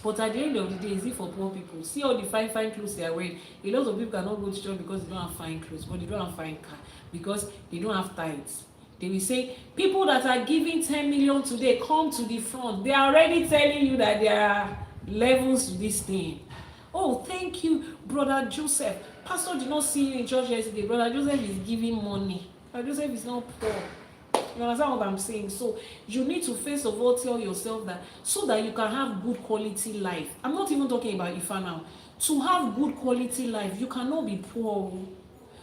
But at the end of the day, is it for poor people? See all the fine clothes they are wearing. A lot of people cannot go to church because they don't have fine clothes, but they don't have fine car, because they don't have tithes. They will say, people that are giving 10 million today, come to the front. They are already telling you that there are levels to this thing. Oh, thank you, Brother Joseph. Pastor did not see you in church yesterday. Brother Joseph is giving money. Brother Joseph is not poor. You understand what I'm saying? So you need to first of all tell yourself that, so that you can have good quality life. I'm not even talking about Ifa now. To have good quality life, you cannot be poor.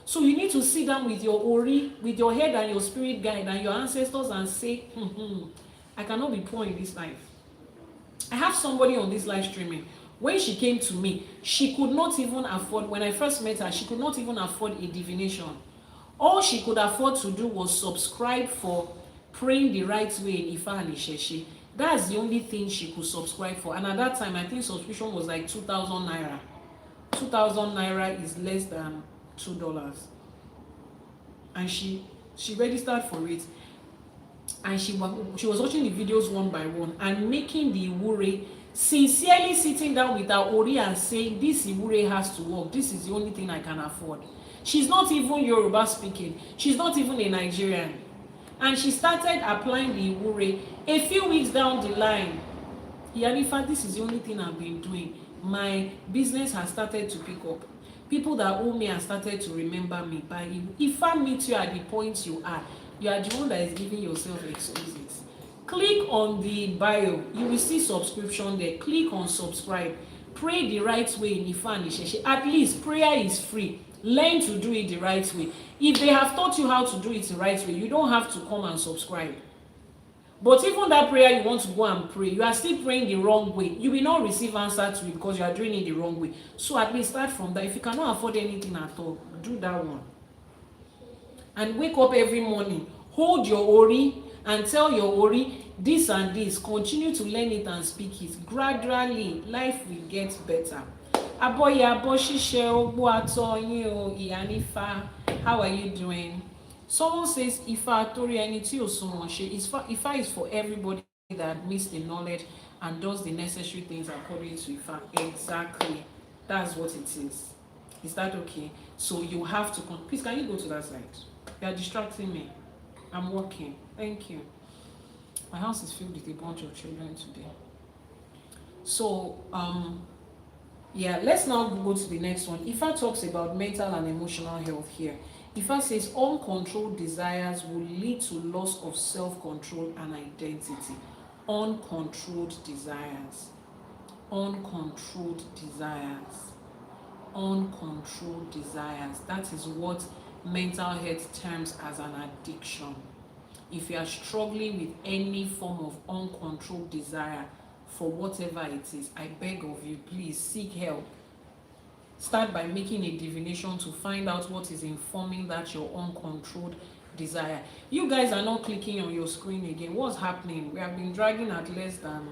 So you need to sit down with your Ori, with your head and your spirit guide and your ancestors and say, I cannot be poor in this life. I have somebody on this live streaming. When she came to me, she could not even afford, when I first met her, she could not even afford a divination. All she could afford to do was subscribe for praying the right way in Ifa and ÌṢÄŠE. That's the only thing she could subscribe for. And at that time, I think subscription was like 2,000 naira. 2,000 naira is less than $2. And she registered for it. And she was watching the videos one by one and making the Iwure, sincerely sitting down with her Ori and saying, this Iwure has to work. This is the only thing I can afford. She's not even Yoruba speaking. She's not even a Nigerian. And she started applying the Iwure. A few weeks down the line, Iyanifa, this is the only thing I've been doing. My business has started to pick up. People that owe me have started to remember me. But if I meet you at the point you are the one that is giving yourself excuses. Click on the bio. You will see subscription there. Click on subscribe. Pray the right way in Ifa and ÌШÄШE. At least prayer is free. Learn to do it the right way. If they have taught you how to do it the right way, you don't have to come and subscribe. But even that prayer you want to go and pray, you are still praying the wrong way. You will not receive answer to it because you are doing it the wrong way. So at least start from that. If you cannot afford anything at all, do that one. And wake up every morning, hold your Ori and tell your Ori this and this. Continue to learn it and speak it. Gradually, life will get better. Àbọyè, Àbọṣíṣẹ, Ogbo Atoyin o, Iyanifa, how are you doing? Someone says Ifa Tori ẹni tí ò sunwọ̀n ṣe. Ifa is for everybody that meets the knowledge and does the necessary things according to Ifa. Exactly. That's what it is. Is that okay? So you have to please, can you go to that side? You are distracting me. I'm working. Thank you. My house is filled with a bunch of children today. So yeah, let's now go to the next one. Ifa talks about mental and emotional health here. Ifá says uncontrolled desires will lead to loss of self-control and identity. Uncontrolled desires. Uncontrolled desires. Uncontrolled desires. That is what mental health terms as an addiction. If you are struggling with any form of uncontrolled desire for whatever it is, I beg of you, please seek help. Start by making a divination to find out what is informing that your uncontrolled desire. You guys are not clicking on your screen again. What's happening? We have been dragging at less than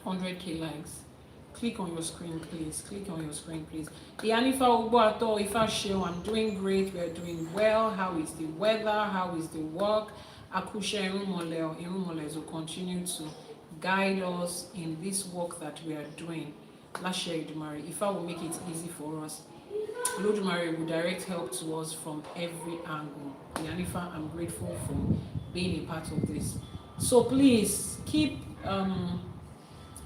100k likes. Click on your screen, please. Click on your screen, please. Iyanifa Ewa, I'm doing great. We're doing well. How is the weather? How is the work? Akusha Irumole will continue to guide us in this work that we are doing. Elédùmarè, Ifá will make it easy for us. Elédùmarè will direct help to us from every angle. Iyanifa, I'm grateful for being a part of this. So please keep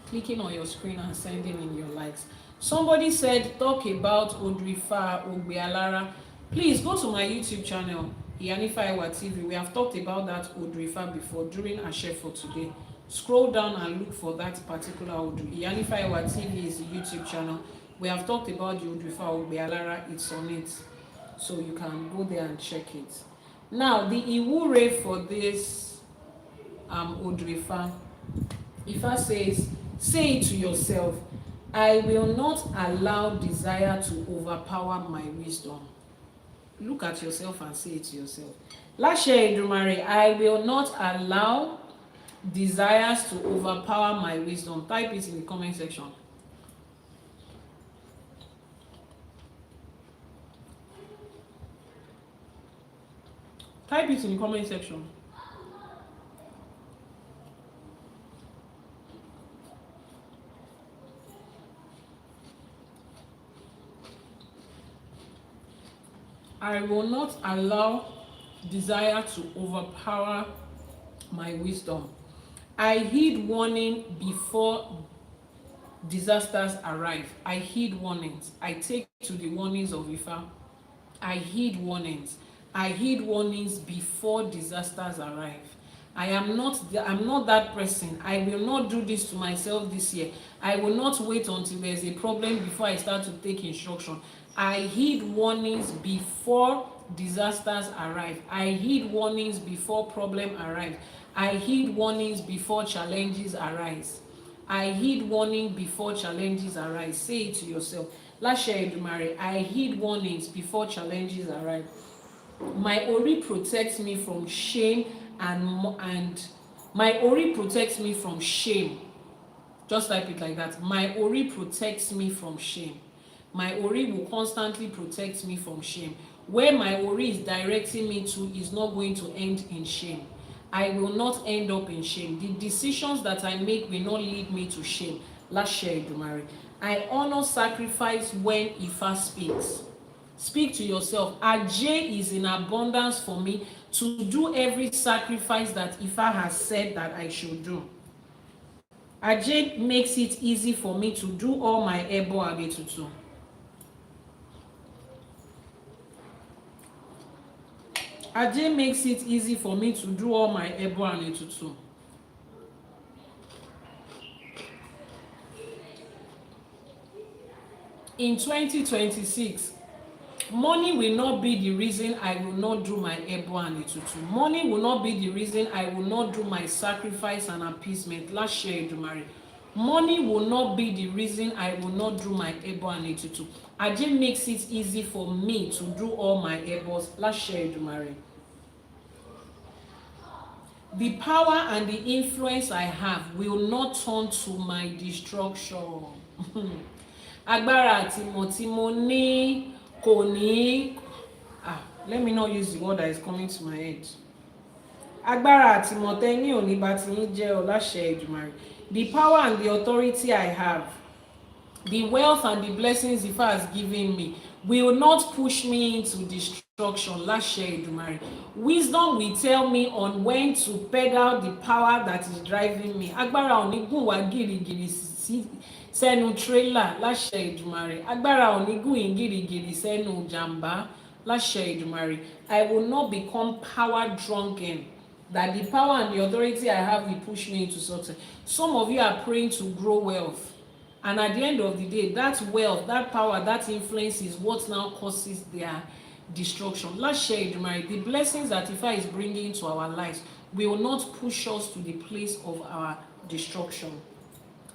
clicking on your screen and sending in your likes. Somebody said talk about Odù Ifá Ogbealara. Please go to my YouTube channel, Iyanifa Ewa TV. We have talked about that Odù Ifá before during ÌШΕÉ for today. Scroll down and look for that particular Odù. Iyanifa Ewa TV is the YouTube channel. We have talked about the Odù Ifá Ogbealara. It's on it, so you can go there and check it. Now the Iwure for this Odù Ifá. Ifá says, say it to yourself, I will not allow desire to overpower my wisdom. Look at yourself and say it to yourself. Elédùmarè, I will not allow desires to overpower my wisdom. Type it in the comment section. Type it in the comment section. I will not allow desire to overpower my wisdom. I heed warning before disasters arrive. I heed warnings. I take to the warnings of Ifá. I heed warnings. I heed warnings before disasters arrive. I'm not that person. I will not do this to myself this year. I will not wait until there's a problem before I start to take instruction. I heed warnings before disasters arrive. I heed warnings before problem arrive. I heed warnings before challenges arise. I heed warning before challenges arise. Say it to yourself. Elédùmarè, I heed warnings before challenges arrive. My Ori protects me from shame and my Ori protects me from shame. Just type it like that. My Ori protects me from shame. My Ori will constantly protect me from shame. Where my Ori is directing me to is not going to end in shame. I will not end up in shame. The decisions that I make will not lead me to shame. Elédùmarè. I honor sacrifice when Ifá speaks. Speak to yourself. Ajé is in abundance for me to do every sacrifice that Ifá has said that I should do. Ajé makes it easy for me to do all my ebo agetutu. Ajé makes it easy for me to do all my ebo agetutu. In 2026, money will not be the reason I will not do my ebo and etutu. Money will not be the reason I will not do my sacrifice and appeasement. Elédùmarè. Money will not be the reason I will not do my ebo and etutu. Ajé makes it easy for me to do all my ebos. Elédùmarè. The power and the influence I have will not turn to my destruction. Agbára àti ìmọ̀ tí mo ní kò ní let me not use the word that is coming to my head. Agbára àti ìmọ̀ tẹ́ ní ò ní bá ti yín jẹ́ Elédùmarè. The power and the authority I have, the wealth and the blessings Ifá has given me will not push me into destruction. Elédùmarè. Wisdom will tell me on when to pedal the power that is driving me. Agbára ò ní gùn wá gìrìgìrì sí sẹ́nu trailer. Elédùmarè. Agbára ò ní gùn yín gìrìgìrì sẹ́nu jàmbá. Láṣẹ Èdùmàrè. I will not become power drunken. That the power and the authority I have will push me into success. Some of you are praying to grow wealth. And at the end of the day, that wealth, that power, that influence is what now causes their destruction. Láṣẹ Èdùmàrè, the blessings that Ifá is bringing into our lives will not push us to the place of our destruction.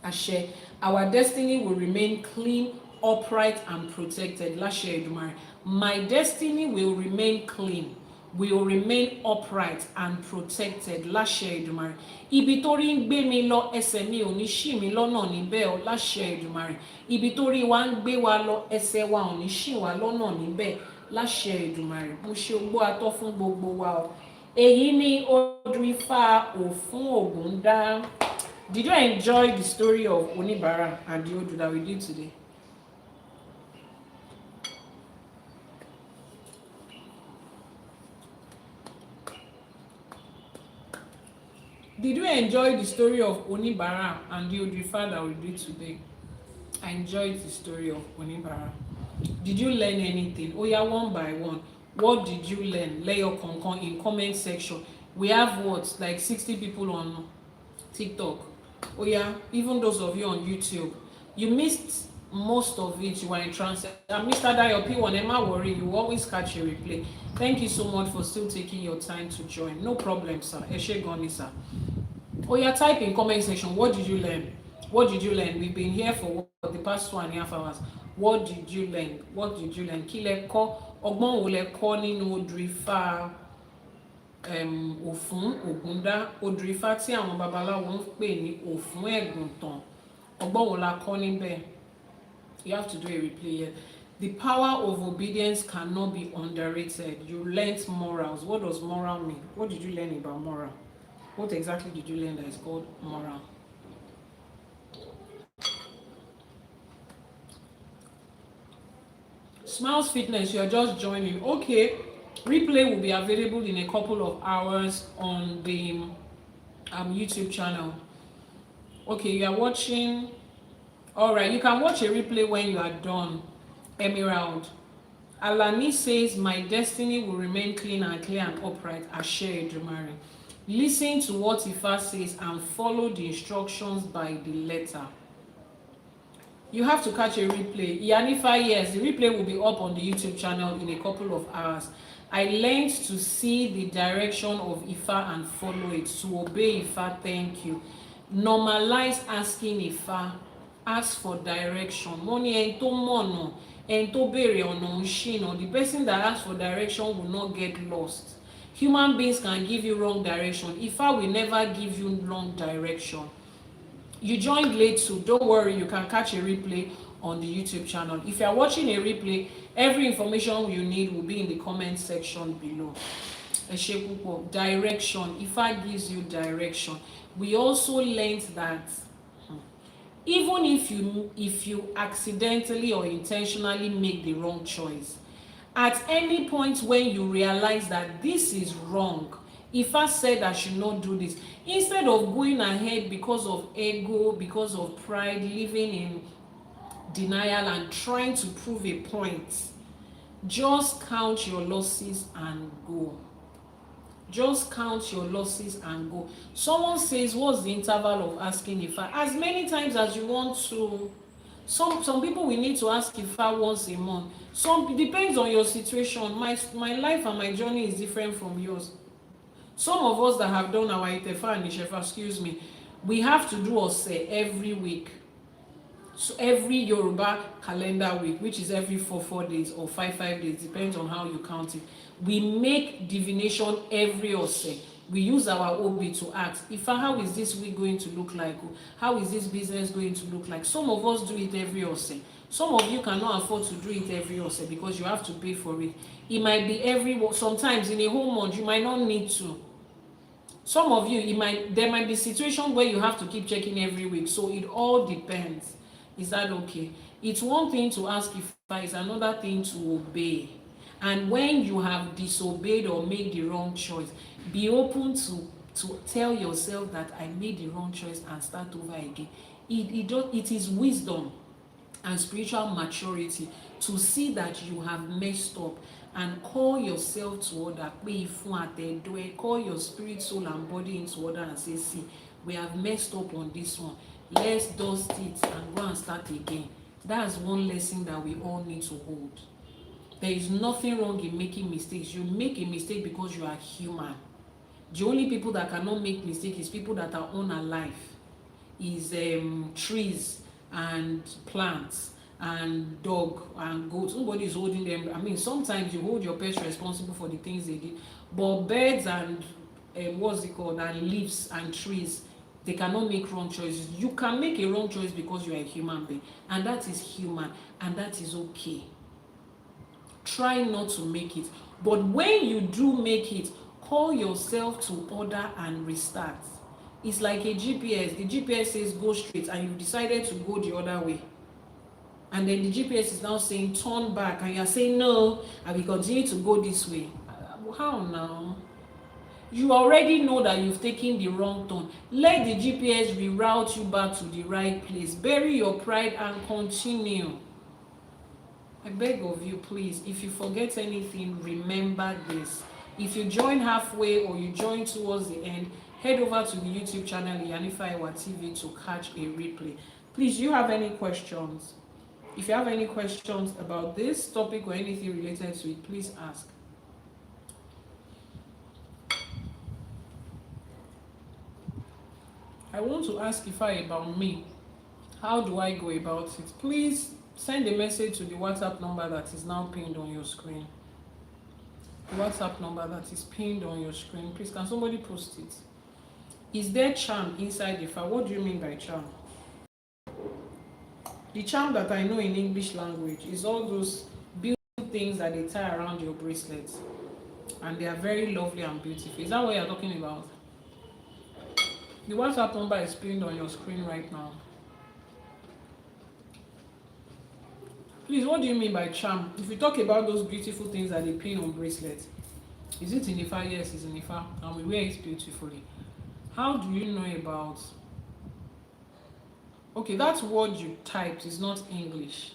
Àṣẹ, our destiny will remain clean, upright, and protected. Láṣẹ Èdùmàrè, my destiny will remain clean, will remain upright and protected. Láṣẹ Èdùmàrè, ibi tó rí ń gbé mi lọ, ẹsẹ̀ mi ò ní ṣì mí lọ́nà níbẹ̀ o. Láṣẹ Èdùmàrè, ibi tó rí wa ń gbé wa lọ, ẹsẹ̀ wa ò ní ṣì wá lọ́nà níbẹ̀. Láṣẹ Èdùmàrè, mo ṣe ogbó atọ́ fún gbogbo wa o. Èyí ni Odù Ifá Ofun Ogunda. Did you enjoy the story of Onibara and the Odù that we did today? Did you enjoy the story of Onibara and the Odù Ifá that we did today? I enjoyed the story of Onibara. Did you learn anything? Oh yeah, one by one. What did you learn? Lay your concern in comment section. We have what, like 60 people on TikTok. Oh yeah, even those of you on YouTube. You missed most of it. You were in transit. Mr. Dayo P1, Emma worry, you always catch a replay. Thank you so much for still taking your time to join. No problem, sir. Eshe Goni, sir. Oh yeah, type in comment section. What did you learn? What did you learn? We've been here for what, the past 2.5 hours. What did you learn? What did you learn? Kí lẹ kọ́? Ọgbọ́n wo lẹ kọ́ nínú Odù Ifá Ofun Ogunda? Odù Ifá tí àwọn babaláwo ń pè ní Ofun Ẹ̀gùntàn. Ọgbọ́n wo la kọ́ níbẹ̀? You have to do a replay here. The power of obedience cannot be underrated. You learnt morals. What does moral mean? What did you learn about moral? What exactly did you learn that is called moral? Smiles Fitness, you're just joining. Okay, replay will be available in a couple of hours on the YouTube channel. Okay, you are watching. All right, you can watch a replay when you are done. Emerald. Alani says, my destiny will remain clean and clear and upright. Àṣẹ Èdùmàrè. Listen to what Ifá says and follow the instructions by the letter. You have to catch a replay. Iyanifa, yes, the replay will be up on the YouTube channel in a couple of hours. I learned to see the direction of Ifá and follow it. To obey Ifá, thank you. Normalize asking Ifá. Ask for direction. Money ẹni tó mọ̀nà, ẹni tó béèrè ọ̀nà ń ṣìnà. The person that asks for direction will not get lost. Human beings can give you wrong direction. Ifá will never give you wrong direction. You joined late too. Don't worry, you can catch a replay on the YouTube channel. If you are watching a replay, every information you need will be in the comment section below. Direction. Ifá gives you direction. We also learned that even if you accidentally or intentionally make the wrong choice, at any point when you realize that this is wrong, Ifá said I should not do this, instead of going ahead because of ego, because of pride, living in denial and trying to prove a point, just count your losses and go. Just count your losses and go. Someone says, what's the interval of asking Ifá? As many times as you want to. Some people we need to ask Ifá once a month. It depends on your situation. My life and my journey is different from yours. Some of us that have done our Itefa and Ishefa, excuse me, we have to do Ose every week. So every Yoruba calendar week, which is every 4 days or 5 days, depends on how you count it. We make divination every Ose. We use our Obi to ask, Ifá, how is this week going to look like? How is this business going to look like? Some of us do it every Ose. Some of you cannot afford to do it every Ose because you have to pay for it. It might be sometimes in a whole month, you might not need to. Some of you, there might be situations where you have to keep checking every week. So it all depends. Is that okay? It's one thing to ask Ifá, it's another thing to obey. And when you have disobeyed or made the wrong choice, be open to tell yourself that I made the wrong choice and start over again. It is wisdom. and spiritual maturity to see that you have messed up and call yourself to order. Call your spirit, soul, and body into order and say, see, we have messed up on this one. Let's dust it and go and start again. That's one lesson that we all need to hold. There is nothing wrong in making mistakes. You make a mistake because you are human. The only people that cannot make mistakes is people that are unalive. Is trees and plants and dog and goats. Nobody is holding them. I mean, sometimes you hold your pets responsible for the things they did, but birds and what's it called, and leaves and trees, they cannot make wrong choices. You can make a wrong choice because you are a human being, and that is human, and that is okay. Try not to make it, but when you do make it, call yourself to order and restart. It's like a GPS. The GPS says go straight and you've decided to go the other way. And then the GPS is now saying turn back and you're saying no, and we continue to go this way. How now? You already know that you've taken the wrong turn. Let the GPS reroute you back to the right place. Bury your pride and continue. I beg of you, please, if you forget anything, remember this. If you join halfway or you join towards the end, head over to the YouTube channel Iyanifa Ewa TV to catch a replay. Please, do you have any questions? If you have any questions about this topic or anything related to it, please ask. I want to ask Ifa about me. How do I go about it? Please send a message to the WhatsApp number that is now pinned on your screen. The WhatsApp number that is pinned on your screen. Please, can somebody post it? Is there charm inside Ifa? What do you mean by charm? The charm that I know in English language is all those beautiful things that they tie around your bracelets. And they are very lovely and beautiful. Is that what you're talking about? The WhatsApp number is pinned on your screen right now. Please, what do you mean by charm? If you talk about those beautiful things that they pin on bracelets, is it in Ifa? Yes, it's in Ifa. And we wear it beautifully. How do you know about... Okay, that word you typed is not English,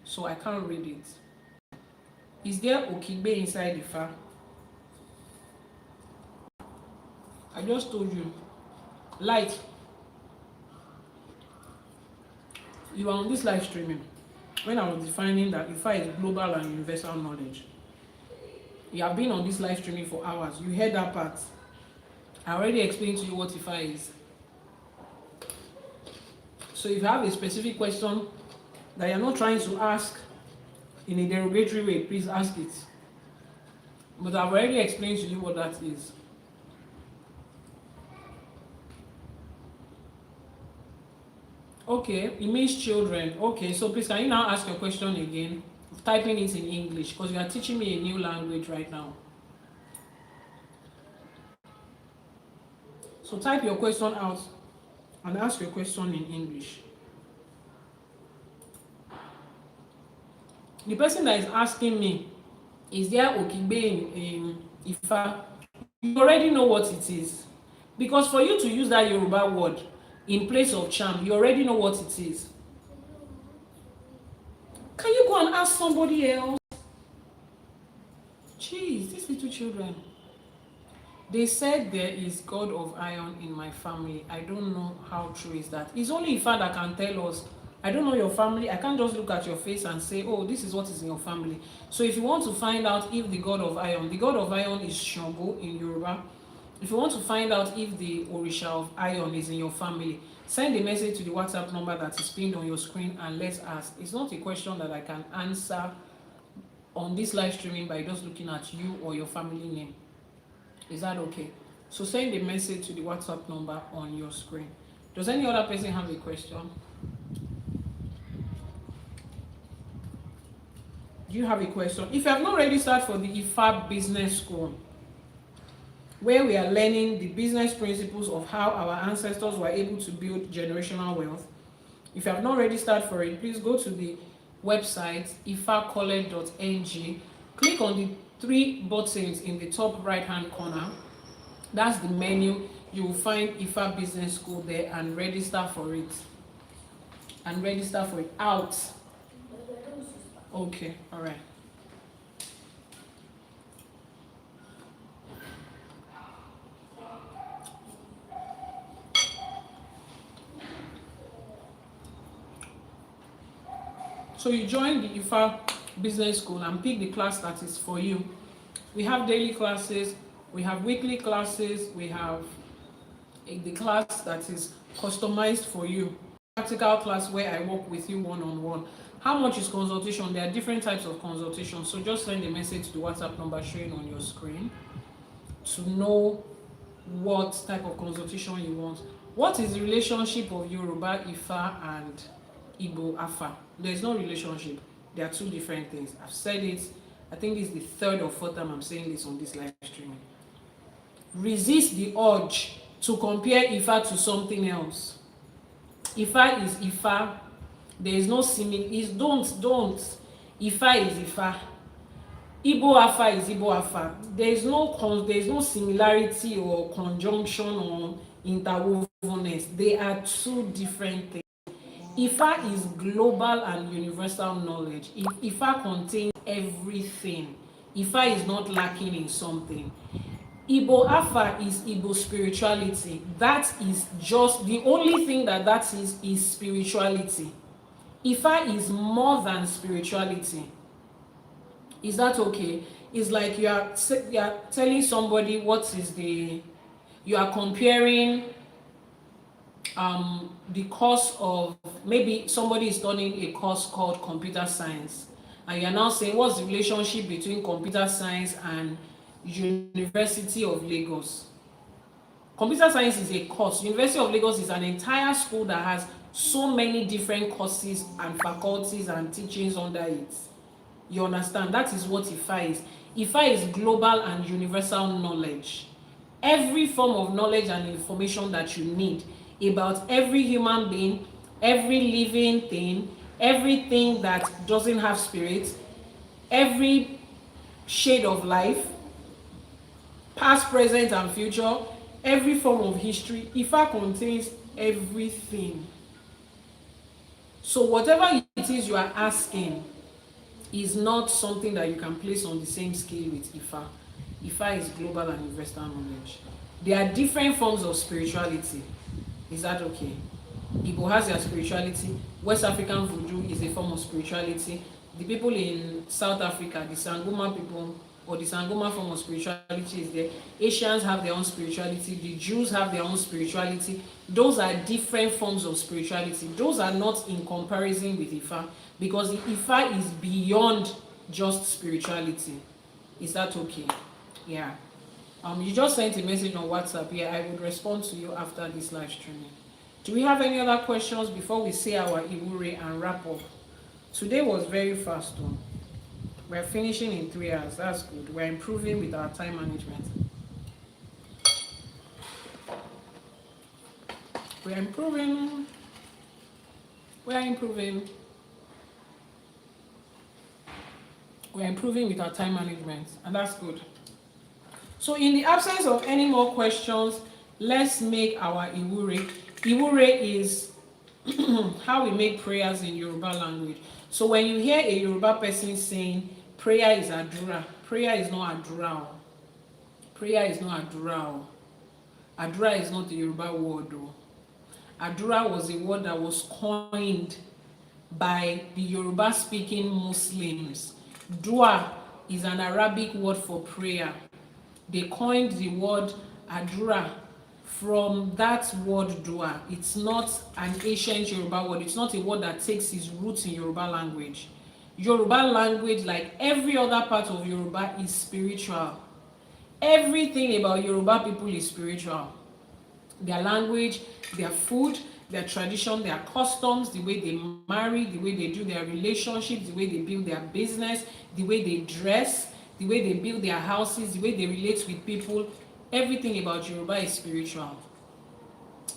so I can't read it. Is there Okigbe inside Ifa? I just told you. Light. You are on this live streaming. When I was defining that Ifa is global and universal knowledge, you have been on this live streaming for hours. You heard that part. I already explained to you what Ifa is. So if you have a specific question that you're not trying to ask in a derogatory way, please ask it. But I've already explained to you what that is. Okay, it means children. Okay, so please can you now ask your question again? Typing it in English, because you are teaching me a new language right now. So type your question out and ask your question in English. The person that is asking me, is there Okigbe in Ifa? You already know what it is. Because for you to use that Yoruba word in place of charm, you already know what it is. Can you go and ask somebody else? Jeez, these little children. They said there is God of iron in my family. I don't know how true is that. It's only Ifa that can tell us. I don't know your family. I can't just look at your face and say, oh, this is what is in your family. So if you want to find out if the God of iron is Shango in Yoruba. If you want to find out if the Orisha of iron is in your family, send a message to the WhatsApp number that is pinned on your screen and let's ask. It's not a question that I can answer on this live streaming by just looking at you or your family name. Is that okay? So send a message to the WhatsApp number on your screen. Does any other person have a question? Do you have a question? If you have not registered for the Ifa Business School, where we are learning the business principles of how our ancestors were able to build generational wealth, if you have not registered for it, please go to the website ifacollege.ng, click on the 3 buttons in the top right hand corner. That's the menu. You will find Ifa Business School there and register for it. Out Okay, all right. So you join the Ifa Business School and pick the class that is for you. We have daily classes, we have weekly classes, we have the class that is customized for you. Practical class where I work with you one-on-one. How much is consultation? There are different types of consultation. So just send a message to the WhatsApp number showing on your screen to know what type of consultation you want. What is the relationship of Yoruba Ifa and Igbo Afa? There is no relationship. They are two different things. I've said it. I think this is the third or fourth time I'm saying this on this live stream. Resist the urge to compare Ifa to something else. Ifa is Ifa. There is no don't. Ifa is Ifa. Igbo Afa is Igbo Afa. There is no similarity or conjunction or interwovenness. They are two different things. Ifa is global and universal knowledge. Ifa contains everything. Ifa is not lacking in something. Igbo Afa is Igbo spirituality. That is just the only thing that is spirituality. Ifa is more than spirituality. Is that okay? It's like you are telling somebody you are comparing the course of, maybe somebody is studying a course called computer science, and you're now saying what's the relationship between computer science and University of Lagos. Computer science is a course. University of Lagos is an entire school that has so many different courses and faculties and teachings under it. You understand? That is what Ifa is. Ifa is global and universal knowledge. Every form of knowledge and information that you need about every human being, every living thing, everything that doesn't have spirit, every shade of life, past, present, and future, every form of history. Ifa contains everything. So whatever it is you are asking is not something that you can place on the same scale with Ifa. Ifa is global and universal knowledge. There are different forms of spirituality. Is that okay? Igbo has their spirituality. West African Voodoo is a form of spirituality. The people in South Africa, the Sangoma people, or the Sangoma form of spirituality is there. Asians have their own spirituality. The Jews have their own spirituality. Those are different forms of spirituality. Those are not in comparison with Ifa, because Ifa is beyond just spirituality. Is that okay? Yeah. You just sent a message on WhatsApp. Yeah, I would respond to you after this live streaming. Do we have any other questions before we say our Iwure and wrap up? Today was very fast though. We're finishing in 3 hours. That's good. We're improving with our time management. We're improving. We're improving. We're improving with our time management, and that's good. So in the absence of any more questions, let's make our Iwure. Iwure is how we make prayers in Yoruba language. So when you hear a Yoruba person saying prayer is Adura, prayer is not Adura. Prayer is not Adura. Adura is not the Yoruba word. Adura was a word that was coined by the Yoruba speaking Muslims. Dua is an Arabic word for prayer. They coined the word Adura from that word Dua. It's not an ancient Yoruba word. It's not a word that takes its roots in Yoruba language. Yoruba language, like every other part of Yoruba, is spiritual. Everything about Yoruba people is spiritual. Their language, their food, their tradition, their customs, the way they marry, the way they do their relationships, the way they build their business, the way they dress, the way they build their houses, the way they relate with people. Everything about Yoruba is spiritual.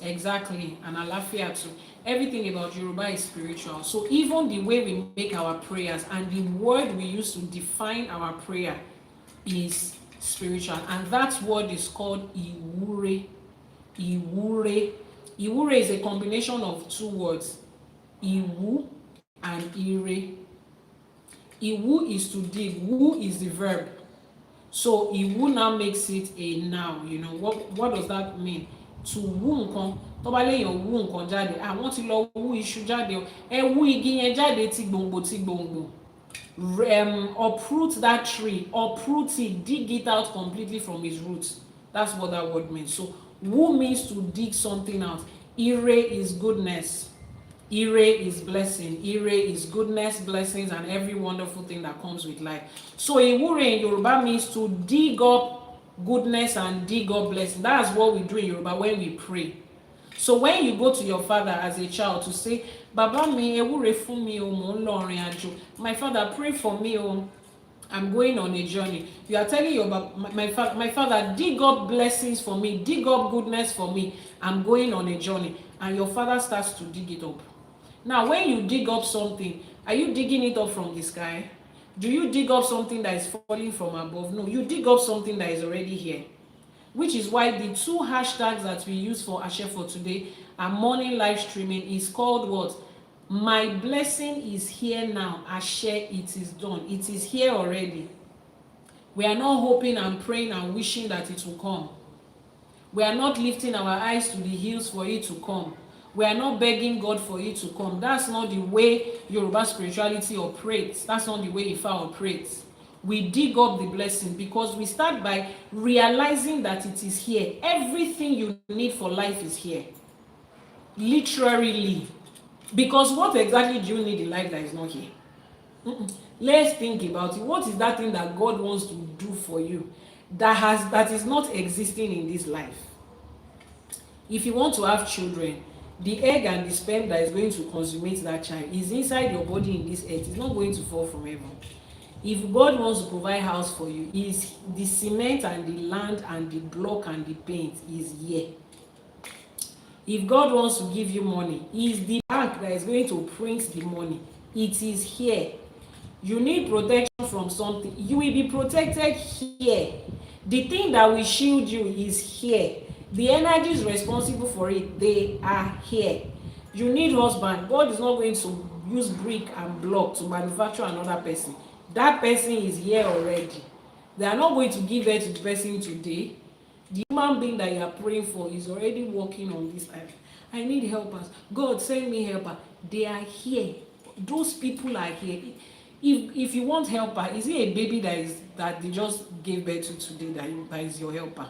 Exactly. And Alafia too. Everything about Yoruba is spiritual. So even the way we make our prayers and the word we use to define our prayer is spiritual. And that word is called Iwure. Iwure. Iwure is a combination of two words, Iwu and Ire. Iwu is to dig. Wu is the verb. So Iwu now makes it a noun. You know what does that mean? To wú nǹkan. Tó bá léèyàn wú nǹkan jáde. Wọ́n ti lọ wú iṣu jáde o. Ẹ wú igi yẹn jáde tí gbòǹgbò. Uproot that tree. Uproot it. Dig it out completely from its roots. That's what that word means. So wú means to dig something out. Ire is goodness. Ire is blessing. Ire is goodness, blessings, and every wonderful thing that comes with life. So Iwure in Yoruba means to dig up goodness and dig up blessing. That's what we do in Yoruba when we pray. So when you go to your father as a child to say, Baba mi ewure fún mi o, mo ń lọ ìrìn àjò. My father, pray for me o, I'm going on a journey. You are telling your my father, dig up blessings for me, dig up goodness for me. I'm going on a journey. And your father starts to dig it up. Now, when you dig up something, are you digging it up from the sky? Do you dig up something that is falling from above? No, you dig up something that is already here. Which is why the two hashtags that we use for Ashe for today and morning live streaming is called what? My blessing is here now. Ashe, it is done. It is here already. We are not hoping and praying and wishing that it will come. We are not lifting our eyes to the hills for it to come. We are not begging God for it to come. That's not the way Yoruba spirituality operates. That's not the way Ifa operates. We dig up the blessing because we start by realizing that it is here. Everything you need for life is here. Literally. Because what exactly do you need in life that is not here? Let's think about it. What is that thing that God wants to do for you that is not existing in this life? If you want to have children, the egg and the sperm that is going to consummate that child is inside your body in this earth. It's not going to fall from heaven. If God wants to provide house for you, is the cement and the land and the block and the paint is here. If God wants to give you money, is the bank that is going to print the money. It is here. You need protection from something. You will be protected here. The thing that will shield you is here. The energies responsible for it, they are here. You need husband. God is not going to use brick and block to manufacture another person. That person is here already. They are not going to give birth to the person today. The human being that you are praying for is already working on this earth. I need helpers. God, send me helper. They are here. Those people are here. If you want helper, is it a baby that they just gave birth to today that is your helper?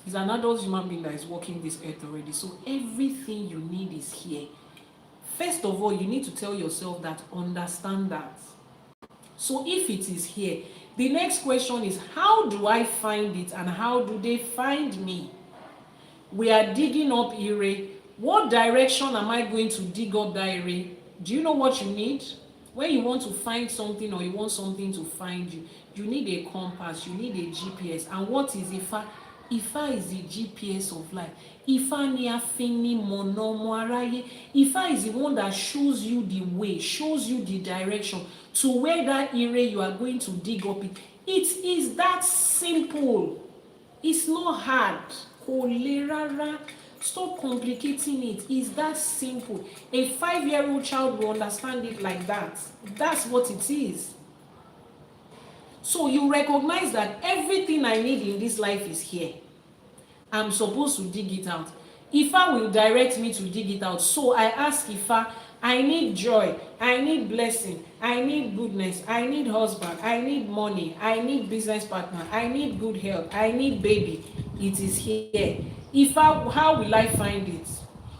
It's an adult human being that is walking this earth already. So everything you need is here. First of all, you need to tell yourself that, understand that. So if it is here, the next question is, how do I find it and how do they find me? We are digging up Ire. What direction am I going to dig up that Ire? Do you know what you need? When you want to find something or you want something to find you, you need a compass, you need a GPS. And what is Ifa? Ifa is the GPS of life. Ifa ni afini monomo araye. Ifa is the one that shows you the way, shows you the direction to where that area you are going to dig up it. It is that simple. It's not hard. Stop complicating it. It's that simple. A 5-year-old child will understand it like that. That's what it is. So you recognize that everything I need in this life is here. I'm supposed to dig it out. Ifa will direct me to dig it out. So I ask Ifa, I need joy, I need blessing, I need goodness, I need husband, I need money, I need business partner, I need good health, I need baby. It is here. Ifa, how will I find it?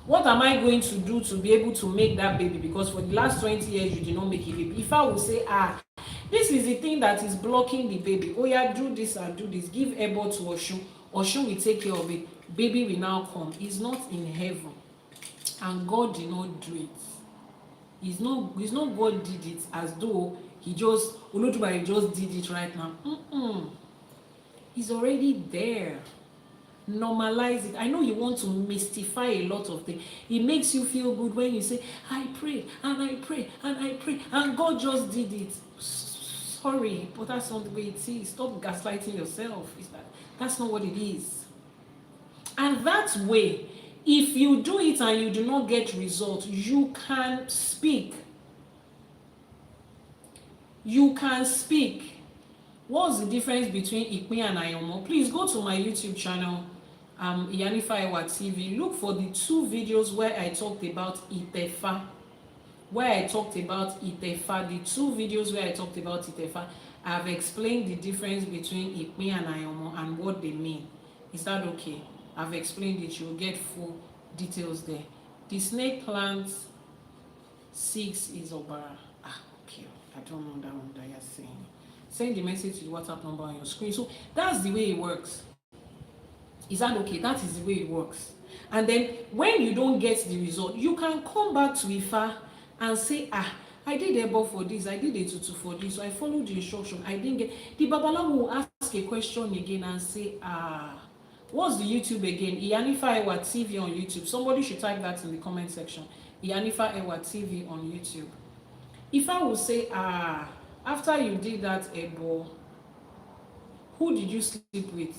What am I going to do to be able to make that baby? Because for the last 20 years you did not make a baby. Ifa will say, this is the thing that is blocking the baby. Oh yeah, do this and do this. Give Ebo to Oshun. Oshun will take care of it. Baby will now come. It's not in heaven. And God did not do it. It's not God did it as though Olódùmarè just did it right now. He's already there. Normalize it. I know you want to mystify a lot of things. It makes you feel good when you say, I pray and I pray and I pray and God just did it. Sorry, but that's not the way it is. Stop gaslighting yourself. That's not what it is. And that way, if you do it and you do not get results, you can speak. You can speak. What's the difference between Ìpín and Àyànmọ́? Please go to my YouTube channel, Iyanifa Ewa TV. Look for the 2 videos where I talked about Itefa. The 2 videos where I talked about Itefa, I've explained the difference between Ìpín and Àyànmọ́ and what they mean. Is that okay? I've explained it. You'll get full details there. The snake plant 6 is Obara. Okay. I don't know that one that you're saying. Send the message to the WhatsApp number on your screen. So that's the way it works. Is that okay? That is the way it works. And then when you don't get the result, you can come back to Ifa and say, I did Ebo for this, I did a tutu for this, so I followed the instruction, I didn't get. The Babalawo will ask a question again and say, what's the YouTube again? Iyanifa Ewa TV on YouTube. Somebody should type that in the comment section. Iyanifa Ewa TV on YouTube. Ifa will say, after you did that Ebo, who did you sleep with?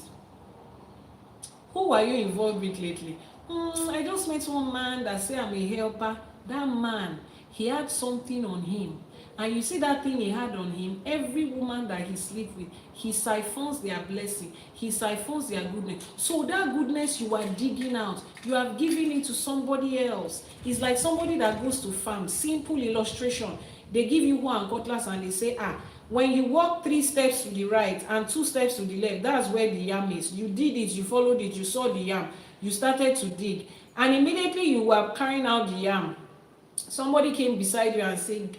Who were you involved with lately? I just met one man that said I'm a helper. That man, he had something on him. And you see that thing he had on him, every woman that he sleeps with, he siphons their blessing, he siphons their goodness. So that goodness you are digging out, you have given it to somebody else. It's like somebody that goes to farm. Simple illustration. They give you one cutlass and they say, when you walk 3 steps to the right and 2 steps to the left, that's where the yam is. You did it, you followed it, you saw the yam, you started to dig. And immediately you were carrying out the yam. Somebody came beside you and said,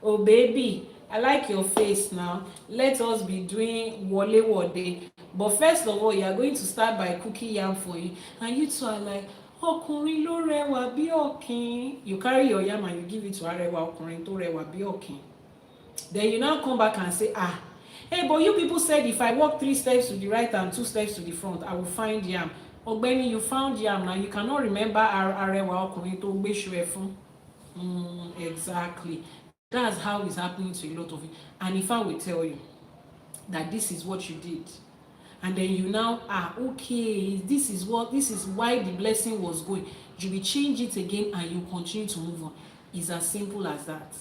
oh baby, I like your face now. Let us be doing wole wode. But first of all, you are going to start by cooking yam for you. And you two are like, ọkùnrin ló rẹwà bí ọ̀kín. You carry your yam and you give it to arẹwà ọkùnrin tó rẹwà bí ọ̀kín. Then you now come back and say, hey, but you people said if I walk 3 steps to the right and 2 steps to the front, I will find yam. Ogbeni, you found yam now. You cannot remember arẹwà ọkùnrin tó gbé ṣu ẹ fún. Exactly. That's how it's happening to a lot of you. And if I will tell you that this is what you did, and then you now okay, this is why the blessing was going, you will change it again and you continue to move on. It's as simple as that.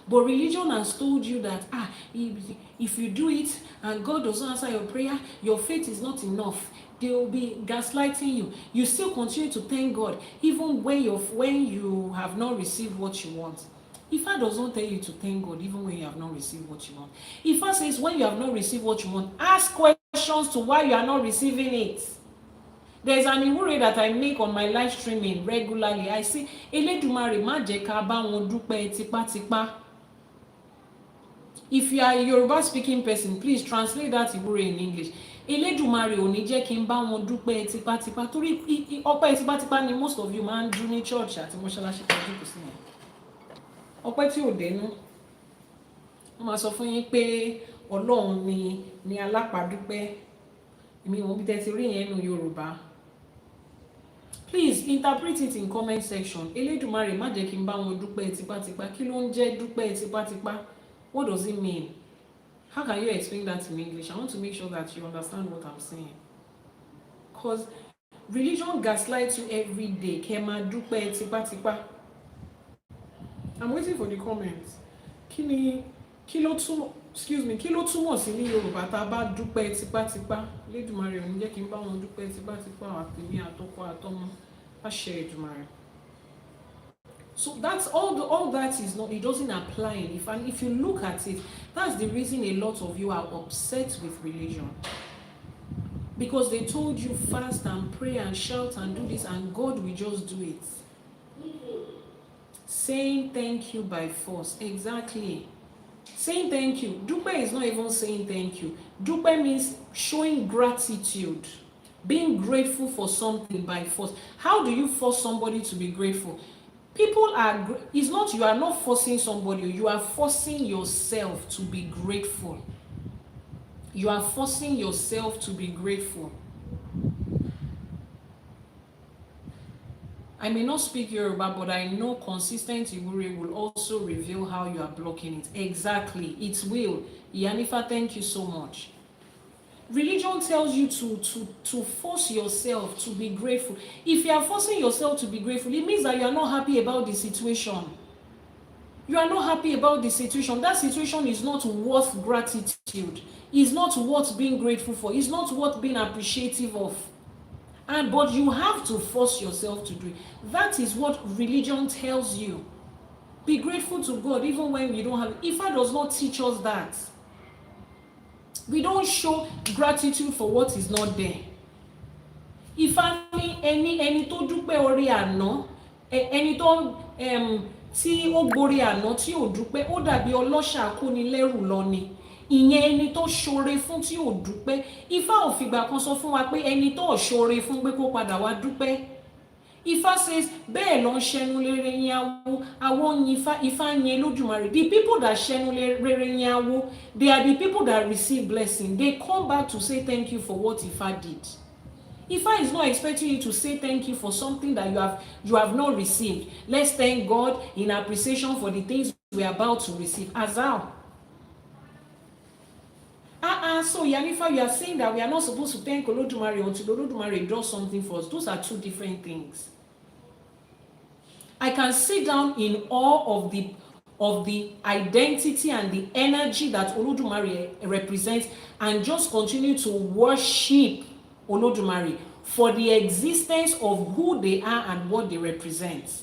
But religion has told you that if you do it and God doesn't answer your prayer, your faith is not enough. They will be gaslighting you. You still continue to thank God even when you have not received what you want. Ifa doesn't tell you to thank God even when you have not received what you want. Ifa says when you have not received what you want, ask questions to why you are not receiving it. There's an ìwúre that I make on my live streaming regularly. I say, Elédùmarè má jẹ́ ká bá wọn dúpẹ́ tipátipá. If you are a Yoruba speaking person, please translate that ìwúre in English. Elédùmarè ò ní jẹ́ kí n bá wọn dúpẹ́ tipátipá. Torí ọpẹ́ tipátipá ni most of you máa ń dún ní church àti mọ́ṣáláṣí kan kò sí yẹn. Ọpẹ́ tí ò dénú. Wọ́n máa sọ fún yín pé Ọlọ́run ni alápàdúpẹ́. Èmi ò bí tẹ́ ti rí yẹn nínú Yorùbá. Please interpret it in comment section. Elédùmarè má jẹ́ kí n bá wọn dúpẹ́ tipátipá. Kí ló ń jẹ́ dúpẹ́ tipátipá? What does it mean? How can you explain that in English? I want to make sure that you understand what I'm saying. Because religion gaslights you every day. Kẹ́ máa dúpẹ́ tipátipá. I'm waiting for the comments. Kí ló túmọ̀ sí ní Yorùbá tá a bá dúpẹ́ tipátipá? Elédùmarè ò ní jẹ́ kí n bá wọn dúpẹ́ tipátipá àtèmi àtọkọ àtọmọ. Àṣẹ Èdùmarè. So that's all that is not, it doesn't apply. If you look at it, that's the reason a lot of you are upset with religion. Because they told you fast and pray and shout and do this and God will just do it. Saying thank you by force. Exactly. Saying thank you. Dupe is not even saying thank you. Dupe means showing gratitude. Being grateful for something by force. How do you force somebody to be grateful? It's not, you are not forcing somebody, you are forcing yourself to be grateful. You are forcing yourself to be grateful. I may not speak Yoruba, but I know consistent ìwúre will also reveal how you are blocking it. Exactly, it will. Iyanifa, thank you so much. Religion tells you to force yourself to be grateful. If you are forcing yourself to be grateful, it means that you are not happy about the situation. You are not happy about the situation. That situation is not worth gratitude. It's not worth being grateful for. It's not worth being appreciative of. But you have to force yourself to do it. That is what religion tells you. Be grateful to God even when we don't have it. Ifa does not teach us that. We don't show gratitude for what is not there. Ifá ní ẹni tó dúpẹ́ orí àná, ẹni tó tí ó gborí àná tí ò dúpẹ́, ó dàbí ọlọ́ṣà kónilẹ́rù lọ ni. Ìyẹn ẹni tó ṣoore fún tí ò dúpẹ́. Ifá ò fìgbà kan sọ fún wa pé ẹni tó ṣoore fún pé kó padà wá dúpẹ́. Ifá says bẹ́ẹ̀ lọ ń ṣẹnu rere yín awo, àwọn yin Ifá yin Elédùmarè. The people that ṣẹnu rere yín awo, they are the people that receive blessing. They come back to say thank you for what Ifá did. Ifá is not expecting you to say thank you for something that you have not received. Let's thank God in appreciation for the things we are about to receive. As how? So Iyanifa, you are saying that we are not supposed to thank Olódùmarè until Olódùmarè does something for us. Those are two different things. I can sit down in awe of the identity and the energy that Olódùmarè represents and just continue to worship Olódùmarè for the existence of who they are and what they represent.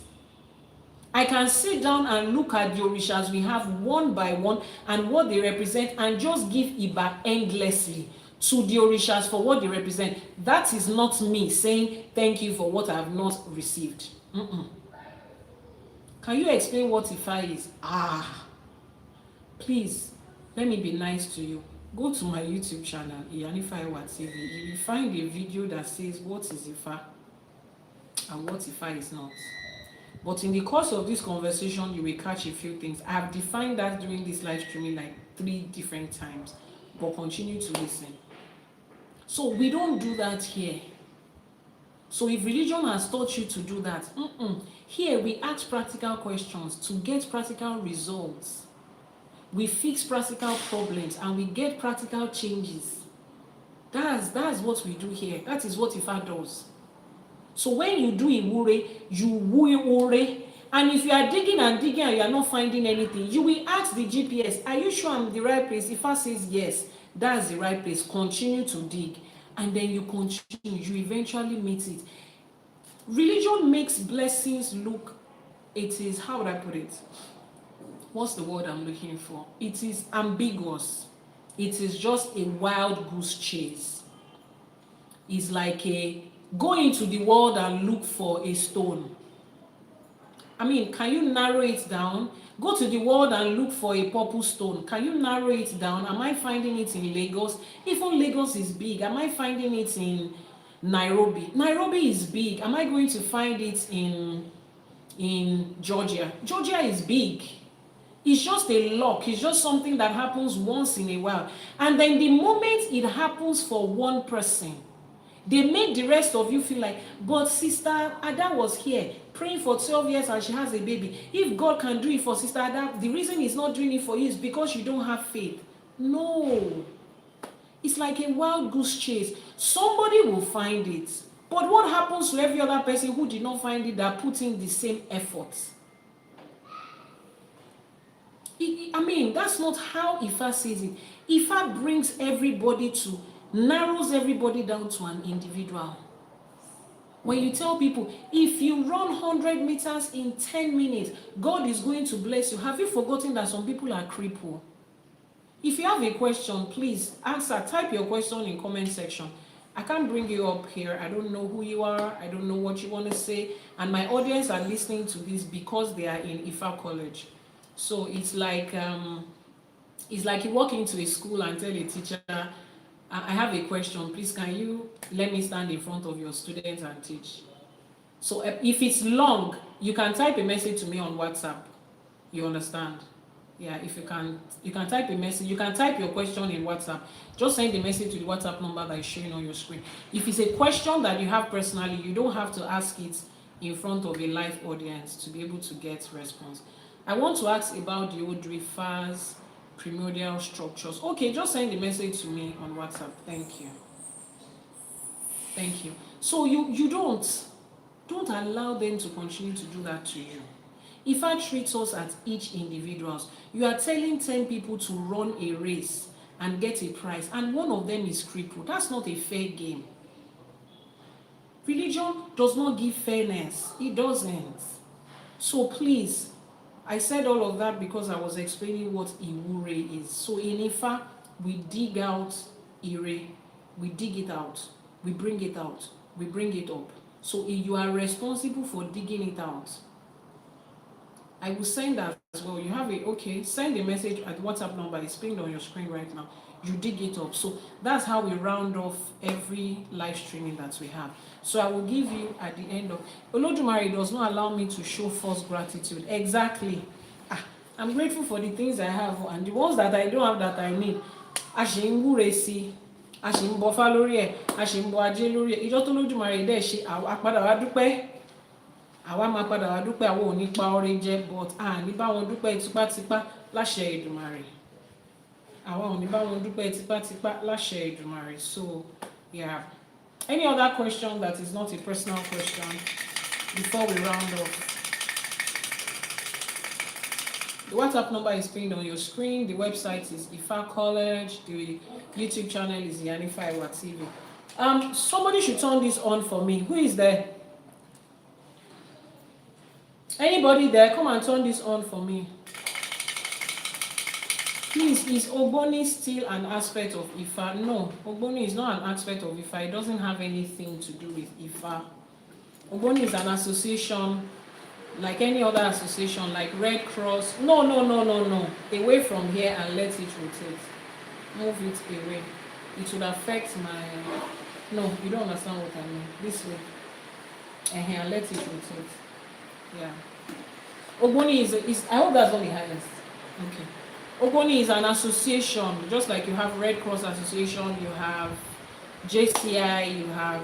I can sit down and look at the orishas we have one by one and what they represent and just give Iba endlessly to the orishas for what they represent. That is not me saying thank you for what I have not received. Can you explain what Ifa is? Please, let me be nice to you. Go to my YouTube channel, Iyanifa Ewa TV. You will find a video that says what is Ifa and what Ifa is not. But in the course of this conversation, you will catch a few things. I have defined that during this live streaming like 3 different times. But continue to listen. So we don't do that here. So if religion has taught you to do that, here we ask practical questions to get practical results. We fix practical problems and we get practical changes. That's what we do here. That is what Ifa does. So when you do Iwure, you woo Iwure. And if you are digging and digging and you are not finding anything, you will ask the GPS, are you sure I'm in the right place? Ifa says yes, that's the right place. Continue to dig. And then you continue, you eventually meet it. Religion makes blessings look, it is, how would I put it? What's the word I'm looking for? It is ambiguous. It is just a wild goose chase. It's like go into the world and look for a stone. I mean, can you narrow it down? Go to the world and look for a purple stone. Can you narrow it down? Am I finding it in Lagos? Even Lagos is big. Am I finding it in Nairobi? Nairobi is big. Am I going to find it in Georgia? Georgia is big. It's just a luck. It's just something that happens once in a while. And then the moment it happens for one person, they make the rest of you feel like, but Sister Ada was here praying for 12 years and she has a baby. If God can do it for Sister Ada, the reason he's not doing it for you is because you don't have faith. No. It's like a wild goose chase. Somebody will find it. But what happens to every other person who did not find it that put in the same effort? I mean, that's not how Ifa says it. Ifa brings everybody to, narrows everybody down to an individual. When you tell people, if you run 100 meters in 10 minutes, God is going to bless you. Have you forgotten that some people are crippled? If you have a question, please answer. Type your question in comment section. I can't bring you up here. I don't know who you are. I don't know what you want to say. And my audience are listening to this because they are in Ifa College. So it's like you walk into a school and tell a teacher, I have a question, please can you let me stand in front of your students and teach? So if it's long, you can type a message to me on WhatsApp. You understand? Yeah, if you can type a message, you can type your question in WhatsApp. Just send the message to the WhatsApp number that is showing on your screen. If it's a question that you have personally, you don't have to ask it in front of a live audience to be able to get response. I want to ask about the Odù Ifá's primordial structures. Okay, just send the message to me on WhatsApp. Thank you. Thank you. So you don't allow them to continue to do that to you. Ifa treats us as each individuals. You are telling 10 people to run a race and get a prize, and one of them is crippled. That's not a fair game. Religion does not give fairness. It doesn't. So please, I said all of that because I was explaining what Iwure is. So in Ifa, we dig out Ire, we dig it out, we bring it out, we bring it up. So you are responsible for digging it out. I will send that as well. You have it, okay, send a message at WhatsApp number. It's pinned on your screen right now. You dig it up. So that's how we round off every live streaming that we have. So I will give you at the end of Elédùmarè does not allow me to show false gratitude. Exactly. I'm grateful for the things I have, and the ones that I don't have that I need. A ṣe ń wúre sí, a ṣe ń bọfá lórí ẹ̀, a ṣe ń bọ ajé lórí ẹ̀. Ìjọ́ tó Olódùmarè dẹ̀ ṣe àpadà wá dúpẹ́. Àwa máa padà wá dúpẹ́, àwa ò ní pa ọrẹ jẹ, but ní bá wọn dúpẹ́ tipátipá láṣẹ Èdùmàrè. Àwa ò ní bá wọn dúpẹ́ tipátipá láṣẹ Èdùmàrè. So yeah. Any other question that is not a personal question before we round off? The WhatsApp number is pinned on your screen. The website is Ifa College. The YouTube channel is Iyanifa Ewa TV. Somebody should turn this on for me. Who is there? Anybody there? Come and turn this on for me. Please, is Ogboni still an aspect of Ifa? No, Ogboni is not an aspect of Ifa. It doesn't have anything to do with Ifa. Ogboni is an association like any other association, like Red Cross. No. Away from here and let it rotate. Move it away. It would affect my... No, you don't understand what I mean. This way. And let it rotate. Yeah. Ogboni is I hope that's not the highest. Okay. Ogboni is an association, just like you have Red Cross Association, you have JCI, you have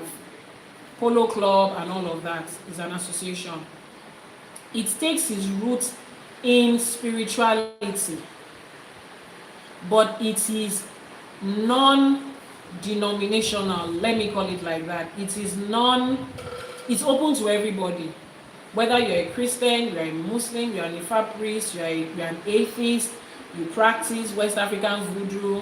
Polo Club, and all of that is an association. It takes its roots in spirituality, but it is non-denominational, let me call it like that. It's open to everybody. Whether you're a Christian, you're a Muslim, you're an Ifa priest, you're an atheist, you practice West African voodoo,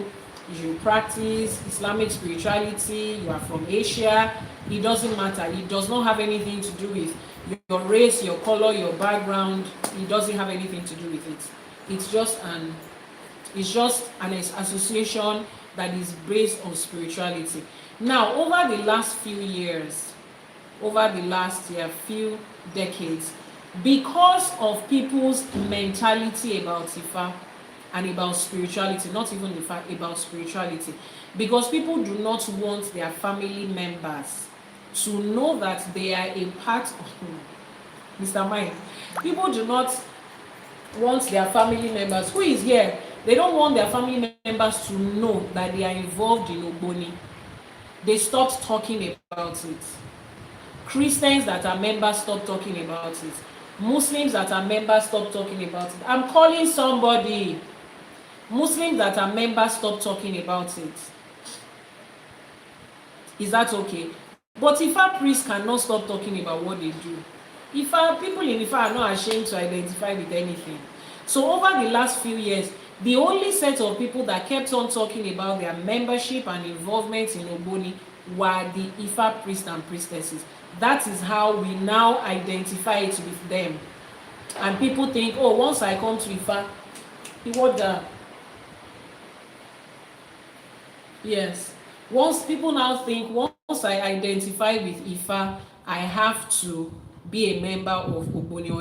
you practice Islamic spirituality, you are from Asia, it doesn't matter. It does not have anything to do with your race, your color, your background. It doesn't have anything to do with it. It's just an association that is based on spirituality. Now, over the last few years, few decades, because of people's mentality about Ifa and about spirituality, not even Ifa, about spirituality, because people do not want their family members to know that they are a part of Mr. Mike. People do not want their family members, who is here, they don't want their family members to know that they are involved in Ogboni. They stopped talking about it. Christians that are members stop talking about it. Muslims that are members stop talking about it. I'm calling somebody. Muslims that are members stop talking about it. Is that okay? But Ifa priests cannot stop talking about what they do. People in Ifa are not ashamed to identify with anything. So over the last few years, the only set of people that kept on talking about their membership and involvement in Ogboni were the Ifa priests and priestesses. That is how we now identify it with them. And people think, oh, once I come to Ifa, yes. Once people now think, once I identify with Ifa, I have to be a member of Ogboni,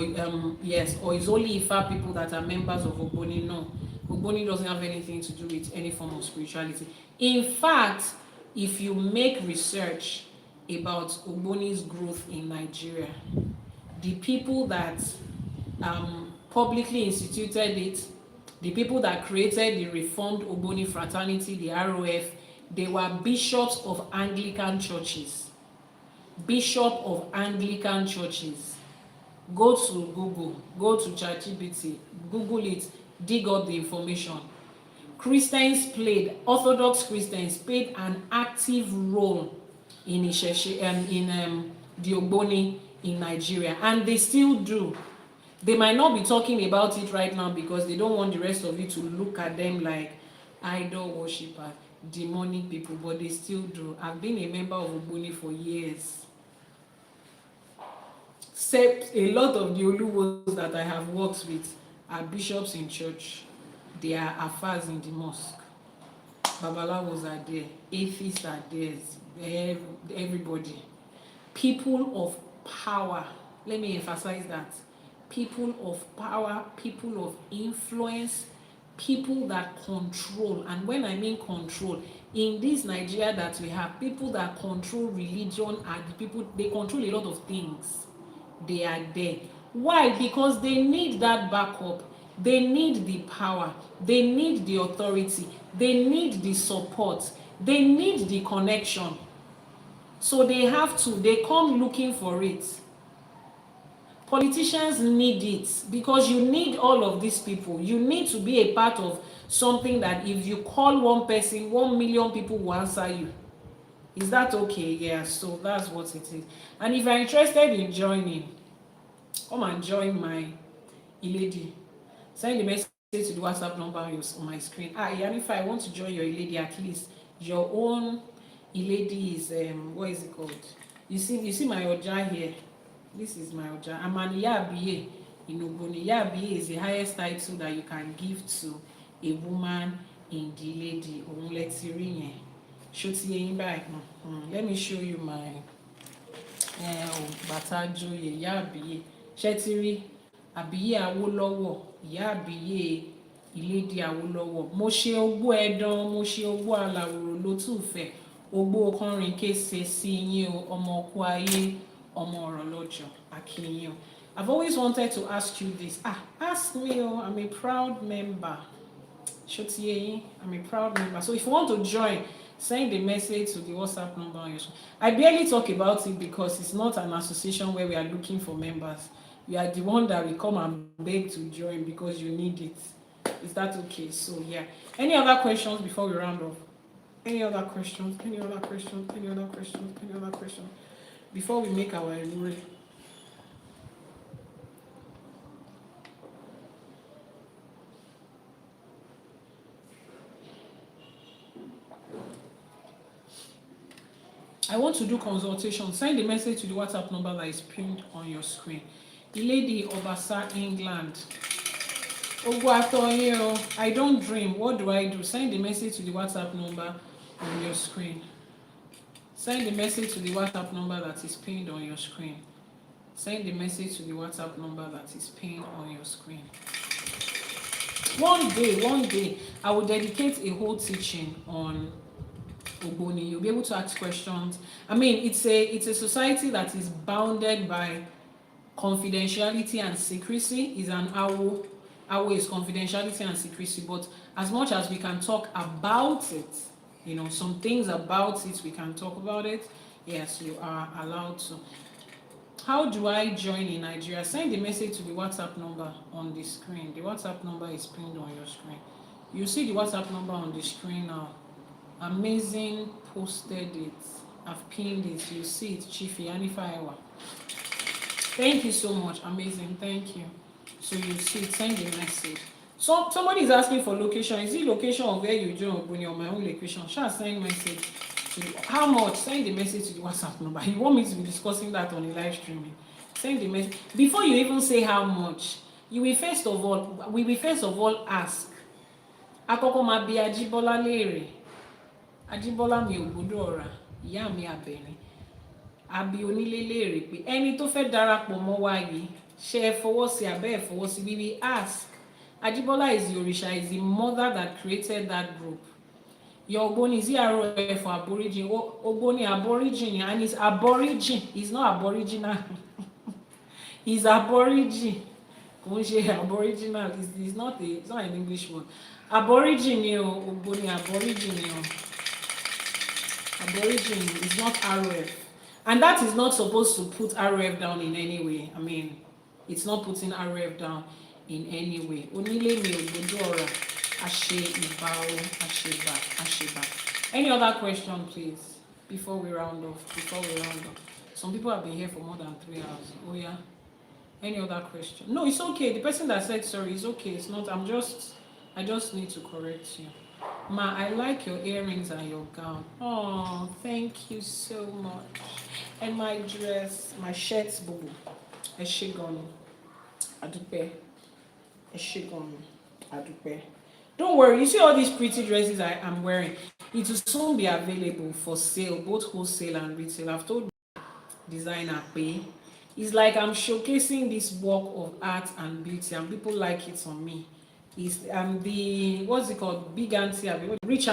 or it's only Ifa people that are members of Ogboni. No, Ogboni doesn't have anything to do with any form of spirituality. In fact, if you make research about Ogboni's growth in Nigeria, the people that publicly instituted it, the people that created the Reformed Ogboni Fraternity, the ROF, they were bishops of Anglican churches. Bishop of Anglican churches. Go to Google, go to ChatGPT, Google it, dig up the information. Orthodox Christians played an active role in ÌṢЭШE, in the Ogboni in Nigeria, and they still do. They might not be talking about it right now because they don't want the rest of you to look at them like idol worshippers, demonic people, but they still do. I've been a member of Ogboni for years. Except a lot of the Oluwos that I have worked with are bishops in church. They are affairs in the mosque. Babalawos are there. Atheists are there. Everybody. People of power. Let me emphasize that. People of power, people of influence, people that control. And when I mean control, in this Nigeria that we have, people that control religion are the people, they control a lot of things. They are there. Why? Because they need that backup. They need the power. They need the authority. They need the support. They need the connection. So they have to, they come looking for it. Politicians need it because you need all of these people. You need to be a part of something that if you call one person, 1 million people will answer you. Is that okay? Yeah, so that's what it is. And if you're interested in joining, come and join my lady. Send the message to the WhatsApp number on my screen. Iyanifa, I want to join your lady. At least your own lady is what is it called? You see my oja here. This is my oja. I'm an Iyabiye in Ogunda. Iyabiye is the highest title that you can give to a woman in the lady. Let me show you my batajoye Iyabiye. Shetiri Abiye Awolowo, Iyabiye Ìlédì Awolowo. Mo ṣe ogbó ẹdán, mo ṣe ogbó alàwòrò ló tún fẹ́. Ogbó kọrin kése sí yín o, ọmọ ọkọ ayé, ọmọ ọ̀rọ̀ lọ́jọ́, akínyìn o. I've always wanted to ask you this. Ask me, I'm a proud member. Shotiye, I'm a proud member. So if you want to join, send a message to the WhatsApp number on your screen. I barely talk about it because it's not an association where we are looking for members. You are the one that will come and beg to join because you need it. Is that okay? So yeah. Any other questions before we round off? Any other questions? Any other questions? Any other questions? Any other questions? Before we make our rule. I want to do consultation. Send the message to the WhatsApp number that is pinned on your screen. The lady Obasa, England. I don't dream. What do I do? Send the message to the WhatsApp number on your screen. Send the message to the WhatsApp number that is pinned on your screen. Send the message to the WhatsApp number that is pinned on your screen. One day, I will dedicate a whole teaching on Ogboni. You'll be able to ask questions. I mean, it's a society that is bounded by confidentiality and secrecy. Is an Awo. Awo is confidentiality and secrecy, but as much as we can talk about it, some things about it, we can talk about it. Yes, you are allowed to. How do I join in Nigeria? Send the message to the WhatsApp number on the screen. The WhatsApp number is pinned on your screen. You see the WhatsApp number on the screen now. Amazing posted it. I've pinned it. You see it, Chief Iyanifa Ewa. Thank you so much. Amazing. Thank you. So you see it. Send the message. So somebody is asking for location. Is it location of where you join Ogboni or my own location? Shall I send message to how much? Send the message to the WhatsApp number. You want me to be discussing that on the live streaming? Send the message. Before you even say how much, we will first of all ask. Akoko ma bi Ajibola léèrè. Ajibola mi ògbódò ọ̀rà, ìyá mi àbẹ̀rìn. Àbí onílé léèrè pé ẹni tó fẹ́ darapọ̀ mọ́ wa yìí, ṣé ẹ fọwọ́ sí àbẹ́ ẹ fọwọ́ sí? We will ask. Ajibola is the Orisha, is the mother that created that group. Your Ogboni is here for Aborigine. Ogboni Aborigine, and it's Aborigine. He's not Aboriginal. He's Aborigine. Aboriginal. It's not an English word. Aborigine, Ogboni Aborigine. Aborigine is not RF. And that is not supposed to put RF down in any way. I mean, it's not putting RF down in any way. Onile mi ògbódò ọ̀rà, àṣẹ ìbà o, àṣẹbà. Any other question, please, before we round off? Some people have been here for more than 3 hours. Oh yeah. Any other question? No, it's okay. The person that said sorry is okay. It's not. I just need to correct you. Ma, I like your earrings and your gown. Oh, thank you so much. And my dress, my shirts, boo. A shigon. Adupe. A shigon. Adupe. Don't worry. You see all these pretty dresses I am wearing? It will soon be available for sale, both wholesale and retail. I've told designer pay. It's like I'm showcasing this work of art and beauty, and people like it on me. I'm the, what's it called, big auntie, rich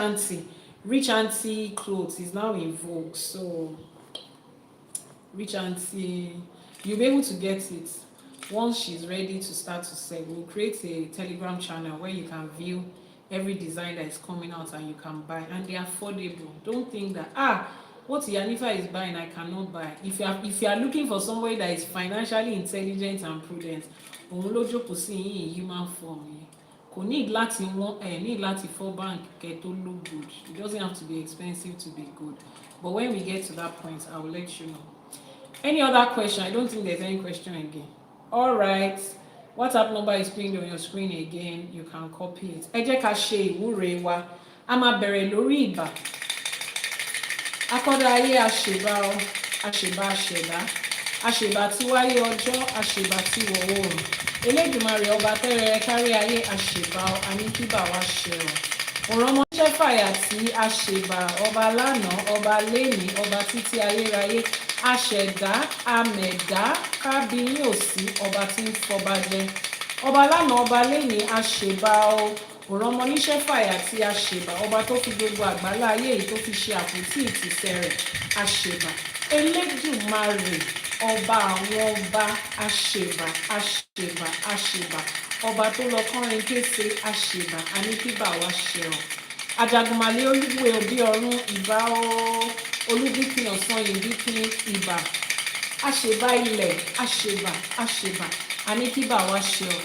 auntie clothes is now in vogue. So rich auntie, you'll be able to get it once she's ready to start to sell. We'll create a Telegram channel where you can view every design that is coming out and you can buy, and they're affordable. Don't think that what Iyanifa is buying I cannot buy. If you are looking for somebody that is financially intelligent and prudent, òun ló jókòó sí yín in human form yìí. Kò need láti fall bank kẹ́ tó look good. It doesn't have to be expensive to be good. But when we get to that point, I will let you know. Any other question? I don't think there's any question again. All right. WhatsApp number is pinned on your screen again. You can copy it. Ẹ jẹ́ ká ṣe ìwúre wa. A máa bẹ̀rẹ̀ lórí ìbà. Akọ́dá ayé àṣèbá ọ, àṣèbá àṣẹ̀dá. Àṣèbá tí wáyé ọjọ́, àṣèbá tí wọ̀ oòrùn. Elédùmarè ọba tẹ́rẹrẹ kárí ayé àṣèbá ọ, àníkíbà wá ṣẹ ọ. Òrànmọ́ṣẹ́ fàyà tí àṣèbá ọba lánàá, ọba lénìí, ọba títí ayérayé. Àṣẹ̀dá, àmẹ̀dá, kábíyìn òsì, ọba tí ń fọba jẹ. Ọba lánàá, ọba lénìí, àṣèbá ọ. Òrànmọ́níṣẹ́ fàyà tí àṣèbá, ọba tó fi gbogbo àgbálá ayé yìí tó fi ṣe àpótí ìtìsẹ̀ rẹ̀, àṣèbá. Elédùmarè ọba àwọn ọba, àṣèbá, àṣèbá, àṣèbá. Ọba tó lọ kọrin kése, àṣèbá, àníkíbà wá ṣẹ ọ. Àjàgùnmàlè olúwe òbí ọ̀run, ìbà o. Olúbíkin ọ̀sán ìbíkin, ìbà. Àṣèbá ilẹ̀, àṣèbá, àṣèbá, àníkíbà wá ṣẹ ọ.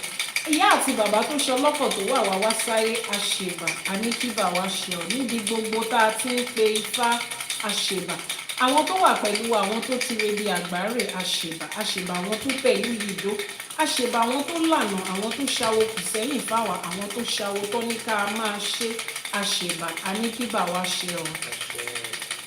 Ìyá àti bàbá tó ṣọlọ́kọ̀ tó wà wá sáyé, àṣèbá, àníkíbà wá ṣẹ ọ. Níbi gbogbo tá a ti ń pe Ifá, àṣèbá. Àwọn tó wà pẹ̀lú àwọn tó ti rebi àgbáre, àṣèbá, àṣèbá àwọn tó tẹ̀lú ìdó, àṣèbá àwọn tó lànà, àwọn tó ṣàwo kù sẹ́yìn fáwa, àwọn tó ṣàwo tó ní ká máa ṣe, àṣèbá, àníkíbà wá ṣẹ ọ.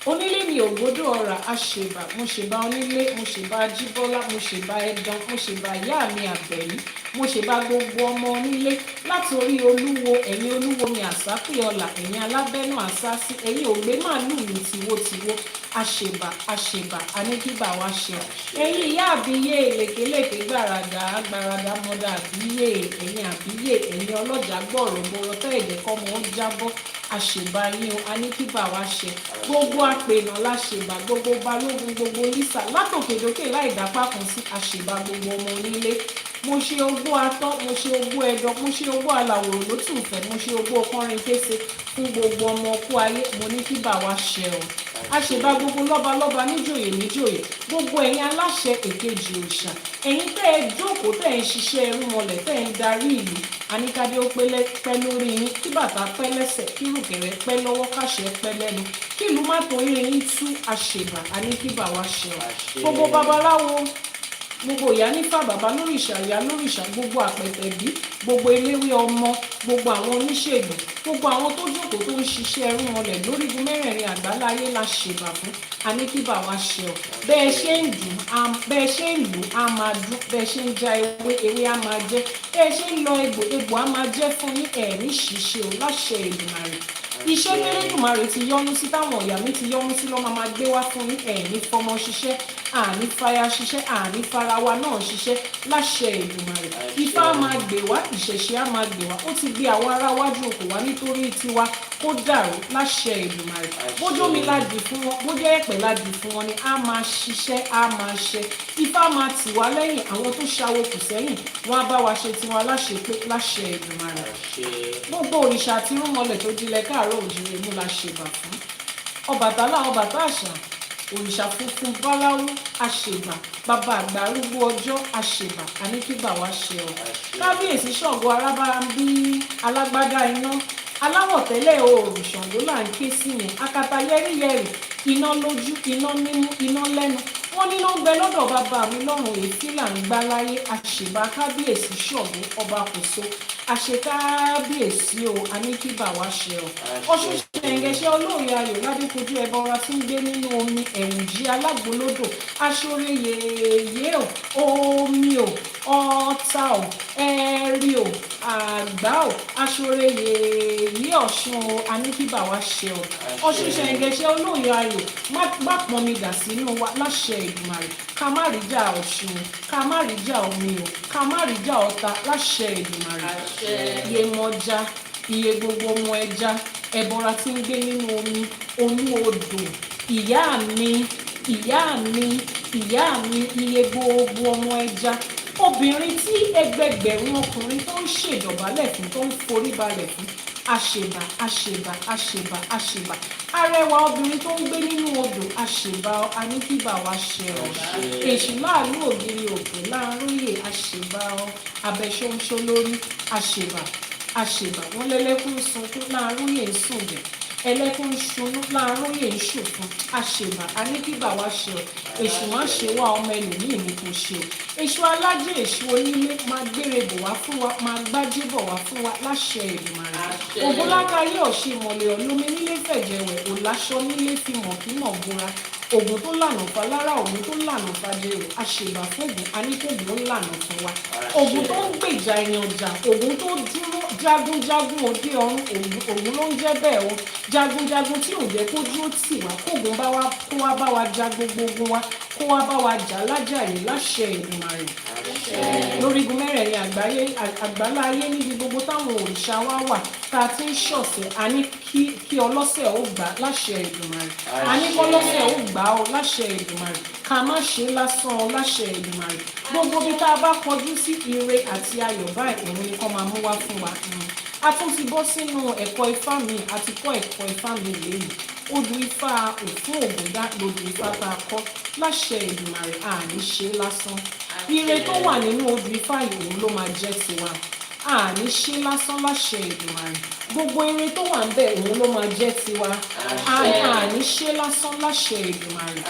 Onílé mi ògbódò ọ̀rà, àṣèbá, mo ṣèbá onílé, mo ṣèbá Jíbọ́lá, mo ṣèbá Ẹ̀dàn, mo ṣèbá ìyá mi Àbẹ̀ní, mo ṣèbá gbogbo ọmọ onílé láti orí olúwo, ẹ̀yin olúwo mi àsápè ọlà, ẹ̀yin alábẹ́nú àsásí, ẹ̀yin ògbé màálùú mi tìwótìwó, àṣèbá, àṣèbá, àníkíbà wá ṣẹ ọ. Ẹ̀yin ìyá àbíyè, lèkélèké gbàràdà, gbàràdà mọ́dà àbíyè, ẹ̀yin àbíyè, ẹ̀yin ọlọ́jà gbọ̀rọ̀gbọ̀rọ̀ tẹ́ ẹ̀jẹ̀ kọ́ mọ́ ó jábọ́, àṣèbá yín o, àníkíbà wá ṣẹ. Gbogbo àpènà láṣèbá, gbogbo balógun, gbogbo lísà, látòkèdókè láì dápá kan sí, àṣèbá gbogbo ọmọ onílé. Mo ṣe ogbó atọ́, mo ṣe ogbó ẹ̀dọ̀, mo ṣe ogbó aláwòrán lótùfẹ́, mo ṣe ogbó kọrin kése fún gbogbo ọmọ ọkú ayé, mo ní kíbà wá ṣẹ ọ. Àṣèbá gbogbo lọ́balọ́ba níjòyè níjòyè, gbogbo ẹ̀yin aláṣẹ èkejì òòṣà, ẹ̀yin tẹ́ ẹ jókòó tẹ́ ẹ ń ṣiṣẹ́ ẹrúmọlẹ̀ tẹ́ ẹ ń darí ìlú, àníkádé ó pẹ́ lórí yín, kí bàtà pẹ́ lẹ́sẹ̀, kí rùkẹ̀rẹ̀ pẹ́ lọ́wọ́, káṣẹ pẹ́ lẹ́nu, kí ìlú má torí yín tú, àṣèbá, àníkíbà wá ṣẹ ọ. Gbogbo babaláwo, gbogbo Iyanifa bàbá lóríṣà, ìyá lóríṣà, gbogbo àpẹ̀tẹ̀bí, gbogbo eléwé ọmọ, gbogbo àwọn oníṣègùn, gbogbo àwọn tó jókòó tó ń ṣiṣẹ́ ẹrúmọlẹ̀ lórígun mẹ́rẹ̀ẹ̀rin àgbáláyé la ṣèbà fún, àníkíbà wá ṣẹ ọ. Bẹ́ẹ̀ ṣe ń lù á máa dún, bẹ́ẹ̀ ṣe ń já ewé á máa jẹ́, bẹ́ẹ̀ ṣe ń lọ egbò á máa jẹ́ fún yín, ẹ̀rí ṣìṣe ò láṣẹ Èdùmàrè. Iṣẹ́ Elédùmarè ti yọ́nú sí, táwọn ọ̀yà mi ti yọ́nú sí, ló máa gbé wá fún yín, ẹ̀ní fọmọ ṣiṣẹ́, àní fàyà ṣiṣẹ́, àní farawa náà ṣiṣẹ́, láṣẹ Èdùmàrè. Ifá á máa gbè wá, ìṣẹ̀ṣe á máa gbè wá, ó ti gbé àwọn ará wájú òkò wá nítorí tiwa kó dàrú, láṣẹ Èdùmàrè. Bójú omi ládìí fún wọn, bójú ẹ̀pẹ̀ ládìí fún wọn ni á máa ṣiṣẹ́, á máa ṣe. Ifá máa tì wá lẹ́yìn, àwọn tó ṣàwo kù sẹ́yìn wọn á bá wa ṣe tiwọn láṣepé, láṣẹ Èdùmàrè. Gbogbo òrìṣà àti irúnmọlẹ̀ tó dilẹ̀ káàárọ̀ òjìrè mú la ṣèbà fún. Ọbàtálá, ọbàtá àṣà, òrìṣà funfun báláwú, àṣèbà, bàbá àgbà arúgbó ọjọ́, àṣèbà, àníkíbà wá ṣẹ ọ. Kábíyèsí Ṣàngó arábámbí, alágbádá iná, aláwọ̀ tẹ́lẹ̀ oòrùn Ṣàngó là ń ké sí yẹn, akata yẹ́rìyẹ́rì, iná lójú, iná nímú, iná lẹ́nu, wọ́n ní ló ń bẹ lọ́dọ̀ bàbá mi lọ́rùn èéfín là ń gbá láyé àṣèbá kábíyèsí ṣọ̀gbọ́n ọba kòso àṣekábíyèsí o aníkíbà wá ṣe ọ Ọ̀ṣun ṣẹ̀ǹgẹ̀ṣẹ̀ olóòye ayọ̀ ládékojú ẹbọra tí ń gbé nínú omi ẹ̀wùjí alágbólódò aṣọre yèyé o omi o ọ̀tá o ẹ̀rí o àgbá o aṣọre yèyé Ọ̀ṣun o aníkíbà wá ṣe ọ Ọ̀ṣun ṣẹ̀ǹgẹ̀ṣẹ̀ olóòye ayọ̀ má pọn mi dà sínú wa láṣẹ Èdùmàrè ká má rí jà Ọ̀ṣun ká má rí jà omi o ká má rí jà ọ̀tá láṣẹ Èdùmàrè iye mọja iye gbogbo ọmọ ẹja ẹbọra tí ń gbé nínú omi odò ìyá mi ìyá mi ìyá mi iye gbogbo ọmọ ẹja obìnrin tí ẹgbẹgbẹ̀rún ọkùnrin tó ń ṣèdọ̀bálẹ̀ fún tó ń forí balẹ̀ fún àṣèbà àṣèbà àṣèbà àṣèbà arẹwà obìnrin tó ń gbé nínú odò àṣèbà aníkíbà wá ṣe ọ èṣù láàánú ògiri òkè láàróyè àṣèbà abẹṣọṣọ lórí àṣèbà àṣèbà wọn lẹlẹkùn sunkún láàróyè ń sùn jẹ ẹlẹ́kùn ṣunú láàróyè ń ṣòfún àṣèbà aníkíbà wá ṣe ọ èṣù má ṣe wá ọmọ ẹlòmíì ní kò ṣe o èṣù alájẹ èṣù onílé máa gbére bọ̀ wá fún wa máa gbájé bọ̀ wá fún wa láṣẹ Èdùmàrè ògbólága yóò ṣe ìmọ̀lẹ̀ ọ̀lómi nílé fẹ̀jẹ̀wẹ̀ òláṣọ nílé fi mọ̀ kí mọ̀ bóra ògùn tó lànà falára ògùn tó lànà fàdérò àṣèbà fóògùn aníkóògùn ó lànà fún wa ògùn tó ń gbèjà èèyàn jà ògùn tó dúró jagunjagun òde ọ̀run ògùn ló ń jẹ́ bẹ́ẹ̀ o jagunjagun tí ò jẹ́ kó dúró tì wá kóògùn bá wa kó wá bá wa ja gbogbo wa kó wá bá wa jà lájàyè láṣẹ Èdùmàrè lórígun mẹ́rẹ̀ẹ̀rin àgbálá ayé níbi gbogbo táwọn òrìṣà wa wà tá a ti ń ṣọ̀sẹ̀ a ní kí ọlọ́sẹ̀ ó gbà láṣẹ Èdùmàrè a ní kọ́lọ́sẹ̀ ó gbà ó láṣẹ Èdùmàrè ká má ṣe lásán ọ láṣẹ Èdùmàrè gbogbo bí tá a bá kọjú sí ire àti ayọ̀ báyìí òun ni kọ́ máa mú wá fún wa a tún ti bọ́ sínú ẹ̀kọ́ Ifá mi àti kọ́ ẹ̀kọ́ Ifá mi lẹ́yìn Odù Ifá Ofun Ogunda lodù Ifá tá a kọ́ láṣẹ Èdùmàrè àní ṣe lásán ire tó wà nínú Odù Ifá yìí òun ló máa jẹ́ tiwa àní ṣe lásán láṣẹ Èdùmàrè gbogbo ire tó wà ń bẹ̀ òun ló máa jẹ́ tiwa àní ṣe lásán láṣẹ Èdùmàrè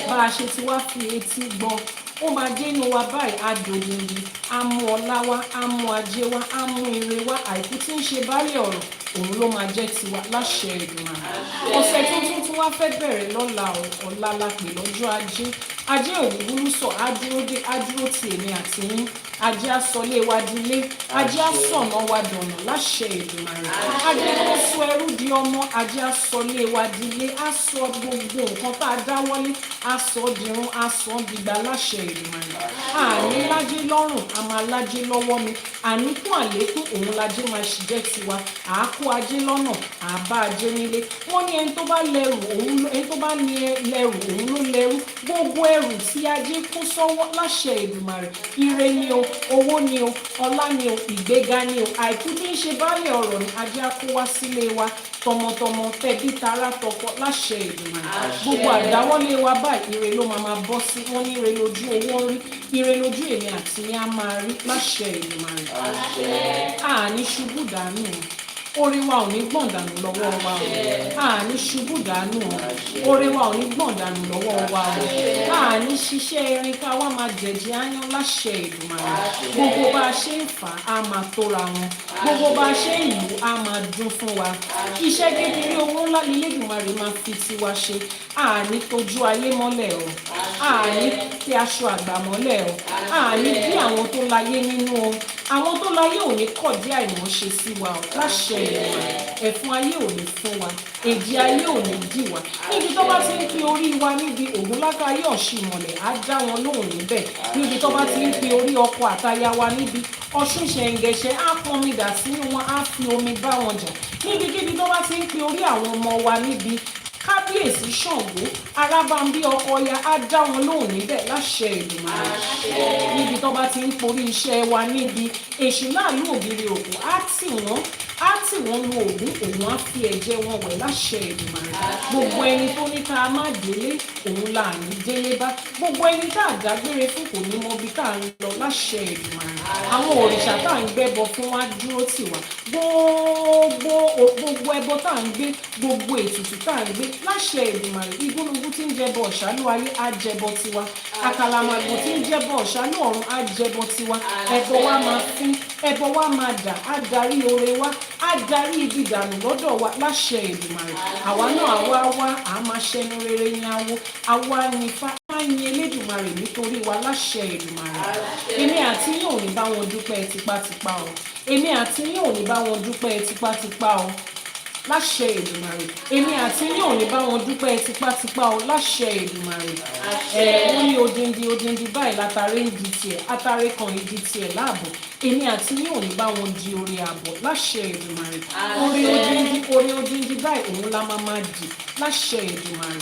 bá a ṣe ti wá fi etí gbọ́ ó máa dénú wa báyìí adòdìndì á mú ọlá wá á mú ajé wá á mú ire wá àìkú tí ń ṣe baálé ọ̀rọ̀ òun ló máa jẹ́ tiwa láṣẹ Èdùmàrè ọ̀sẹ̀ tuntun tí wọ́n fẹ́ bẹ̀rẹ̀ lọ́la ọ̀la la pè lọ́jọ́ ajé òní búrúsọ á dúró ti èmi àti yín ajé asọlé wa dilé ajé asọ̀nà wa dọ̀nà láṣẹ Èdùmàrè ajé tó sọ ẹrú di ọmọ ajé asọlé wa dilé aṣọ gbogbo nǹkan tá a dáwọ́lé aṣọ dirun aṣọ dìgbà láṣẹ Èdùmàrè àní lájé lọ́rùn a máa lájé lọ́wọ́ mi àníkún àlékún òun lájé máa ṣì jẹ́ tiwa àákó ajé lọ́nà àbá ajé nílé wọ́n ní ẹni tó bá lẹ́rù ẹni tó bá ní lẹ́rù òun ló lẹ́rù gbogbo ẹrù tí ajé kó sọ́wọ́ láṣẹ Èdùmàrè ire ni o owó ni o ọlá ni o ìgbéga ni o àìkú tí ń ṣe baálé ọ̀rọ̀ ni ajé á kó wá sílé wa tọmọtọmọ tẹbí tará tọkọ láṣẹ Èdùmàrè gbogbo àdáwọ́lé wa báyìí ire ló máa bọ́ sí wọn ní ire lójú owó rí ire lójú èmi àti yín á máa rí láṣẹ Èdùmàrè àní ṣubú dànù orí wa ò ní gbọ̀n dànù lọ́wọ́ wa o àní ṣubú dànù orí wa ò ní gbọ̀n dànù lọ́wọ́ wa o àní ṣiṣẹ́ erin ká wá máa jẹ̀jẹ̀ áyán láṣẹ Èdùmàrè gbogbo bá a ṣe ń fà á máa tóra wọn gbogbo bá a ṣe ń lù á máa dún fún wa iṣẹ́ kékeré owó ńlá ní Elédùmarè máa fi tiwa ṣe àní tójú ayé mọ́lẹ̀ o àní tí aṣọ àgbà mọ́lẹ̀ o àní bí àwọn tó láyé nínú o àwọn tó láyé ò ní kọ̀dí àìmọ̀ṣe sí wa o láṣẹ Èdùmàrè ẹ̀fún ayé ò ní fún wa èdè ayé ò ní dì wá níbi tó bá ti ń fi orí wa níbi ògúnláka ayé ọ̀ṣìmọ̀lẹ̀ á dá wọn lóhùn níbẹ̀ níbi tó bá ti ń fi orí ọkọ àtaya wa níbi Ọ̀ṣun ṣẹ̀ǹgẹ̀ṣẹ̀ á pọnmi dà sínú wọn á fi omi bá wọn jà níbikíbi tó bá ti ń fi orí àwọn ọmọ wa níbi kábíyèsí Ṣàngó arábàmbí ọkọ ya á dá wọn lóhùn níbẹ̀ láṣẹ Èdùmàrè níbi tó bá ti ń porí iṣẹ́ wa níbi èṣù láàlú ògiri òkú á tì wọ́n lu ògún òun á fi ẹ̀jẹ̀ wọn wẹ̀ láṣẹ Èdùmàrè gbogbo ẹni tó ní ká má délé òun là ní délé bá gbogbo ẹni tá a dágbére fún kò ní mọ ibi tá a ń lọ láṣẹ Èdùmàrè àwọn òrìṣà tá à ń gbẹ́bọ fún wa dúró tì wá gbogbo gbogbo ẹbọ tá à ń gbé gbogbo ètùtù tá à ń gbé láṣẹ Èdùmàrè igúnnugún tí ń jẹbọ ọ̀ṣánú ayé á jẹbọ tiwa àkàlàmàgbò tí ń jẹbọ ọ̀ṣánú ọ̀run á jẹbọ tiwa ẹbọ wa máa fín ẹbọ wa máa dà á darí oore wa á darí ibi dànù lọ́dọ̀ wa láṣẹ Èdùmàrè àwa náà àwa wá à máa ṣẹnu rere ní awo àwa nífa á yin Elédùmarè nítorí wa láṣẹ Èdùmàrè èmi àti yín ò ní bá wọn dúpẹ́ tipátipá o èmi àti yín ò ní bá wọn dúpẹ́ tipátipá o láṣẹ Èdùmàrè èmi àti yín ò ní bá wọn dúpẹ́ tipátipá o láṣẹ Èdùmàrè wọ́n ní odindi báyìí látàrí ń di tiẹ̀ atare kan ìdí tiẹ̀ láàbọ̀ èmi àti yín ò ní bá wọn di orí àbọ̀ láṣẹ Èdùmàrè orí odindi báyìí òun la máa dì láṣẹ Èdùmàrè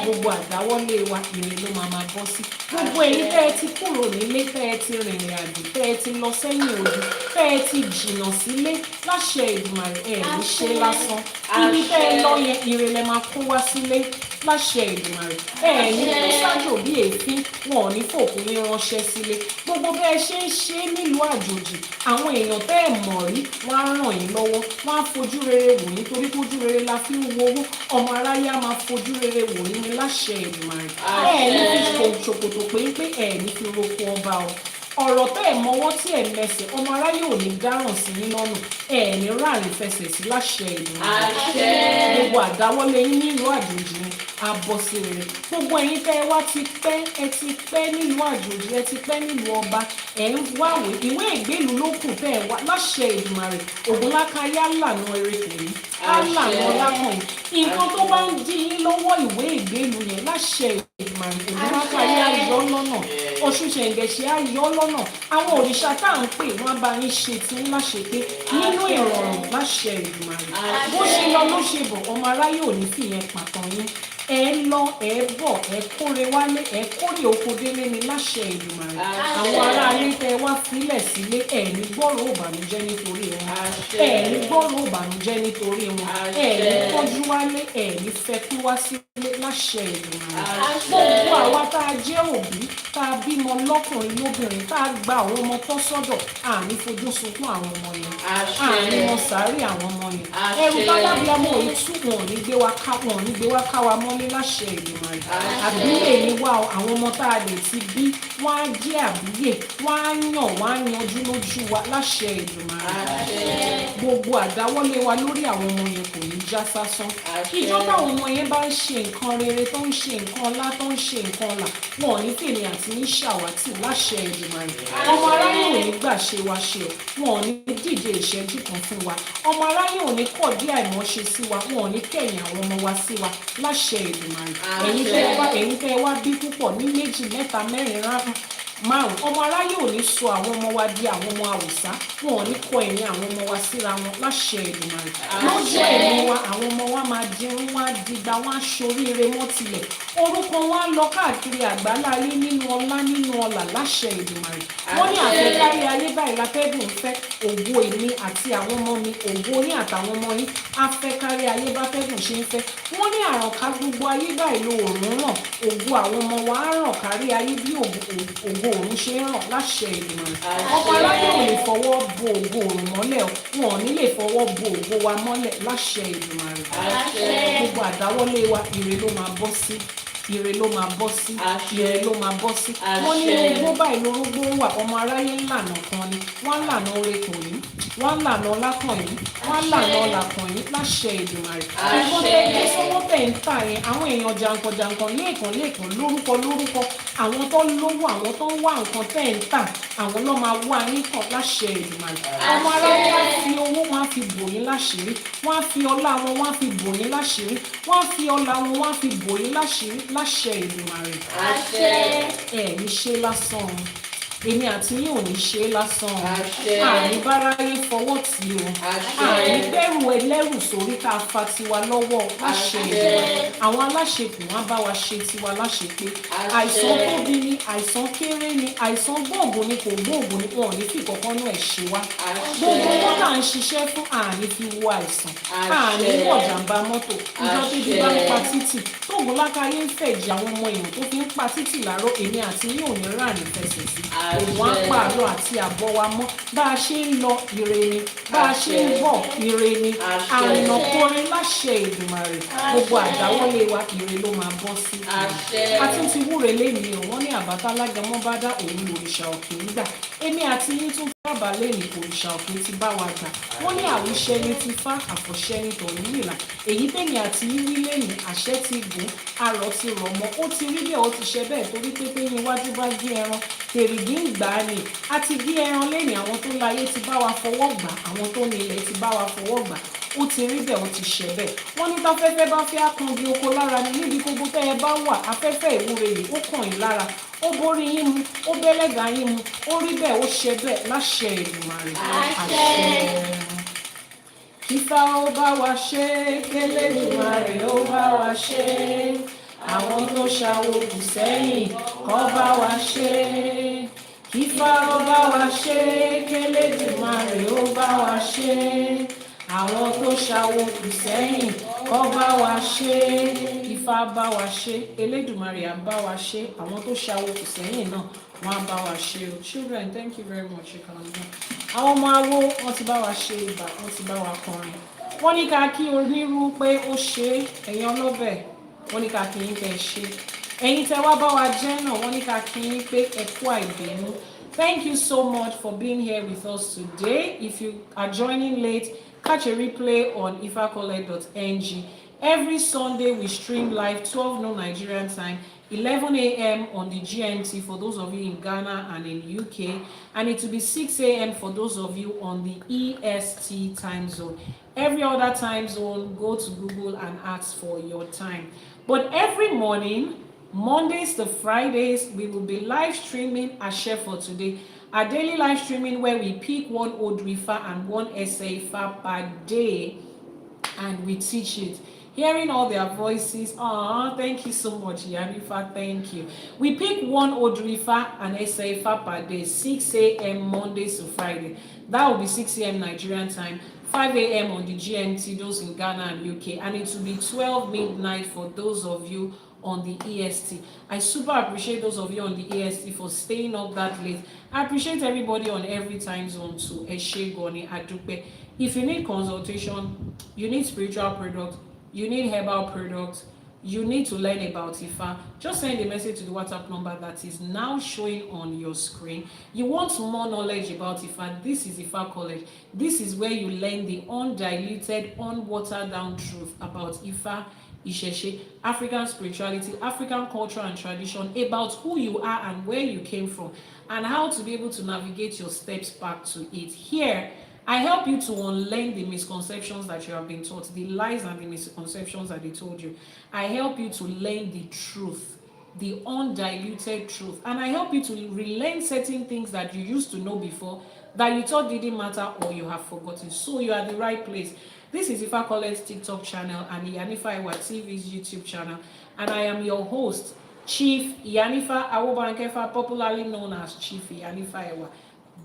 gbogbo àdáwọ́lé wa ire ló máa bọ́ sí gbogbo èyí tẹ́ ẹ ti kúrò nílé tẹ́ ẹ ti rìnrìn àjò tẹ́ ẹ ti lọ sẹ́yìn odi tẹ́ ẹ ti jìnnà sílé láṣẹ Èdùmàrè ẹ ní ṣe lásán ibi tẹ́ ẹ lọ yẹn ire lẹ máa kó wá sílé láṣẹ Èdùmàrè ẹ ní kó ṣáájò bí èéfín wọn ò ní fòkun yín ránṣẹ́ sílé gbogbo bẹ́ẹ̀ ṣe ń ṣe nílùú àjòjì àwọn èèyàn tẹ́ ẹ mọ̀ rí wọ́n á ràn yín lọ́wọ́ wọ́n á fojú rere wò yín torí fojú rere la fi ń wo owó ọmọ aráyé á máa fojú rere wò yín ní láṣẹ Èdùmàrè ẹ ní fi ṣòkòtò péńpé ẹ ní fi roko ọba o ọ̀rọ̀ tẹ́ ẹ̀ mọ́wọ́ tí ẹ̀ mẹsẹ̀ ọmọ aráyé ò ní dáràn sí yín lọ́nà ẹ̀ ní ráàrin fẹsẹ̀ sí láṣẹ Èdùmàrè gbogbo àdáwọ́lé yín nílùú àjòjì ni abọ́sí rere gbogbo ẹ̀yin tẹ́ ẹ wá ti pẹ́ nílùú àjòjì ẹ ti pẹ́ nílùú ọba ẹ̀ ń wáwé ìwé ìgbélùú ló kù tẹ́ ẹ wá láṣẹ Èdùmàrè ògúnláka yálà náà eré kò rí yálà náà lákàn yìí nǹkan tó bá ń dí yín lọ́wọ́ ìwé ìgbélùú yẹn láṣẹ Èdùmàrè ògúnláka yá yọ lọ́nà Ọ̀ṣun ṣẹ̀ǹgẹ̀ṣẹ̀ á yọ lọ́nà àwọn òrìṣà tá à ń pè wọ́n bá yín ṣe tí ń láṣẹ pé nínú ìrọ̀rùn láṣẹ Èdùmàrè bó ṣe lọ ló ṣe bọ̀ ọmọ aráyé ò ní fìyẹn pàtàn yín ẹ lọ ẹ bọ̀ ẹ kóre wálé ẹ kórè oko délé ní láṣẹ Èdùmàrè àwọn ará ilé tẹ wá filẹ̀ sílé ẹ ní gbọ́rọ̀ òbànújẹ́ nítorí wọn ẹ ní gbọ́rọ̀ òbànújẹ́ nítorí wọn ẹ ní tọ́jú wálé ẹ ní fẹ́kú wá sílé láṣẹ Èdùmàrè gbogbo àwa tá a jẹ́ òbí tá a bímọ lọ́kùnrin lóbìnrin tá a gba àwọn ọmọ tó sọ́dọ̀ àní fojú sunkún àwọn ọmọ yẹn àní wọn sáré àwọn ọmọ yẹn ẹrù tálábíàmọ ìtú wọn ò ní gbé wá ká wa mọ́ ní láṣẹ Èdùmàrè àbíyè ni wá àwọn ọmọ tá a lè ti bí wọ́n á jẹ́ àbíyè wọ́n á yàn wọ́n á yanjú lójú wa láṣẹ Èdùmàrè gbogbo àdáwọ́lé wa lórí àwọn ọmọ yẹn kò ní já sásán ìjọba àwọn ọmọ yẹn bá ń ṣe nǹkan rere tó ń ṣe nǹkan ọlá tó ń ṣe nǹkan ọlà wọn ò ní tèmi àti ní ṣàwátì láṣẹ Èdùmàrè ọmọ aráyé ò ní gbà ṣe wa ṣe wọn ò ní díje ìṣẹ́jú kan fún wa ọmọ aráyé ò ní kọ̀ dí àìmọ́ṣe sí wa wọn ò ní kẹ̀yìn àwọn ọmọ wa sí wa láṣẹ Èdùmàrè ẹ̀yin tẹ́ wá bí púpọ̀ ní méjì mẹ́ta mẹ́rin márùn ọmọ aráyé ò ní sọ àwọn ọmọ wa di àwọn ọmọ àwòsá wọn ò ní kọ ẹ̀yìn àwọn ọmọ wa síra wọn láṣẹ Èdùmàrè lójú ẹ̀mí wa àwọn ọmọ wa máa dirun wọn á digba wọn á ṣoríire mọ́ tilẹ̀ orúkọ wọn á lọ káàkiri àgbáláyé nínú ọlá nínú ọlà láṣẹ Èdùmàrè wọn ní àfẹ́kárí ayé báyìí látẹ́gùn fẹ́ ògo èmi àti àwọn ọmọ mi ògo ní àtàwọn ọmọ yín afẹ́kárí ayé bá tẹ́gùn ṣe ń fẹ́ wọn ní àrànká gbogbo ayé báyìí lo òórùn ràn ògo àwọn ọmọ wa á ràn kárí ayé bí ògo òun ṣe ń ràn láṣẹ Èdùmàrè ọmọ aráyé ò lè fọwọ́ bo ògo òrùn mọ́lẹ̀ wọn ò ní lè fọwọ́ bo ògo wa mọ́lẹ̀ láṣẹ Èdùmàrè gbogbo àdáwọ́lé wa ire ló máa bọ́ sí ire ló máa bọ́ sí ire ló máa bọ́ sí wọ́n ní orógbó báyìí lórógbó wà ọmọ aráyé ńlànà kan ni wọ́n ńlànà orekùn yìí wọ́n ńlànà ọlákàn yìí wọ́n ńlànà ọlàkàn yìí láṣẹ Èdùmàrè ìbọn tẹ sọ́wọ́ tẹ̀ ń tà yẹn àwọn èèyàn jàǹkànjàǹkàn lẹ́ẹ̀kan lórúkọ àwọn tó lówó àwọn tó ń wá nǹkan tẹ̀ ń tà àwọn ló máa wá yín kàn láṣẹ Èdùmàrè ọmọ aráyé wá fi owó wọn á fi bò yín láṣìírí wọn á fi ọlá wọn wọn á fi bò yín láṣìírí wọn á fi ọlá wọn wọn á fi bò yín láṣìírí láṣẹ Èdùmàrè ní ṣe lásán èmi àti yín ò ní ṣe lásán àní báráyé fọwọ́ tì o àní bẹ̀rù ẹlẹ́rù sórí ká fa tiwa lọ́wọ́ láṣẹ Èdùmàrè àwọn aláṣekù wọn bá wa ṣe tiwa láṣepé àìsàn tóbi ni àìsàn kéré ni àìsàn gbòògùn ni kò gbòògùn ni wọn ò ní fi kankan náà ẹ̀ ṣe wá gbogbo wọn là ń ṣiṣẹ́ fún àní fi wo àìsàn àní wọ̀ jàǹbá mọ́tò ìjọ bíbí bá ń pa títì tó ògùn lákàáyé ń fẹ̀jì àwọn ọmọ èèyàn tó fi ń pa títì láró èmi àti yín ò ní rà ní fẹsẹ̀ sí òun á pa àlọ́ àti àbọ̀ wa mọ́ bá a ṣe ń lọ ire ni bá a ṣe ń bọ̀ ire ni àrìnà kọrin láṣẹ Èdùmàrè gbogbo àdáwọ́lé wa ire ló máa bọ́ sí i. a tún ti wúre lẹ́yìn o wọ́n ní àbátá lágẹmọ́ bá dá òun lòrìṣà òkè ń gbà èmi àti yín tún bàbá lẹ́yìn òrìṣà òkè ti bá wa gbà wọ́n ní àwíṣẹ ní ti fá àfọ̀ṣẹ ní tọ̀hún nìlà èyí tẹ̀mí àti yín wí lẹ́yìn àṣẹ ti gùn arọ̀ ti rọ̀ mọ́ ó ti rí bẹ́ẹ̀ ó ti ṣe bẹ́ẹ̀ torí pé téyín iwájú bá gé ẹran tèrìgì ń gbà á ni a ti gé ẹran lẹ́yìn àwọn tó láyé ti bá wa fọwọ́ gbà àwọn tó ní ilẹ̀ ti bá wa fọwọ́ gbà ó ti rí bẹ́ẹ̀ ó ti ṣe bẹ́ẹ̀ wọ́n ní táfẹ́fẹ́ bá fẹ́ ákangi oko lára ni níbi gbogbo tẹ́ ẹ bá wà afẹ́fẹ́ ìwúre yìí ó kàn yín lára ó borí yín mu ó bẹ́lẹ́gà yín mu ó rí bẹ́ẹ̀ ó ṣe bẹ́ẹ̀ láṣẹ Èdùmàrè àṣẹ. Ifá ó bá wa ṣe k'Elédùmarè ó bá wa ṣe àwọn tó ṣàwò kù sẹ́yìn kó bá wa ṣe. Ifá ó bá wa ṣe k'Elédùmarè ó bá wa ṣe àwọn tó ṣàwò kù sẹ́yìn kó bá wa ṣe. Ifá bá wa ṣe Elédùmarè á bá wa ṣe àwọn tó ṣàwò kù sẹ́yìn náà wọ́n á bá wa ṣe o. Children, thank you very much. Àwọn ọmọ awo wọ́n ti bá wa ṣe ìbà wọ́n ti bá wa kọrin wọ́n ní ká kí onírú pé ó ṣe ẹ̀yin ọlọ́bẹ̀ wọ́n ní ká kí yín pé ṣe ẹ̀yin tẹ́ wá bá wa jẹ́ náà wọ́n ní ká kí yín pé ẹ kú àìbínú. Thank you so much for being here with us today. If you are joining late, catch a replay on ifacole.ng. Every Sunday we stream live 12 noon Nigerian time, 11 a.m. on the GMT for those of you in Ghana and in UK, and it will be 6 a.m. for those of you on the EST time zone. Every other time zone, go to Google and ask for your time. But every morning, Mondays to Fridays, we will be live streaming ÌŞΕÉ for today. Our daily live streaming where we pick one Odù Ifá and one Ẹsẹ̀ Ifá per day and we teach it. Hearing all their voices, thank you so much, Iyanifa, thank you. We pick one Odù Ifá and Ẹsẹ̀ Ifá per day, 6 a.m. Mondays to Friday. That will be 6 a.m. Nigerian time, 5 a.m. on the GMT, those in Ghana and UK, and it will be 12 midnight for those of you on the EST. I super appreciate those of you on the EST for staying up that late. I appreciate everybody on every time zone too. Eshe Goni Adupe. If you need consultation, you need spiritual product, you need herbal products, you need to learn about Ifá, just send a message to the WhatsApp number that is now showing on your screen. You want more knowledge about Ifá, this is Ifá College. This is where you learn the undiluted, unwatered down truth about Ifá, ÌṢԵÉΣE, African spirituality, African culture and tradition, about who you are and where you came from, and how to be able to navigate your steps back to it. Here, I help you to unlearn the misconceptions that you have been taught, the lies and the misconceptions that they told you. I help you to learn the truth, the undiluted truth. And I help you to relearn certain things that you used to know before that you thought didn't matter or you have forgotten. So you are at the right place. This is Ifá Collect's TikTok channel and Iyanifa Ewa TV's YouTube channel. And I am your host, Chief Iyanifa Ewa, popularly known as Chief Iyanifa Ewa.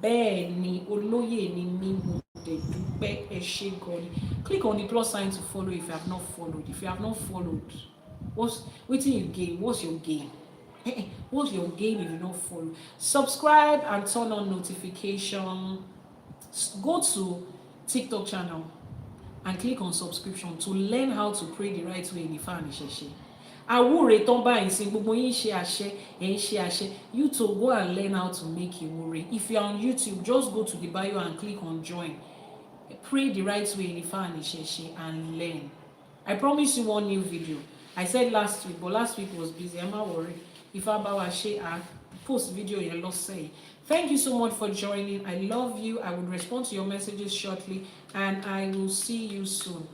Bẹ́ẹ̀ni olóyè ni mí mo dẹ̀ dúpẹ́ ẹ ṣé gan ni. Click on the plus sign to follow if you have not followed. If you have not followed, wetin you gain? What's your gain? What's your gain if you don't follow? Subscribe and turn on notification. Go to TikTok channel and click on subscription to learn how to pray the right way in Ifá and ÌṢԵÉΣE. Àwúre tán báyìí sí gbogbo yín ṣe àṣẹ ẹ̀ ń ṣe àṣẹ. You too go and learn how to make ìwúre. If you are on YouTube, just go to the bio and click on join. Pray the right way in Ifá and ÌШΕÉΣE and learn. I promise you one new video. I said last week, but last week was busy. I'm not worried. Ifá bá wa ṣe post video yẹn lọ́sẹ̀ yìí. Thank you so much for joining. I love you. I will respond to your messages shortly, and I will see you soon.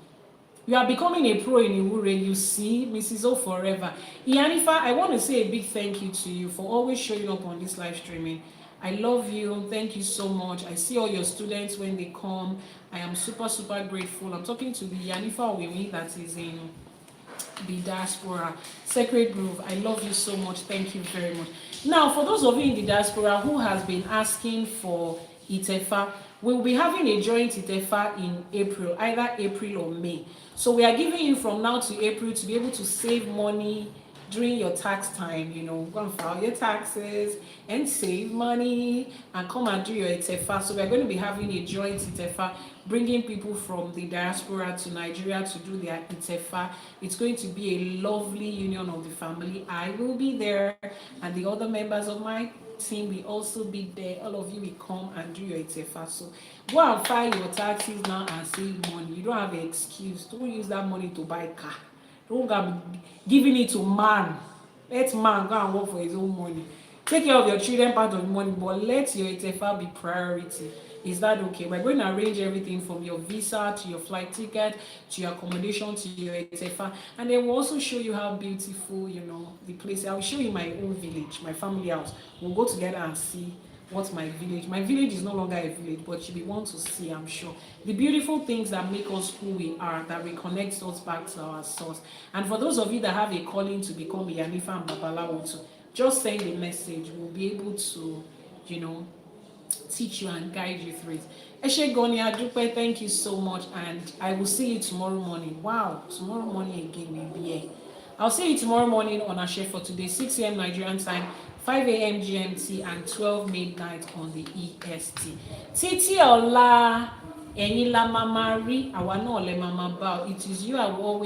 You are becoming a pro in Iwure, you see, Mrs. O forever. Iyanifa, I want to say a big thank you to you for always showing up on this live streaming. I love you. Thank you so much. I see all your students when they come. I am super, super grateful. I'm talking to the Iyanifa Ewa that is in the diaspora, Sacred Grove. I love you so much. Thank you very much. Now, for those of you in the diaspora who has been asking for Itefa, We will be having a joint Itefa in April, either April or May. So we are giving you from now to April to be able to save money during your tax time. Go and file your taxes and save money and come and do your Itefa. So we're going to be having a joint Itefa, bringing people from the diaspora to Nigeria to do their Itefa. It's going to be a lovely union of the family. I will be there, and the other members of my team will also be there. All of you will come and do your Itefa. So go and file your taxes now and save money. You don't have an excuse. Don't use that money to buy a car. Don't go giving it to man. Let man go and work for his own money. Take care of your children, part of the money, but let your Itefa be priority. Is that okay? We're going to arrange everything from your visa to your flight ticket to your accommodation to your Itefa, and then we'll also show you how beautiful, the place. I'll show you my own village, my family house. We'll go together and see what my village is no longer a village, but you'll be one to see, I'm sure, the beautiful things that make us who we are, that reconnects us back to our source. And for those of you that have a calling to become Iyanifa and Babalawo too, just send a message. We'll be able to, teach you and guide you through it. Eshe Goni Adupe, thank you so much, and I will see you tomorrow morning. Wow, tomorrow morning again we'll be here. I'll see you tomorrow morning on Ashe for today, 6 a.m. Nigerian time, 5 a.m. GMT, and 12 midnight on the EST. Titi Ola, Ẹ̀yin la mama rí, àwa náà lẹ mama bow. It is you I will always